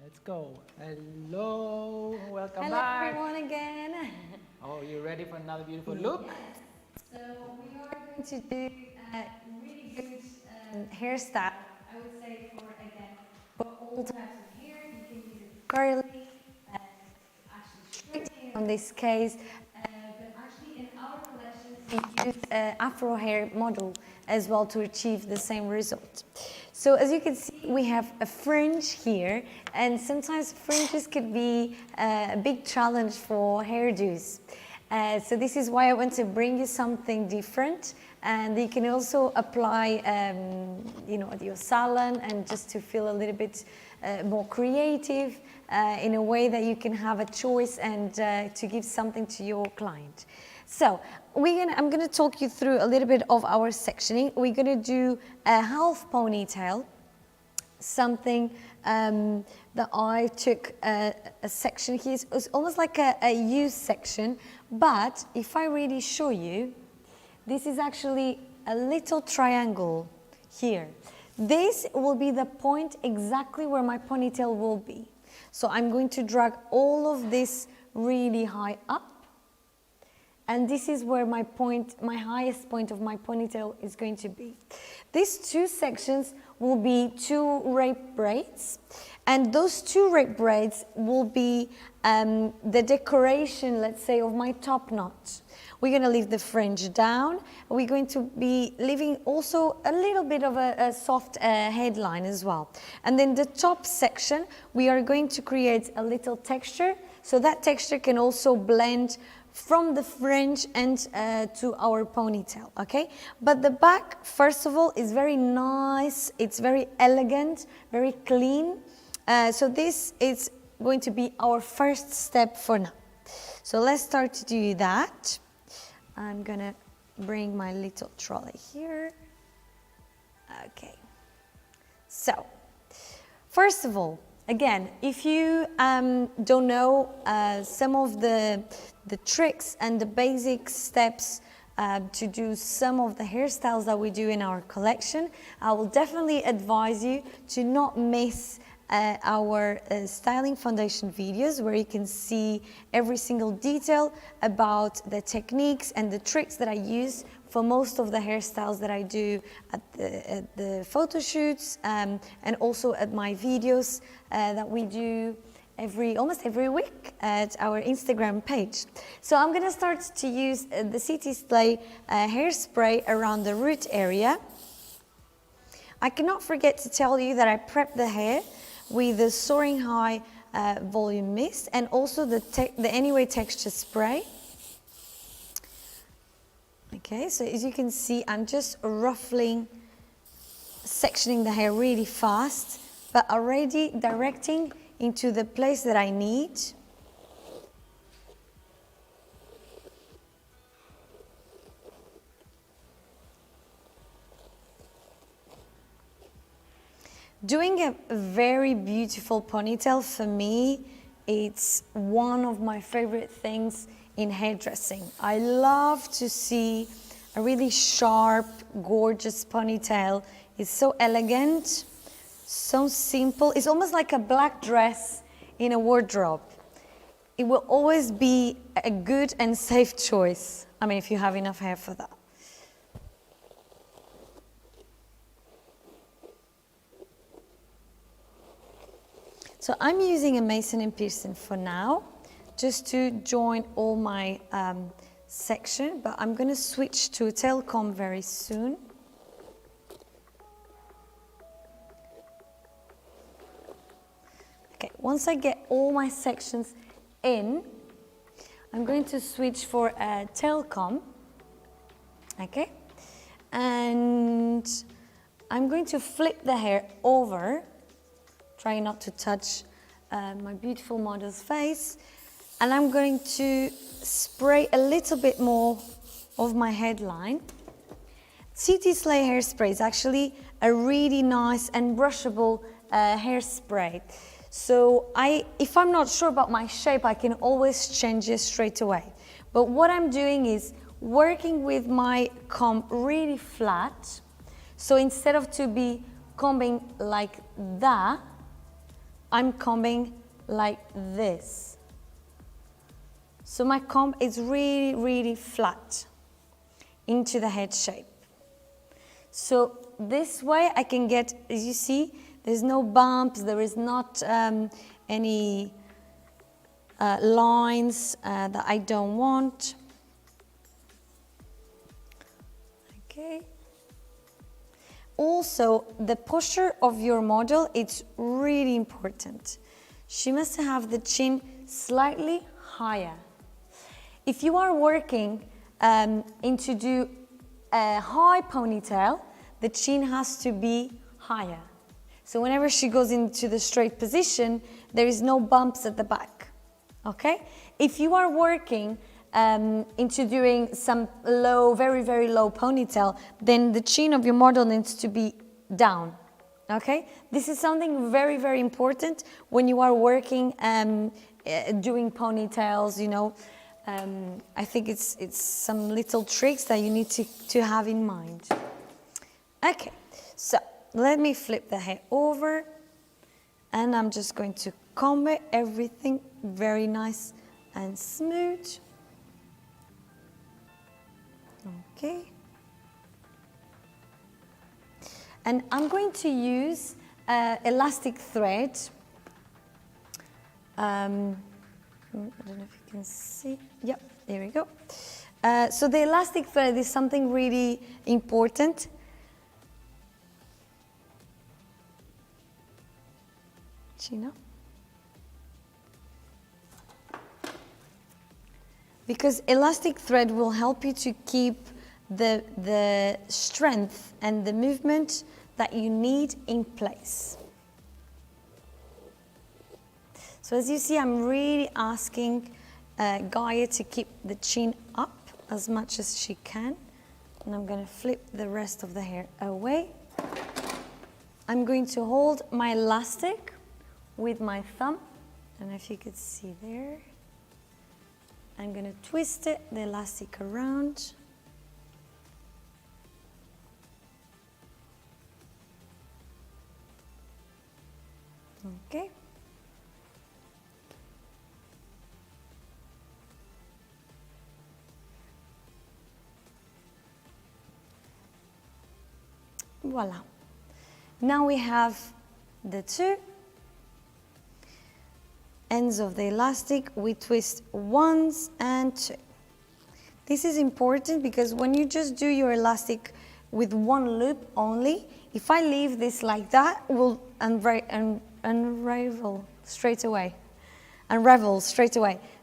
Let's go. Hello, welcome Hello back. everyone again. Oh, you ready for another beautiful look? So we are going to do a really good hairstyle. I would say for all types of hair. You can use it curly, actually straight hair on this case. But actually in our collection we use Afro hair model as well to achieve the same result. So as you can see, we have a fringe here, and sometimes fringes could be a big challenge for hairdos. So this is why I want to bring you something different, and you can also apply, at your salon, and just to feel a little bit more creative in a way that you can have a choice and to give something to your client. So I'm going to talk you through a little bit of our sectioning. We're going to do a half ponytail, something that I took a section here. It's almost like a U section, but if I really show you, this is actually a little triangle here. This will be the point exactly where my ponytail will be. So I'm going to drag all of this really high up. And this is where my highest point of my ponytail is going to be. These two sections will be 2 rape braids. And those 2 rape braids will be the decoration, let's say, of my top knot. We're going to leave the fringe down. We're going to be leaving also a little bit of a soft headline as well. And then the top section, we are going to create a little texture. So that texture can also blend from the fringe and to our ponytail, okay? But the back, first of all, is very nice. It's very elegant, very clean. So this is going to be our first step for now. So let's start to do that. I'm gonna bring my little trolley here. Okay. So, first of all, again, if you don't know some of the tricks and the basic steps to do some of the hairstyles that we do in our collection, I will definitely advise you to not miss our styling foundation videos, where you can see every single detail about the techniques and the tricks that I use for most of the hairstyles that I do at the photo shoots and also at my videos that we do almost every week at our Instagram page. So I'm gonna start to use the City Slay hairspray around the root area. I cannot forget to tell you that I prepped the hair with the Soaring High Volume Mist and also the Anyway Texture Spray. Okay, so as you can see, I'm just ruffling, sectioning the hair really fast, but already directing into the place that I need. Doing a very beautiful ponytail, for me, it's one of my favorite things in hairdressing. I love to see a really sharp, gorgeous ponytail. It's so elegant, so simple. It's almost like a black dress in a wardrobe. It will always be a good and safe choice. I mean, if you have enough hair for that. So I'm using a Mason & Pearson for now, just to join all my section, but I'm gonna switch to a tail comb very soon. Okay, once I get all my sections in, I'm going to switch for a tail comb, okay? And I'm going to flip the hair over, trying not to touch my beautiful model's face. And I'm going to spray a little bit more of my headline. City Slay hairspray is actually a really nice and brushable hairspray. So if I'm not sure about my shape, I can always change it straight away. But what I'm doing is working with my comb really flat. So instead of to be combing like that, I'm combing like this. So my comb is really, really flat into the head shape. So this way I can get, as you see, there's no bumps, there is not any lines that I don't want. Okay. Also, the posture of your model, it's really important. She must have the chin slightly higher. If you are working to do a high ponytail, the chin has to be higher. So whenever she goes into the straight position, there is no bumps at the back, okay? If you are working into doing some low, very, very low ponytail, then the chin of your model needs to be down, okay? This is something very, very important when you are working doing ponytails, you know. I think it's some little tricks that you need to have in mind. Okay, so let me flip the hair over, and I'm just going to comb it, everything very nice and smooth. Okay. And I'm going to use elastic thread. I don't know if you can see. Yep, there we go. So the elastic thread is something really important. Gina? Because elastic thread will help you to keep the strength and the movement that you need in place. So as you see, I'm really asking Gaia to keep the chin up as much as she can. And I'm going to flip the rest of the hair away. I'm going to hold my elastic with my thumb. I don't know if you could see there. I'm going to twist it, the elastic around. Okay. Voila. Now we have the two ends of the elastic. We twist once and two. This is important because when you just do your elastic with one loop only, if I leave this like that, it will unravel straight away.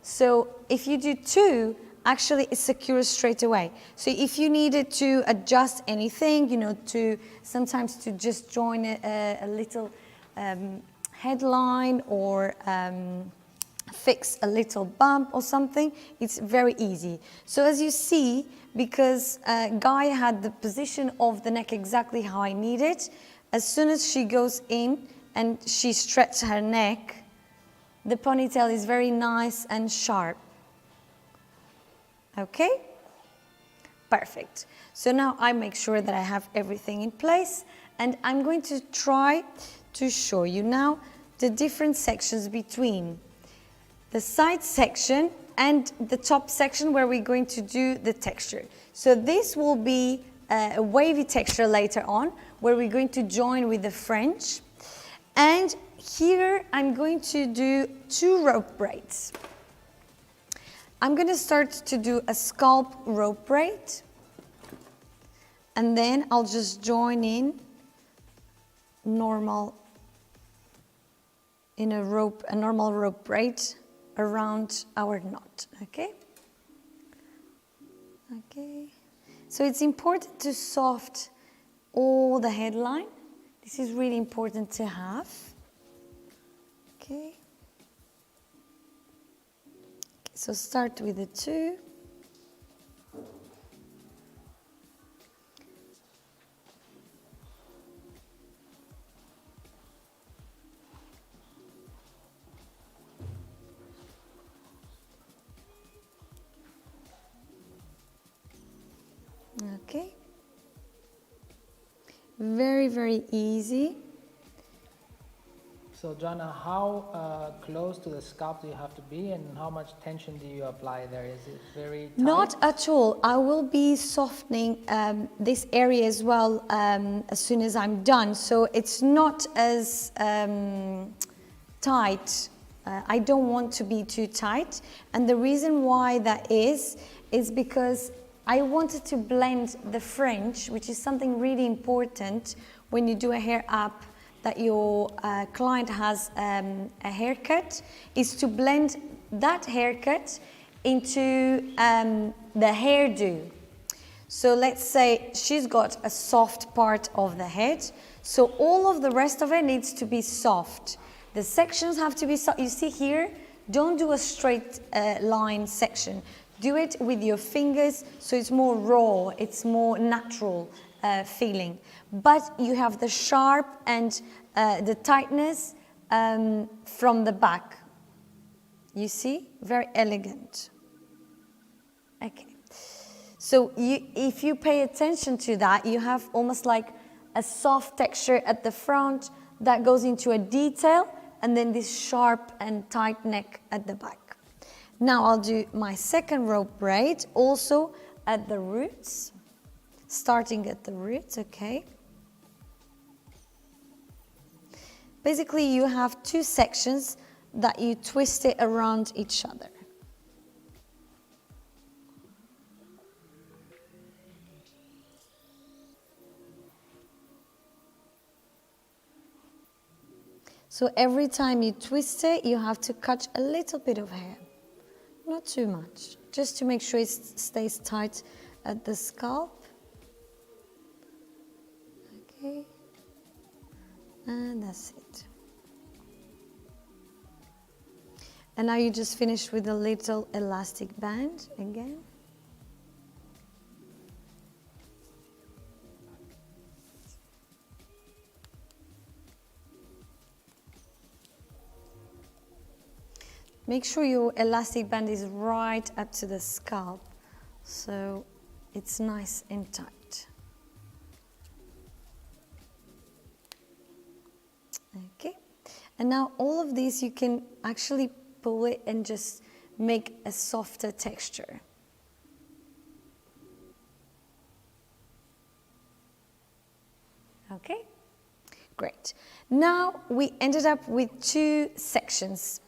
So if you do two, actually it secures straight away. So if you needed to adjust anything, you know, sometimes to just join a little headline or fix a little bump or something, it's very easy. So as you see, because Gaia had the position of the neck exactly how I need it, as soon as she goes in and she stretches her neck, the ponytail is very nice and sharp. Okay? Perfect. So now I make sure that I have everything in place, and I'm going to try to show you now the different sections between the side section and the top section where we're going to do the texture. So this will be a wavy texture later on, where we're going to join with the French. And here I'm going to do 2 rope braids. I'm going to start to do a scalp rope braid, and then I'll just join in normal rope braid around our knot. Okay? Okay. So it's important to soft all the headline. This is really important to have. Okay. So start with the 2. Okay. Very, very easy. So Joanna, how close to the scalp do you have to be, and how much tension do you apply there? Is it very tight? Not at all. I will be softening this area as well as soon as I'm done. So it's not as tight. I don't want to be too tight. And the reason why that is because I wanted to blend the French, which is something really important when you do a hair up, that your client has a haircut, is to blend that haircut into the hairdo. So let's say she's got a soft part of the head, so all of the rest of it needs to be soft. The sections have to be soft. You see here, don't do a straight line section. Do it with your fingers, so it's more raw, it's more natural feeling. But you have the sharp and the tightness from the back. You see? Very elegant. Okay. So if you pay attention to that, you have almost like a soft texture at the front that goes into a detail, and then this sharp and tight neck at the back. Now I'll do my second rope braid, also at the roots, starting at the roots, okay? Basically, you have two sections that you twist it around each other. So every time you twist it, you have to cut a little bit of hair. Not too much, just to make sure it stays tight at the scalp. Okay, and that's it. And now you just finish with a little elastic band again. Make sure your elastic band is right up to the scalp, so it's nice and tight. Okay, and now all of these you can actually pull it and just make a softer texture. Okay, great. Now we ended up with two sections.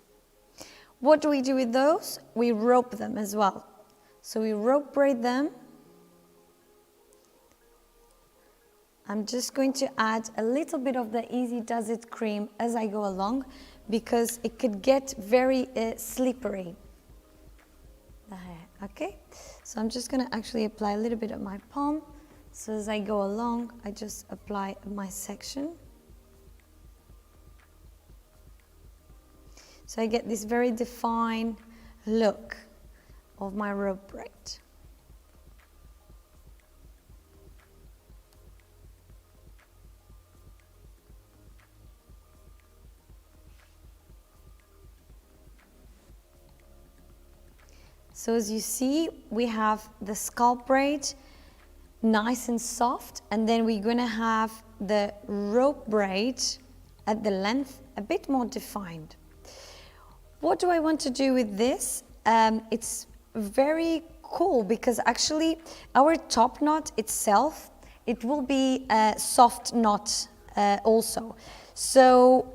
What do we do with those? We rope them as well. So we rope braid them. I'm just going to add a little bit of the Easy Does It cream as I go along, because it could get very slippery, the hair, okay? So I'm just gonna actually apply a little bit on my palm. So as I go along, I just apply my section. So I get this very defined look of my rope braid. So as you see, we have the scalp braid nice and soft, and then we're gonna have the rope braid at the length a bit more defined. What do I want to do with this? It's very cool because actually our top knot itself, it will be a soft knot also. So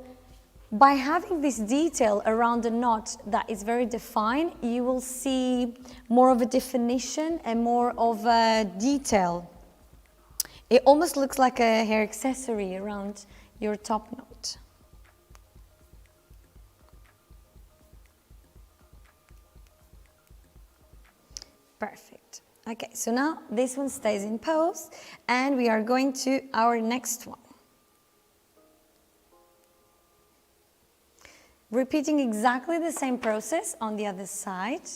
by having this detail around the knot that is very defined, you will see more of a definition and more of a detail. It almost looks like a hair accessory around your top knot. Perfect. Okay, so now this one stays in pose and we are going to our next one. Repeating exactly the same process on the other side.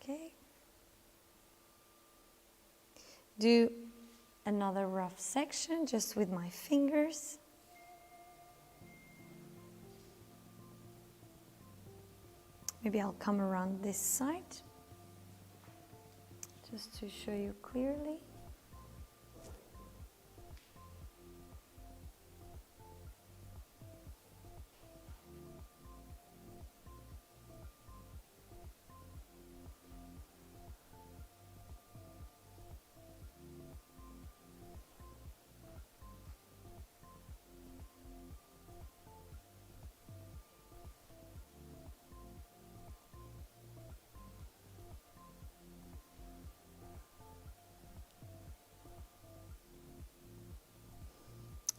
Okay. Do another rough section just with my fingers. Maybe I'll come around this side, just to show you clearly.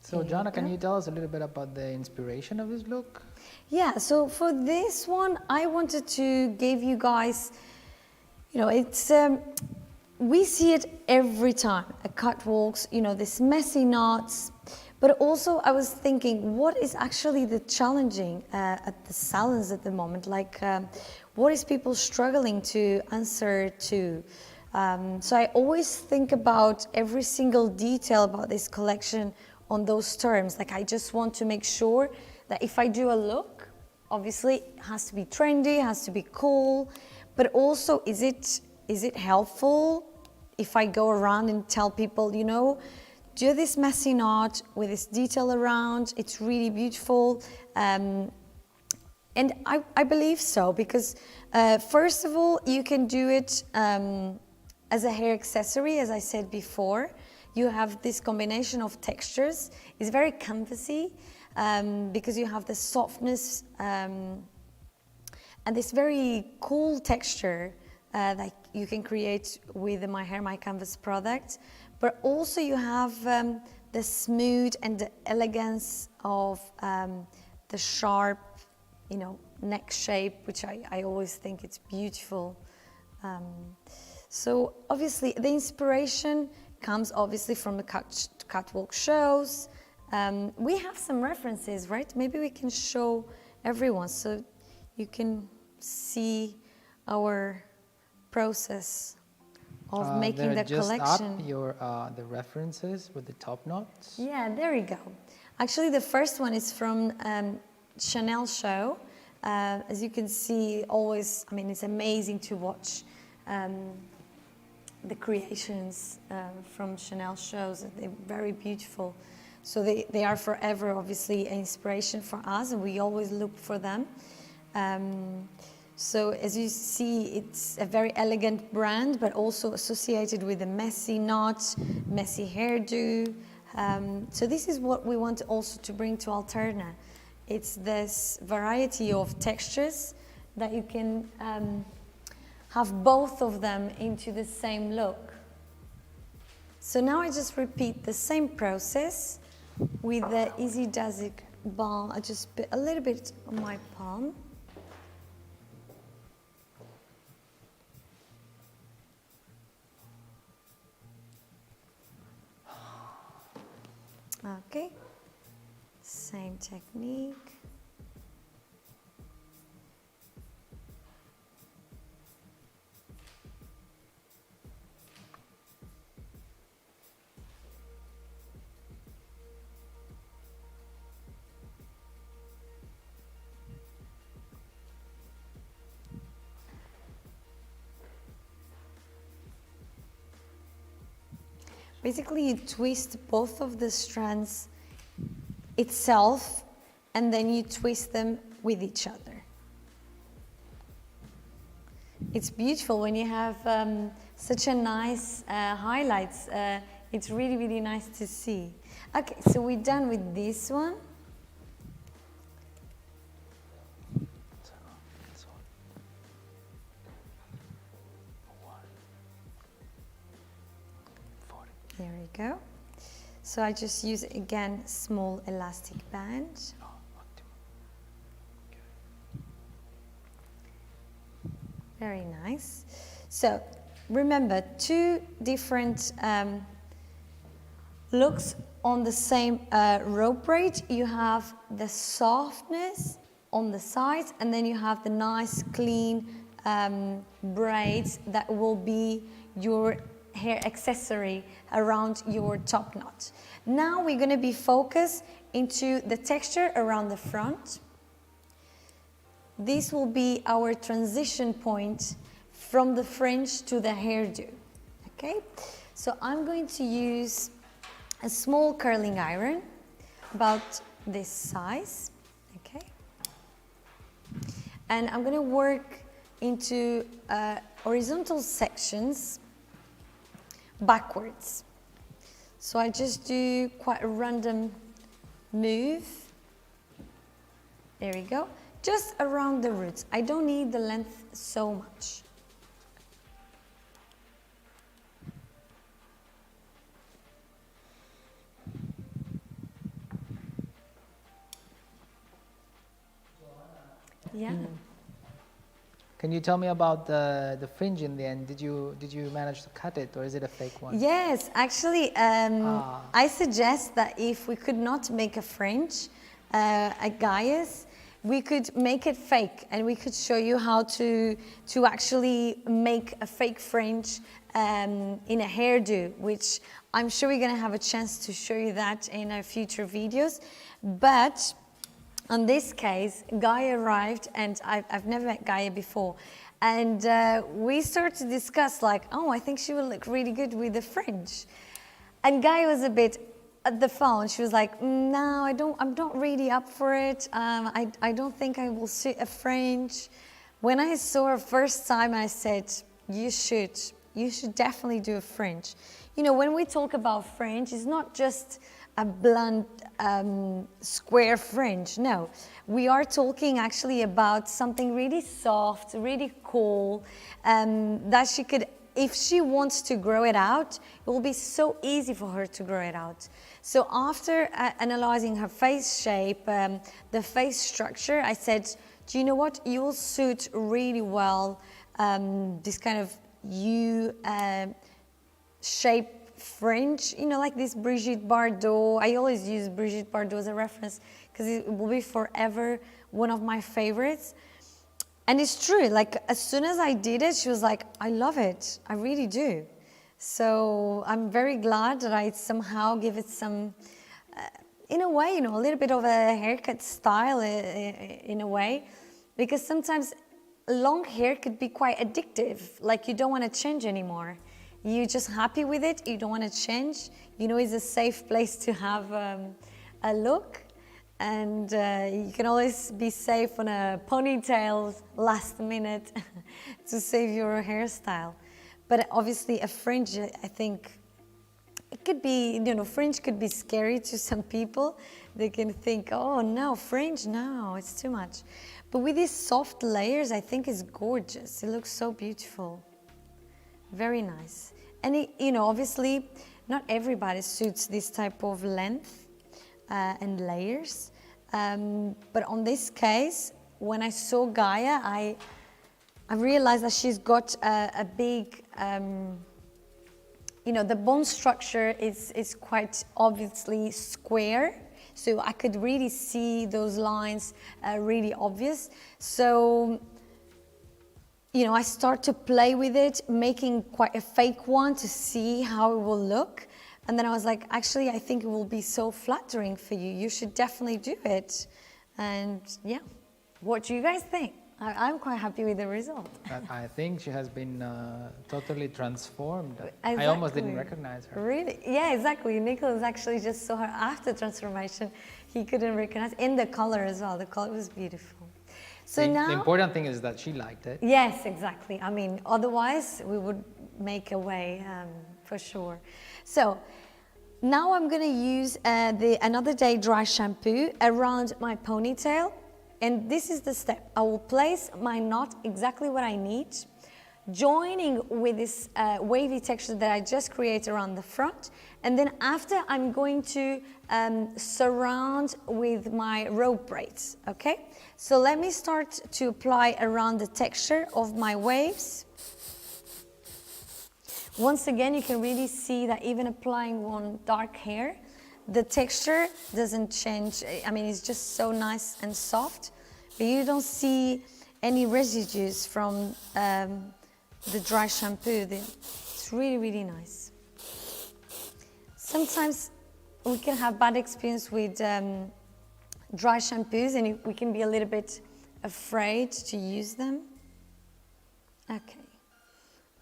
So Joana, can you tell us a little bit about the inspiration of this look? Yeah, so for this one, I wanted to give you guys, you know, it's, we see it every time at catwalks, you know, this messy knots, but also I was thinking, what is actually the challenging at the salons at the moment? Like, what is people struggling to answer to? So I always think about every single detail about this collection on those terms. Like, I just want to make sure that if I do a look, obviously has to be trendy, has to be cool, but also is it helpful if I go around and tell people, you know, do this messy knot with this detail around, it's really beautiful. And I believe so, because first of all, you can do it as a hair accessory, as I said before. You have this combination of textures. It's very canvasy because you have the softness and this very cool texture that you can create with the My Hair, My Canvas product. But also you have the smooth and the elegance of the sharp, you know, neck shape, which I always think it's beautiful. So obviously the inspiration comes obviously from the catwalk shows. We have some references, right? Maybe we can show everyone so you can see our process of making the collection. Just up the references with the top knots. Yeah, there you go. Actually, the first one is from Chanel show. As you can see, always, I mean, it's amazing to watch the creations from Chanel shows. They're very beautiful. So they are forever, obviously, an inspiration for us, and we always look for them. So as you see, it's a very elegant brand, but also associated with a messy knot, messy hairdo. So this is what we want also to bring to Alterna. It's this variety of textures that you can have both of them into the same look. So now I just repeat the same process with the Easy Does It balm. I just put a little bit on my palm. Okay, same technique. Basically, you twist both of the strands itself, and then you twist them with each other. It's beautiful when you have such a nice highlights. It's really, really nice to see. Okay, so we're done with this one. There we go. So I just use, again, small elastic band. Very nice. So remember, two different looks on the same rope braid. You have the softness on the sides, and then you have the nice, clean braids that will be your hair accessory around your top knot. Now we're going to be focused into the texture around the front. This will be our transition point from the fringe to the hairdo. Okay, so I'm going to use a small curling iron, about this size. Okay, and I'm going to work into horizontal sections backwards. So I just do quite a random move. There we go. Just around the roots. I don't need the length so much. Yeah. Can you tell me about the fringe in the end? Did you manage to cut it, or is it a fake one? Yes, actually, I suggest that if we could not make a fringe at Gaia's, we could make it fake, and we could show you how to actually make a fake fringe in a hairdo, which I'm sure we're going to have a chance to show you that in our future videos. But On this case, Gaia arrived, and I've never met Gaia before. And we started to discuss like, oh, I think she will look really good with the fringe. And Gaia was a bit at the phone. She was like, no, I'm not really up for it. I don't think I will suit a fringe. When I saw her first time, I said, you should definitely do a fringe. You know, when we talk about fringe, it's not just a blunt square fringe. No, we are talking actually about something really soft, really cool, that she could, if she wants to grow it out, it will be so easy for her to grow it out. So after analyzing her face shape, the face structure, I said, do you know what? You will suit really well this kind of U shape fringe, you know, like this Brigitte Bardot. I always use Brigitte Bardot as a reference because it will be forever one of my favorites. And it's true, like as soon as I did it, she was like, I love it, I really do. So I'm very glad that I somehow give it some, in a way, you know, a little bit of a haircut style in a way, because sometimes long hair could be quite addictive, like you don't want to change anymore. You're just happy with it, you don't want to change. You know, it's a safe place to have a look. And you can always be safe on a ponytail last minute to save your hairstyle. But obviously a fringe, I think, it could be, you know, fringe could be scary to some people. They can think, oh no, fringe, no, it's too much. But with these soft layers, I think it's gorgeous. It looks so beautiful. Very nice. And it, you know, obviously not everybody suits this type of length and layers. But on this case, when I saw Gaia, I realized that she's got a big, you know, the bone structure is quite obviously square. So I could really see those lines really obvious. So, you know, I start to play with it, making quite a fake one to see how it will look. And then I was like, actually, I think it will be so flattering for you. You should definitely do it. And yeah, what do you guys think? I'm quite happy with the result. I think she has been totally transformed. Exactly. I almost didn't recognize her. Really? Yeah, exactly. Nicholas actually just saw her after transformation. He couldn't recognize, and the color as well. The color was beautiful. So now, the important thing is that she liked it. Yes, exactly. I mean, otherwise we would make a way for sure. So now I'm going to use Another Day dry shampoo around my ponytail. And this is the step. I will place my knot exactly what I need, joining with this wavy texture that I just created around the front. And then after, I'm going to surround with my rope braids, okay? So let me start to apply around the texture of my waves. Once again, you can really see that even applying on dark hair, the texture doesn't change. I mean, it's just so nice and soft, but you don't see any residues from the dry shampoo. It's really, really nice. Sometimes we can have bad experience with dry shampoos, and we can be a little bit afraid to use them. Okay.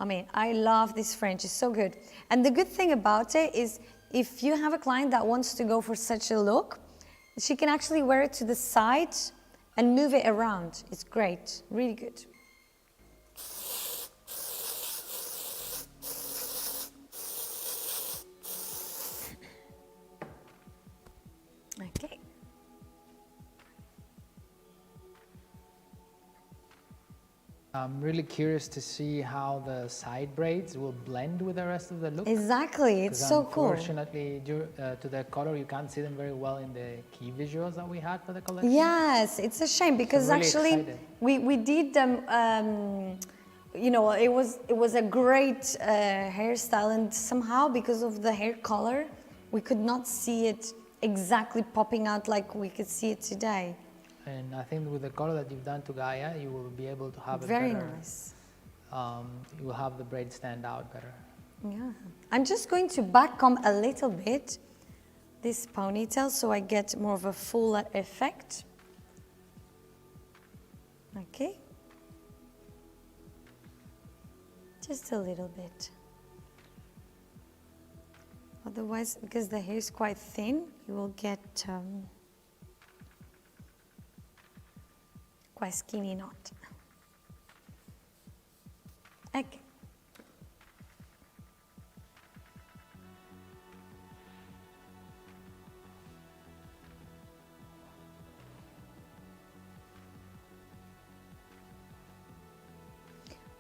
I mean, I love this fringe, it's so good. And the good thing about it is, if you have a client that wants to go for such a look, she can actually wear it to the side and move it around. It's great, really good. Okay. I'm really curious to see how the side braids will blend with the rest of the look. Exactly, it's so cool. Unfortunately, to the color, you can't see them very well in the key visuals that we had for the collection. Yes, it's a shame because really actually we did them. You know, it was a great hairstyle, and somehow because of the hair color, we could not see it exactly popping out like we could see it today. And I think with the color that you've done to Gaia, you will be able to have it very better. Nice. You will have the braid stand out better. Yeah. I'm just going to back comb a little bit this ponytail so I get more of a full effect. Okay, just a little bit. Otherwise, because the hair is quite thin, you will get quite skinny knot. Okay.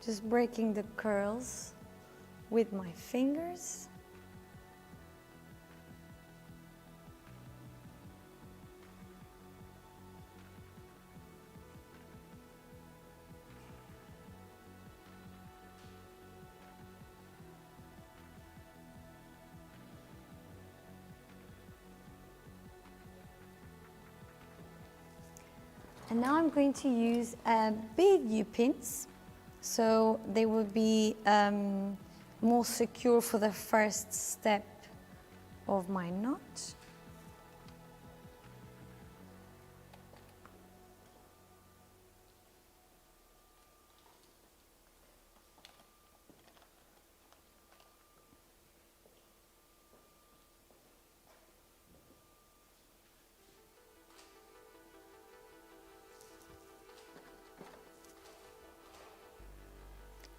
Just breaking the curls with my fingers. And now I'm going to use big U-pins, so they will be more secure for the first step of my knot.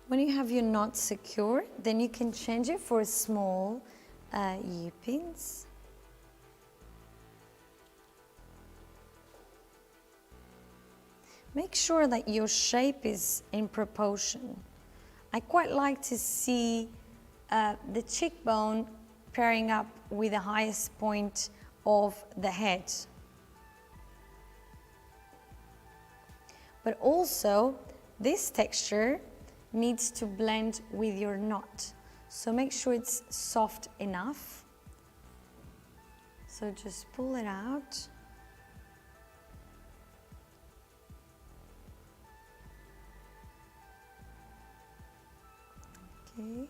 When you have your knot secure, then you can change it for small U-pins. Make sure that your shape is in proportion. I quite like to see the cheekbone pairing up with the highest point of the head. But also, this texture needs to blend with your knot. So make sure it's soft enough. So just pull it out. Okay.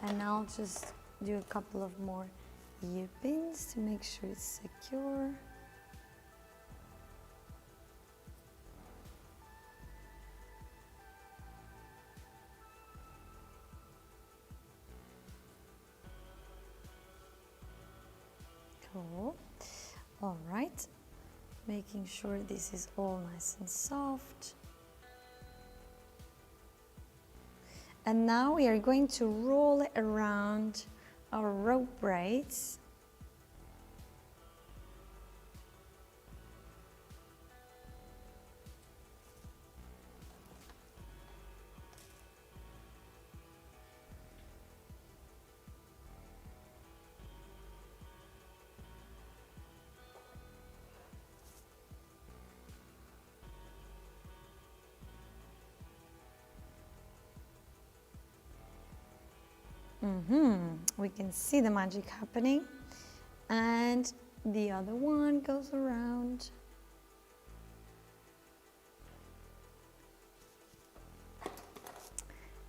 And now I'll just do a couple of more U-pins to make sure it's secure. Cool. All right. Making sure this is all nice and soft. And now we are going to roll it around our rope braids. We can see the magic happening, and the other one goes around.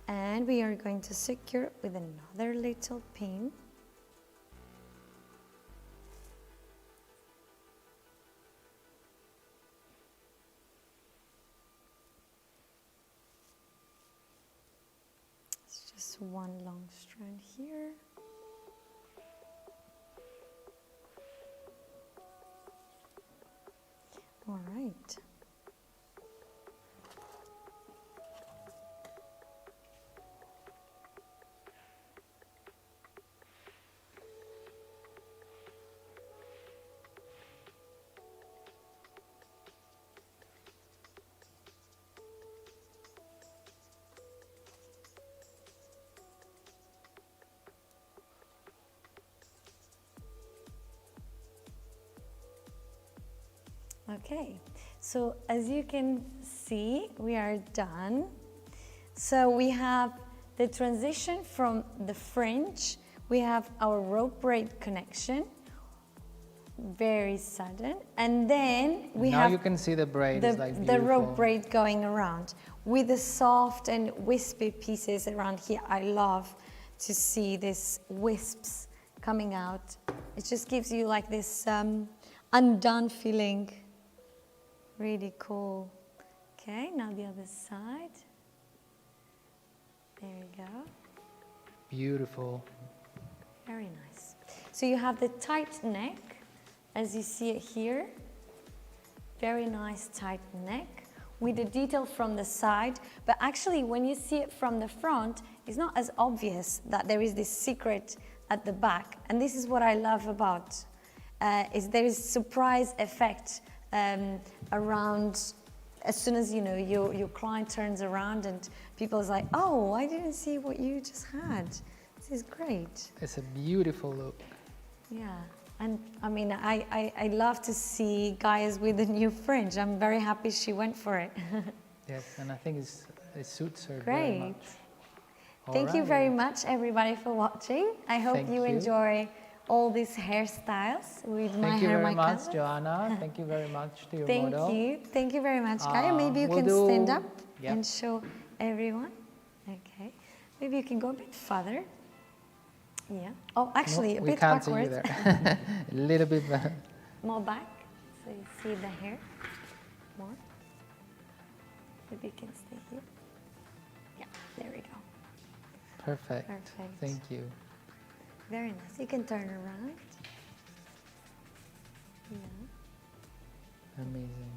And we are going to secure it with another little pin. It's just one long strand here. All right. Okay, so as you can see, we are done. So we have the transition from the fringe, we have our rope braid connection, very sudden, and then we have you can see the braid is like the rope braid going around with the soft and wispy pieces around here. I love to see these wisps coming out. It just gives you like this undone feeling. Really cool. Okay, now the other side. There you go. Beautiful. Very nice. So you have the tight neck, as you see it here. Very nice tight neck with the detail from the side. But actually, when you see it from the front, it's not as obvious that there is this secret at the back. And this is what I love about, is there is surprise effect around. As soon as you know your client turns around and people's like, oh, I didn't see what you just had. This is great. It's a beautiful look. Yeah, and I mean, I love to see guys with a new fringe. I'm very happy she went for it. Yes, and I think it suits her Great. very much. Thank you very much, everybody, for watching. I hope Thank you you. enjoy all these hairstyles with my Thank you hair, very my much, color. Joanna. Thank you very much to your Thank model. you. Thank you very much, Gaia. Maybe you we'll can do- stand up Yep. and show everyone. Okay. Maybe you can go a bit further. Yeah. Oh, actually, a we bit can't see backwards. you there. A little bit back. More back, so you see the hair more. Maybe you can stay here. Yeah, there we go. Perfect. Perfect. Thank you. Very nice. You can turn around. Yeah. Amazing.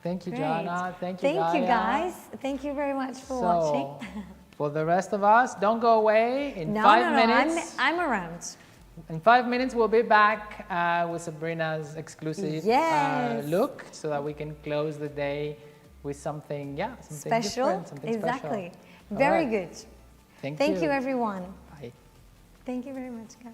Thank you, Great. Joanna. Thank you, Thank you, Gaia. guys. Thank you very much for watching. For the rest of us, don't go away. In No, 5 no, minutes, I'm around. in 5 minutes, we'll be back with Sabrina's exclusive Yes. look, so that we can close the day with something, something Special. different, something Exactly. special. Very All right. good. Thank you, everyone. Bye. Thank you very much, guys.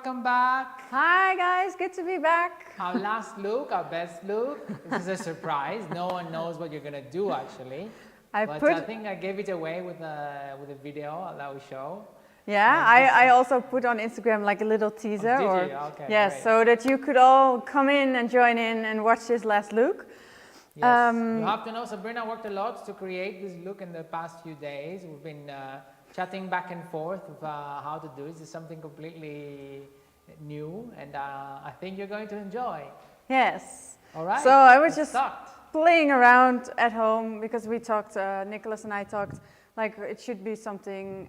welcome back. Hi guys, good to be back. Our last look, our best look. This is a surprise. No one knows what you're gonna do actually. I think I gave it away with a video that we show. Yeah, I also put on Instagram like a little teaser. Oh, did you? Okay, yes, great. so that you could all come in and join in and watch this last look. Yes, you have to know Sabrina worked a lot to create this look in the past few days. We've been chatting back and forth of how to do it. This is something completely new, and I think you're going to enjoy. Yes. All right. So I was just playing around at home because we talked, Nicholas and I talked, like it should be something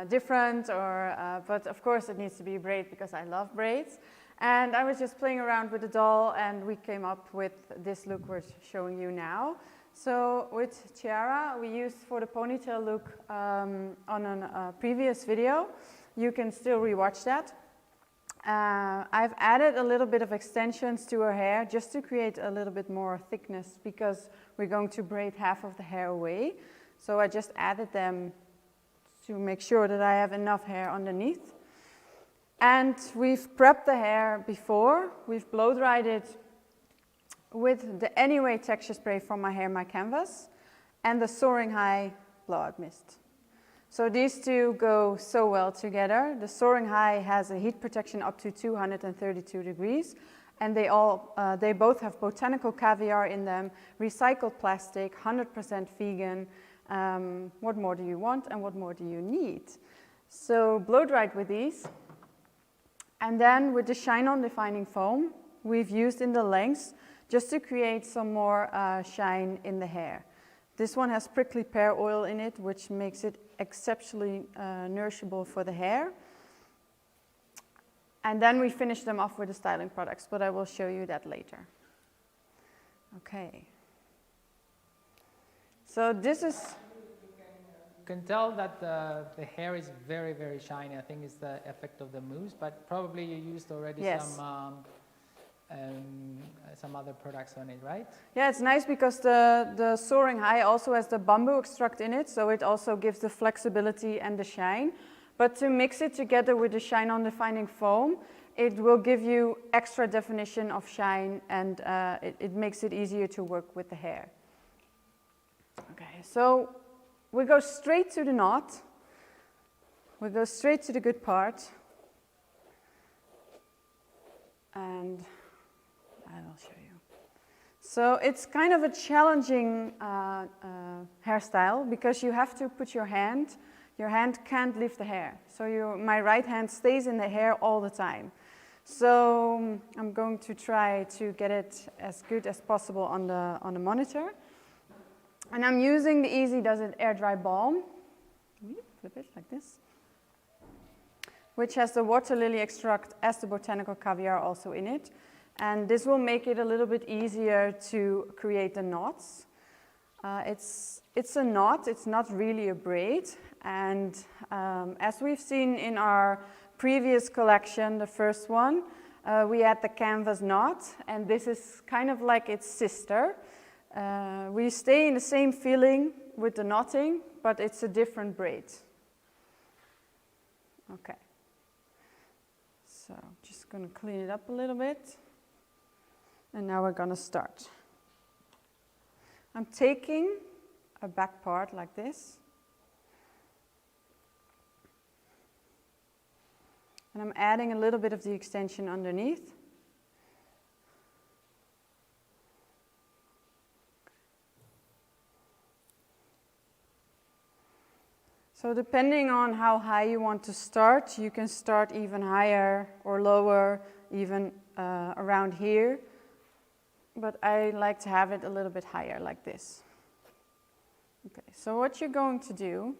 different, or but of course it needs to be braid because I love braids. And I was just playing around with the doll, and we came up with this look we're showing you now. So with tiara, we used for the ponytail look on a previous video. You can still rewatch that. I've added a little bit of extensions to her hair just to create a little bit more thickness because we're going to braid half of the hair away. So I just added them to make sure that I have enough hair underneath. And we've prepped the hair before. We've blow dried it with the Anyway texture spray from My Hair, My Canvas and the Soaring High blowout mist. So these two go so well together. The Soaring High has a heat protection up to 232 degrees, and they both have botanical caviar in them, recycled plastic, 100% vegan. What more do you want and what more do you need? So blow dried with these. And then with the Shine On Defining Foam, we've used in the lengths just to create some more shine in the hair. This one has prickly pear oil in it, which makes it exceptionally nourishable for the hair. And then we finish them off with the styling products, but I will show you that later. Okay. So this is... You can tell that the hair is very, very shiny. I think it's the effect of the mousse, but probably you used already some other products on it, right? Yeah, it's nice because the Soaring High also has the bamboo extract in it, so it also gives the flexibility and the shine. But to mix it together with the Shine On Defining Foam, it will give you extra definition of shine, and it makes it easier to work with the hair. Okay, so we go straight to the knot. We go straight to the good part. And I will show you. So it's kind of a challenging hairstyle because you have to put your hand can't leave the hair. So my right hand stays in the hair all the time. So I'm going to try to get it as good as possible on the monitor. And I'm using the Easy Does It Air Dry Balm, flip it like this, which has the water lily extract as the botanical caviar also in it. And this will make it a little bit easier to create the knots. It's a knot, it's not really a braid. And as we've seen in our previous collection, the first one, we had the canvas knot, and this is kind of like its sister. We stay in the same feeling with the knotting, but it's a different braid. Okay. So just going to clean it up a little bit. And now we're going to start. I'm taking a back part like this. And I'm adding a little bit of the extension underneath. So depending on how high you want to start, you can start even higher or lower, even around here. But I like to have it a little bit higher, like this. Okay, so what you're going to do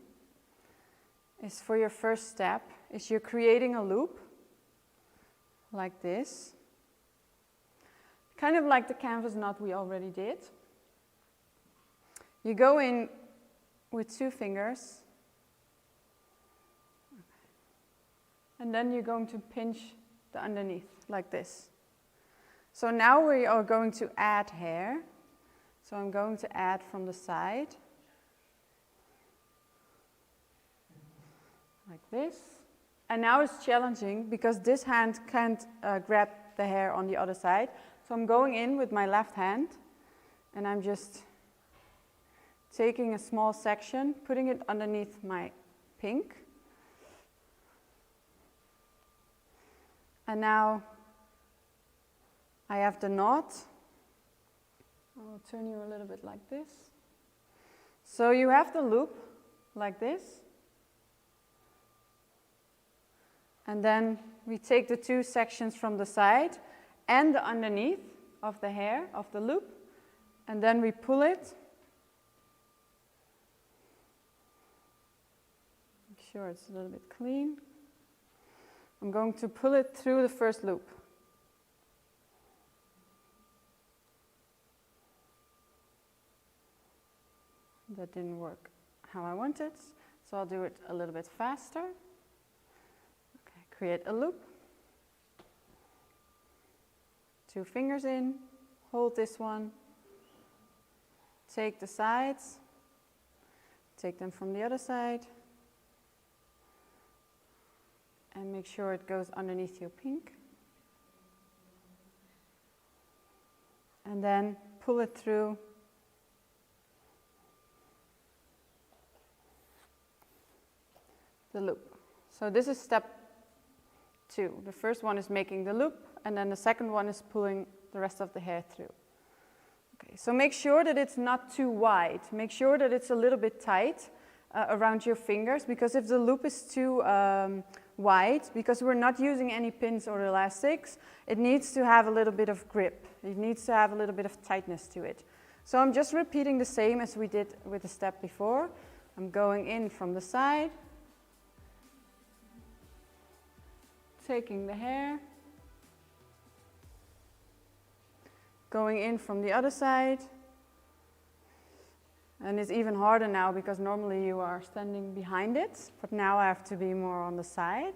is, for your first step, is you're creating a loop, like this. Kind of like the canvas knot we already did. You go in with 2 fingers. And then you're going to pinch the underneath, like this. So now we are going to add hair. So I'm going to add from the side. Like this. And now it's challenging because this hand can't grab the hair on the other side. So I'm going in with my left hand and I'm just taking a small section, putting it underneath my pink. And now I have the knot. I'll turn you a little bit like this. So you have the loop like this. And then we take the two sections from the side and the underneath of the hair, of the loop, and then we pull it. Make sure it's a little bit clean. I'm going to pull it through the first loop. That didn't work how I wanted, so I'll do it a little bit faster. Okay, create a loop. 2 fingers in, hold this one, take the sides, take them from the other side, and make sure it goes underneath your pink. And then pull it through the loop. So this is step 2. The first one is making the loop, and then the second one is pulling the rest of the hair through. Okay, so make sure that it's not too wide. Make sure that it's a little bit tight around your fingers, because if the loop is too wide, because we're not using any pins or elastics, it needs to have a little bit of grip. It needs to have a little bit of tightness to it. So I'm just repeating the same as we did with the step before. I'm going in from the side, taking the hair, going in from the other side, and it's even harder now because normally you are standing behind it, but now I have to be more on the side.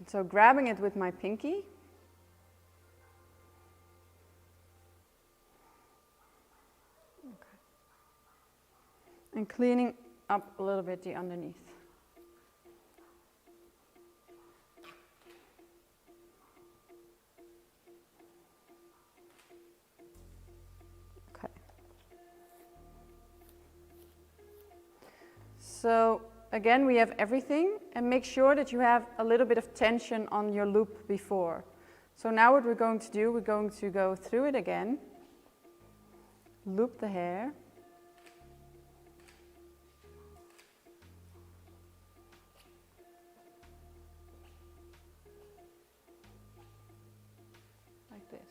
So grabbing it with my pinky, and cleaning up a little bit the underneath. Okay. So again, we have everything, and make sure that you have a little bit of tension on your loop before. So now what we're going to do, we're going to go through it again, loop the hair, like this.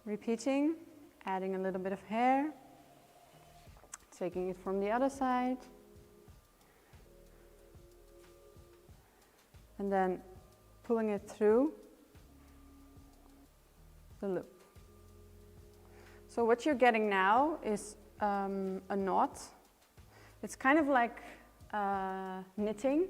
Repeating, adding a little bit of hair, taking it from the other side, and then pulling it through the loop. So what you're getting now is a knot. It's kind of like knitting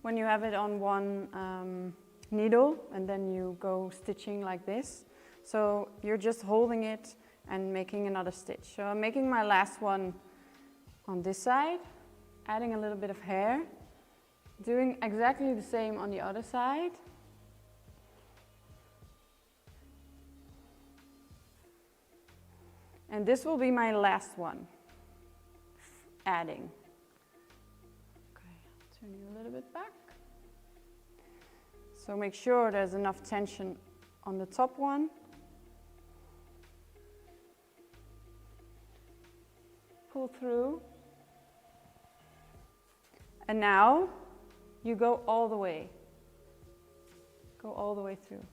when you have it on one needle and then you go stitching like this. So you're just holding it and making another stitch. So I'm making my last one on this side, adding a little bit of hair, doing exactly the same on the other side. And this will be my last one, adding. Okay, I'll turn you a little bit back. So make sure there's enough tension on the top one. Pull through, and now you go all the way. Go all the way through.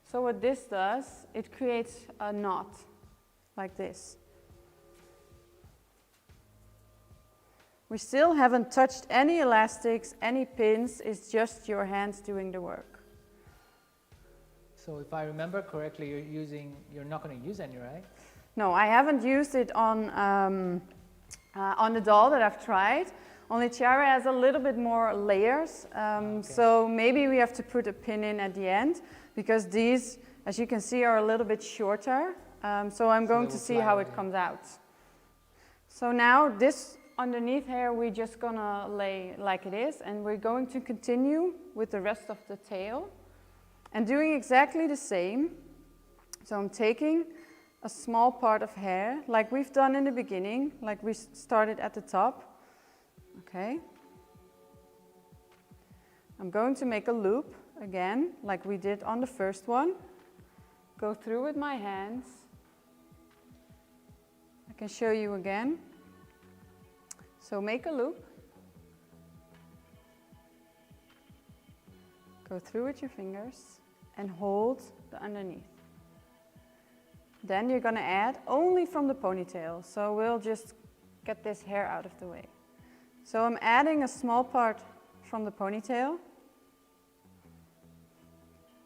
So what this does, it creates a knot like this. We still haven't touched any elastics, any pins, it's just your hands doing the work. So if I remember correctly, you're not going to use any, right? No, I haven't used it on the doll that I've tried. Only Tiara has a little bit more layers, okay. So maybe we have to put a pin in at the end. because these, as you can see, are a little bit shorter. So I'm going to see how it comes out. So now this underneath hair we're just gonna lay like it is, and we're going to continue with the rest of the tail and doing exactly the same. So I'm taking a small part of hair like we've done in the beginning, like we started at the top. Okay. I'm going to make a loop again like we did on the first one. Go through with my hands. I can show you again. So make a loop. Go through with your fingers and hold the underneath. Then you're going to add only from the ponytail. So we'll just get this hair out of the way. So I'm adding a small part from the ponytail.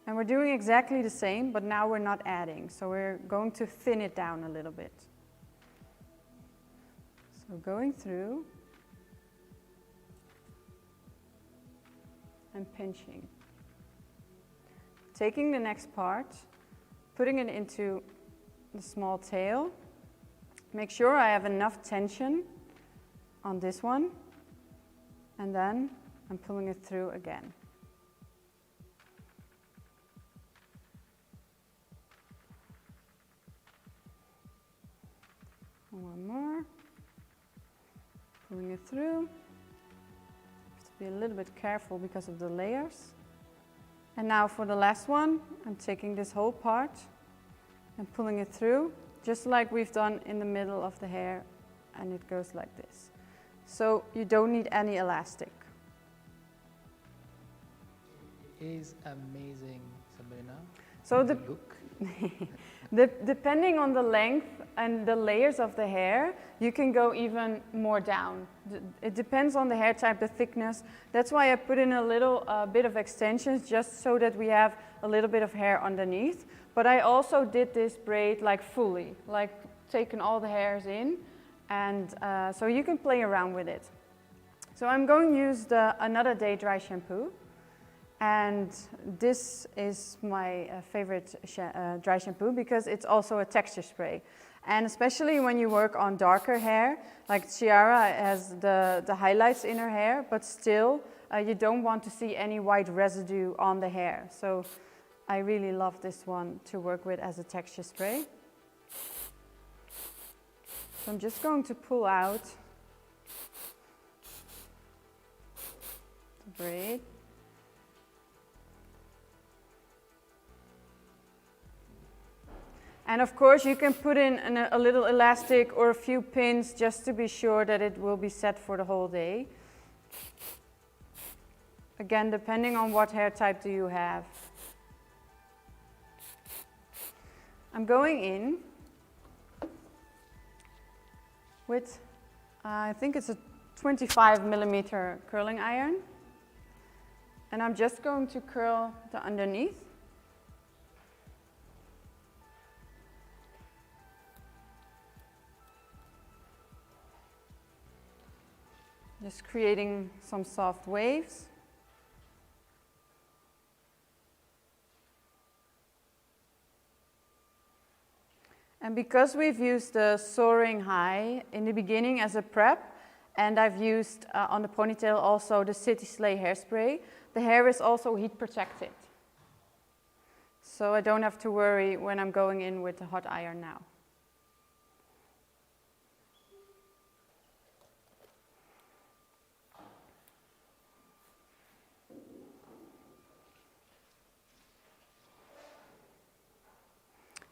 And we're doing exactly the same, but now we're not adding. So we're going to thin it down a little bit. So going through and pinching. Taking the next part, putting it into the small tail. Make sure I have enough tension on this one. And then I'm pulling it through again. One more. Pulling it through. Have to be a little bit careful because of the layers. And now for the last one, I'm taking this whole part and pulling it through, just like we've done in the middle of the hair, and it goes like this. So you don't need any elastic. It is amazing, Sabrina. So the look. Depending on the length and the layers of the hair, you can go even more down. It depends on the hair type, the thickness. That's why I put in a little bit of extensions, just so that we have a little bit of hair underneath. But I also did this braid like fully, like taken all the hairs in, and so you can play around with it. So I'm going to use the Another Day dry shampoo. And this is my favorite dry shampoo because it's also a texture spray. And especially when you work on darker hair, like Ciara has the highlights in her hair, but still you don't want to see any white residue on the hair. So I really love this one to work with as a texture spray. So I'm just going to pull out the braid. And of course you can put in a little elastic or a few pins just to be sure that it will be set for the whole day. Again, depending on what hair type do you have. I'm going in with, I think it's a 25mm curling iron. And I'm just going to curl the underneath. Just creating some soft waves. And because we've used the Soaring High in the beginning as a prep, and I've used on the ponytail also the City Slay hairspray, the hair is also heat protected. So I don't have to worry when I'm going in with the hot iron now.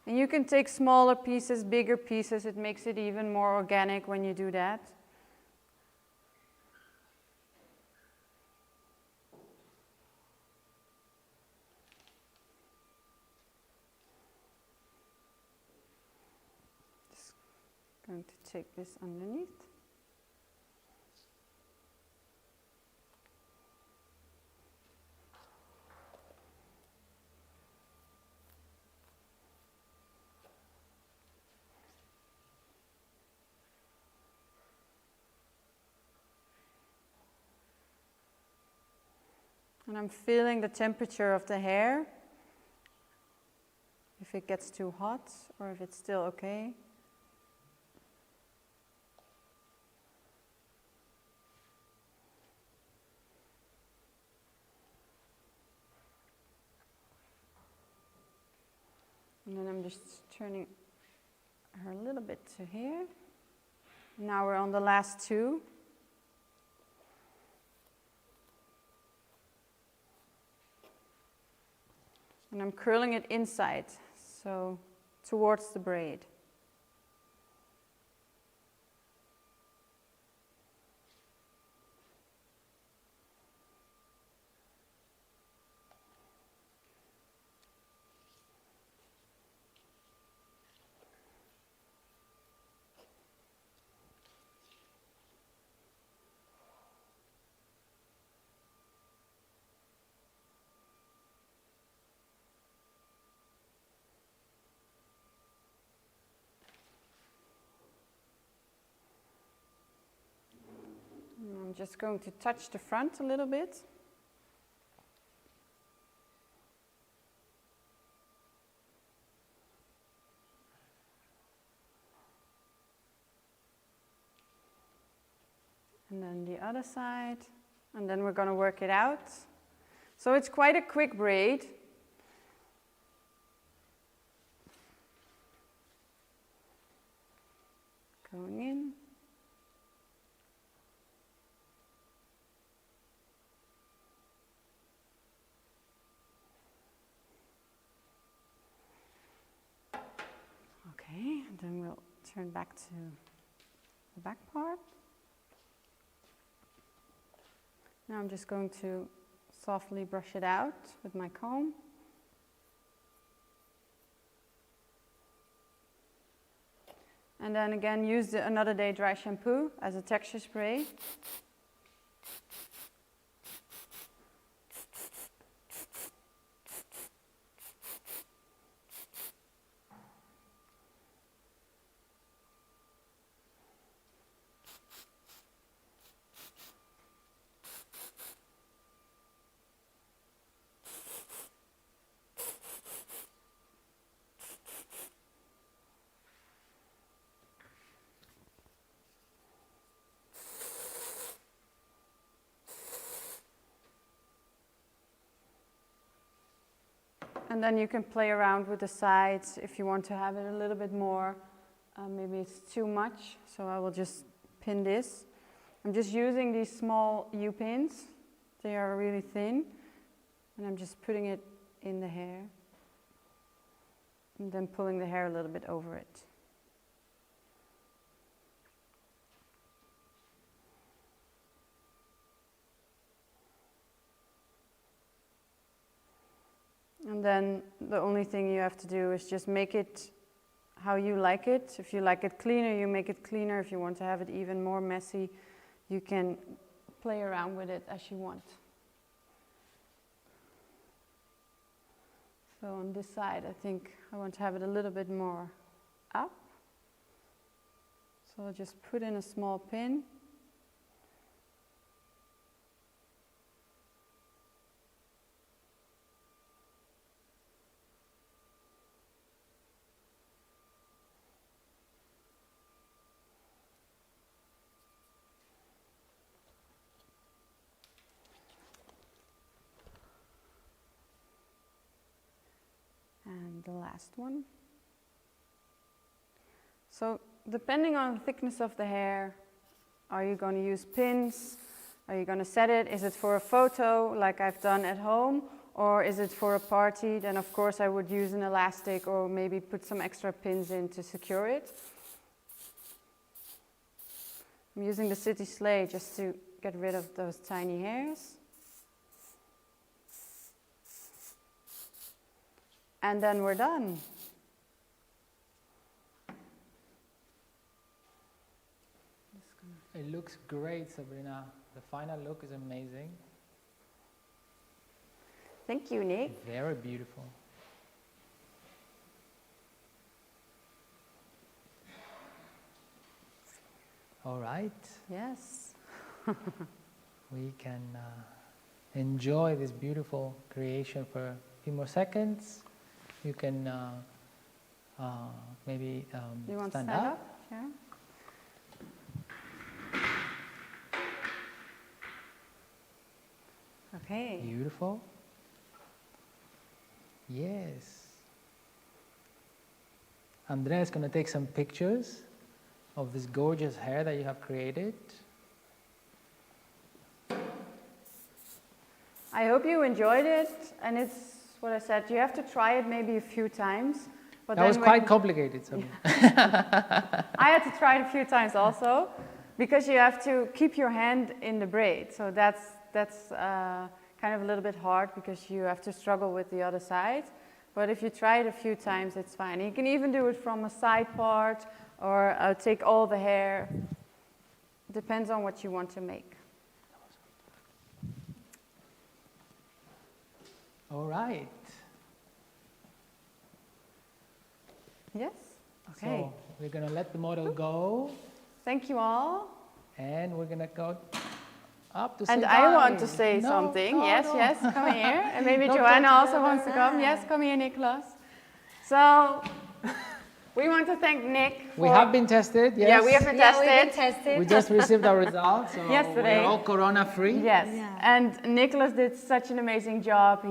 And you can take smaller pieces, bigger pieces. It makes it even more organic when you do that. Just going to take this underneath. And I'm feeling the temperature of the hair. if it gets too hot or if it's still okay. And then I'm just turning her a little bit to here. Now we're on the last two. And I'm curling it inside, so towards the braid. I'm just going to touch the front a little bit. And then the other side. And then we're going to work it out. So it's quite a quick braid. Going in. Okay, and then we'll turn back to the back part. Now I'm just going to softly brush it out with my comb. And then again use the Another Day dry shampoo as a texture spray. And then you can play around with the sides if you want to have it a little bit more. Maybe it's too much, so I will just pin this. I'm just using these small U-pins. They are really thin. And I'm just putting it in the hair. And then pulling the hair a little bit over it. And then the only thing you have to do is just make it how you like it. If you like it cleaner, you make it cleaner. If you want to have it even more messy, you can play around with it as you want. So on this side, I think I want to have it a little bit more up. So I'll just put in a small pin. And the last one. So depending on the thickness of the hair, are you going to use pins? Are you going to set it? Is it for a photo like I've done at home? Or is it for a party? Then of course I would use an elastic or maybe put some extra pins in to secure it. I'm using the City Sleigh just to get rid of those tiny hairs. And then we're done. It looks great, Sabrina. The final look is amazing. Thank you, Nick. Very beautiful. All right. Yes. We can enjoy this beautiful creation for a few more seconds. You can maybe You want to stand stand up. up? Yeah. Okay. Beautiful. Yes. Andrea is going to take some pictures of this gorgeous hair that you have created. I hope you enjoyed it, and it's what I said, you have to try it maybe a few times. But That was quite complicated. So. I had to try it a few times also, because you have to keep your hand in the braid. So that's kind of a little bit hard, because you have to struggle with the other side. But if you try it a few times, it's fine. You can even do it from a side part, or take all the hair. Depends on what you want to make. All right. Yes? Okay. So we're going to let the model go, Thank you all. and we're going to go up to say And bye. I want to say No, something. no, yes, no. yes, come here. And maybe Don't Joanna touch also the wants to come. Yes, come here, Nicholas. So, we want to thank Nick. We have been tested, yes. Yeah, we have been tested. Yeah, we've been tested. We just received our results, so Yesterday. we're all corona-free. Yes, Yeah. and Nicholas did such an amazing job.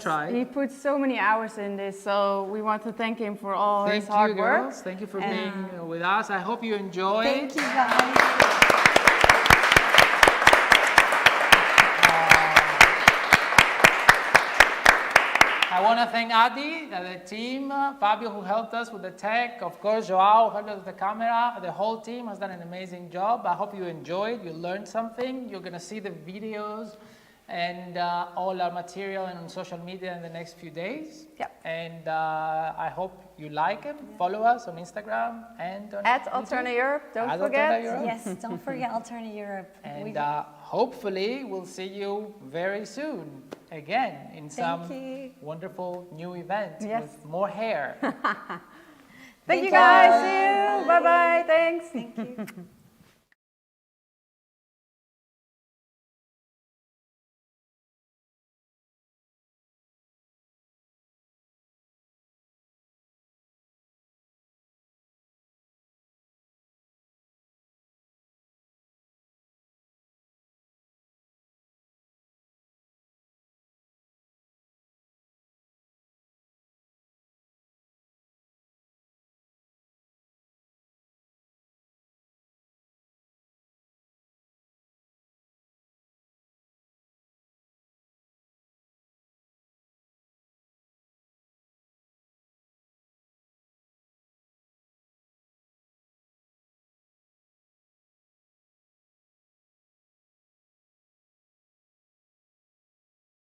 tried. He put so many hours in this, so we want to thank him for all his Thank hard you, work. girls. Thank you for being with us. I hope you enjoyed. Thank you, guys. I want to thank Adi, the team, Fabio who helped us with the tech, of course Joao who helped us with the camera. The whole team has done an amazing job. I hope you enjoyed, you learned something. You're going to see the videos and all our material and on social media in the next few days. Yep. And I hope you like it. Follow us on Instagram and on At YouTube. Alterna Europe, don't At forget. Alterna Europe. Yes, don't forget Alterna Europe. And hopefully we'll see you very soon again in some you. wonderful new event Yes. with more hair. Thank you guys. See you. Bye bye. Thanks. Thank you.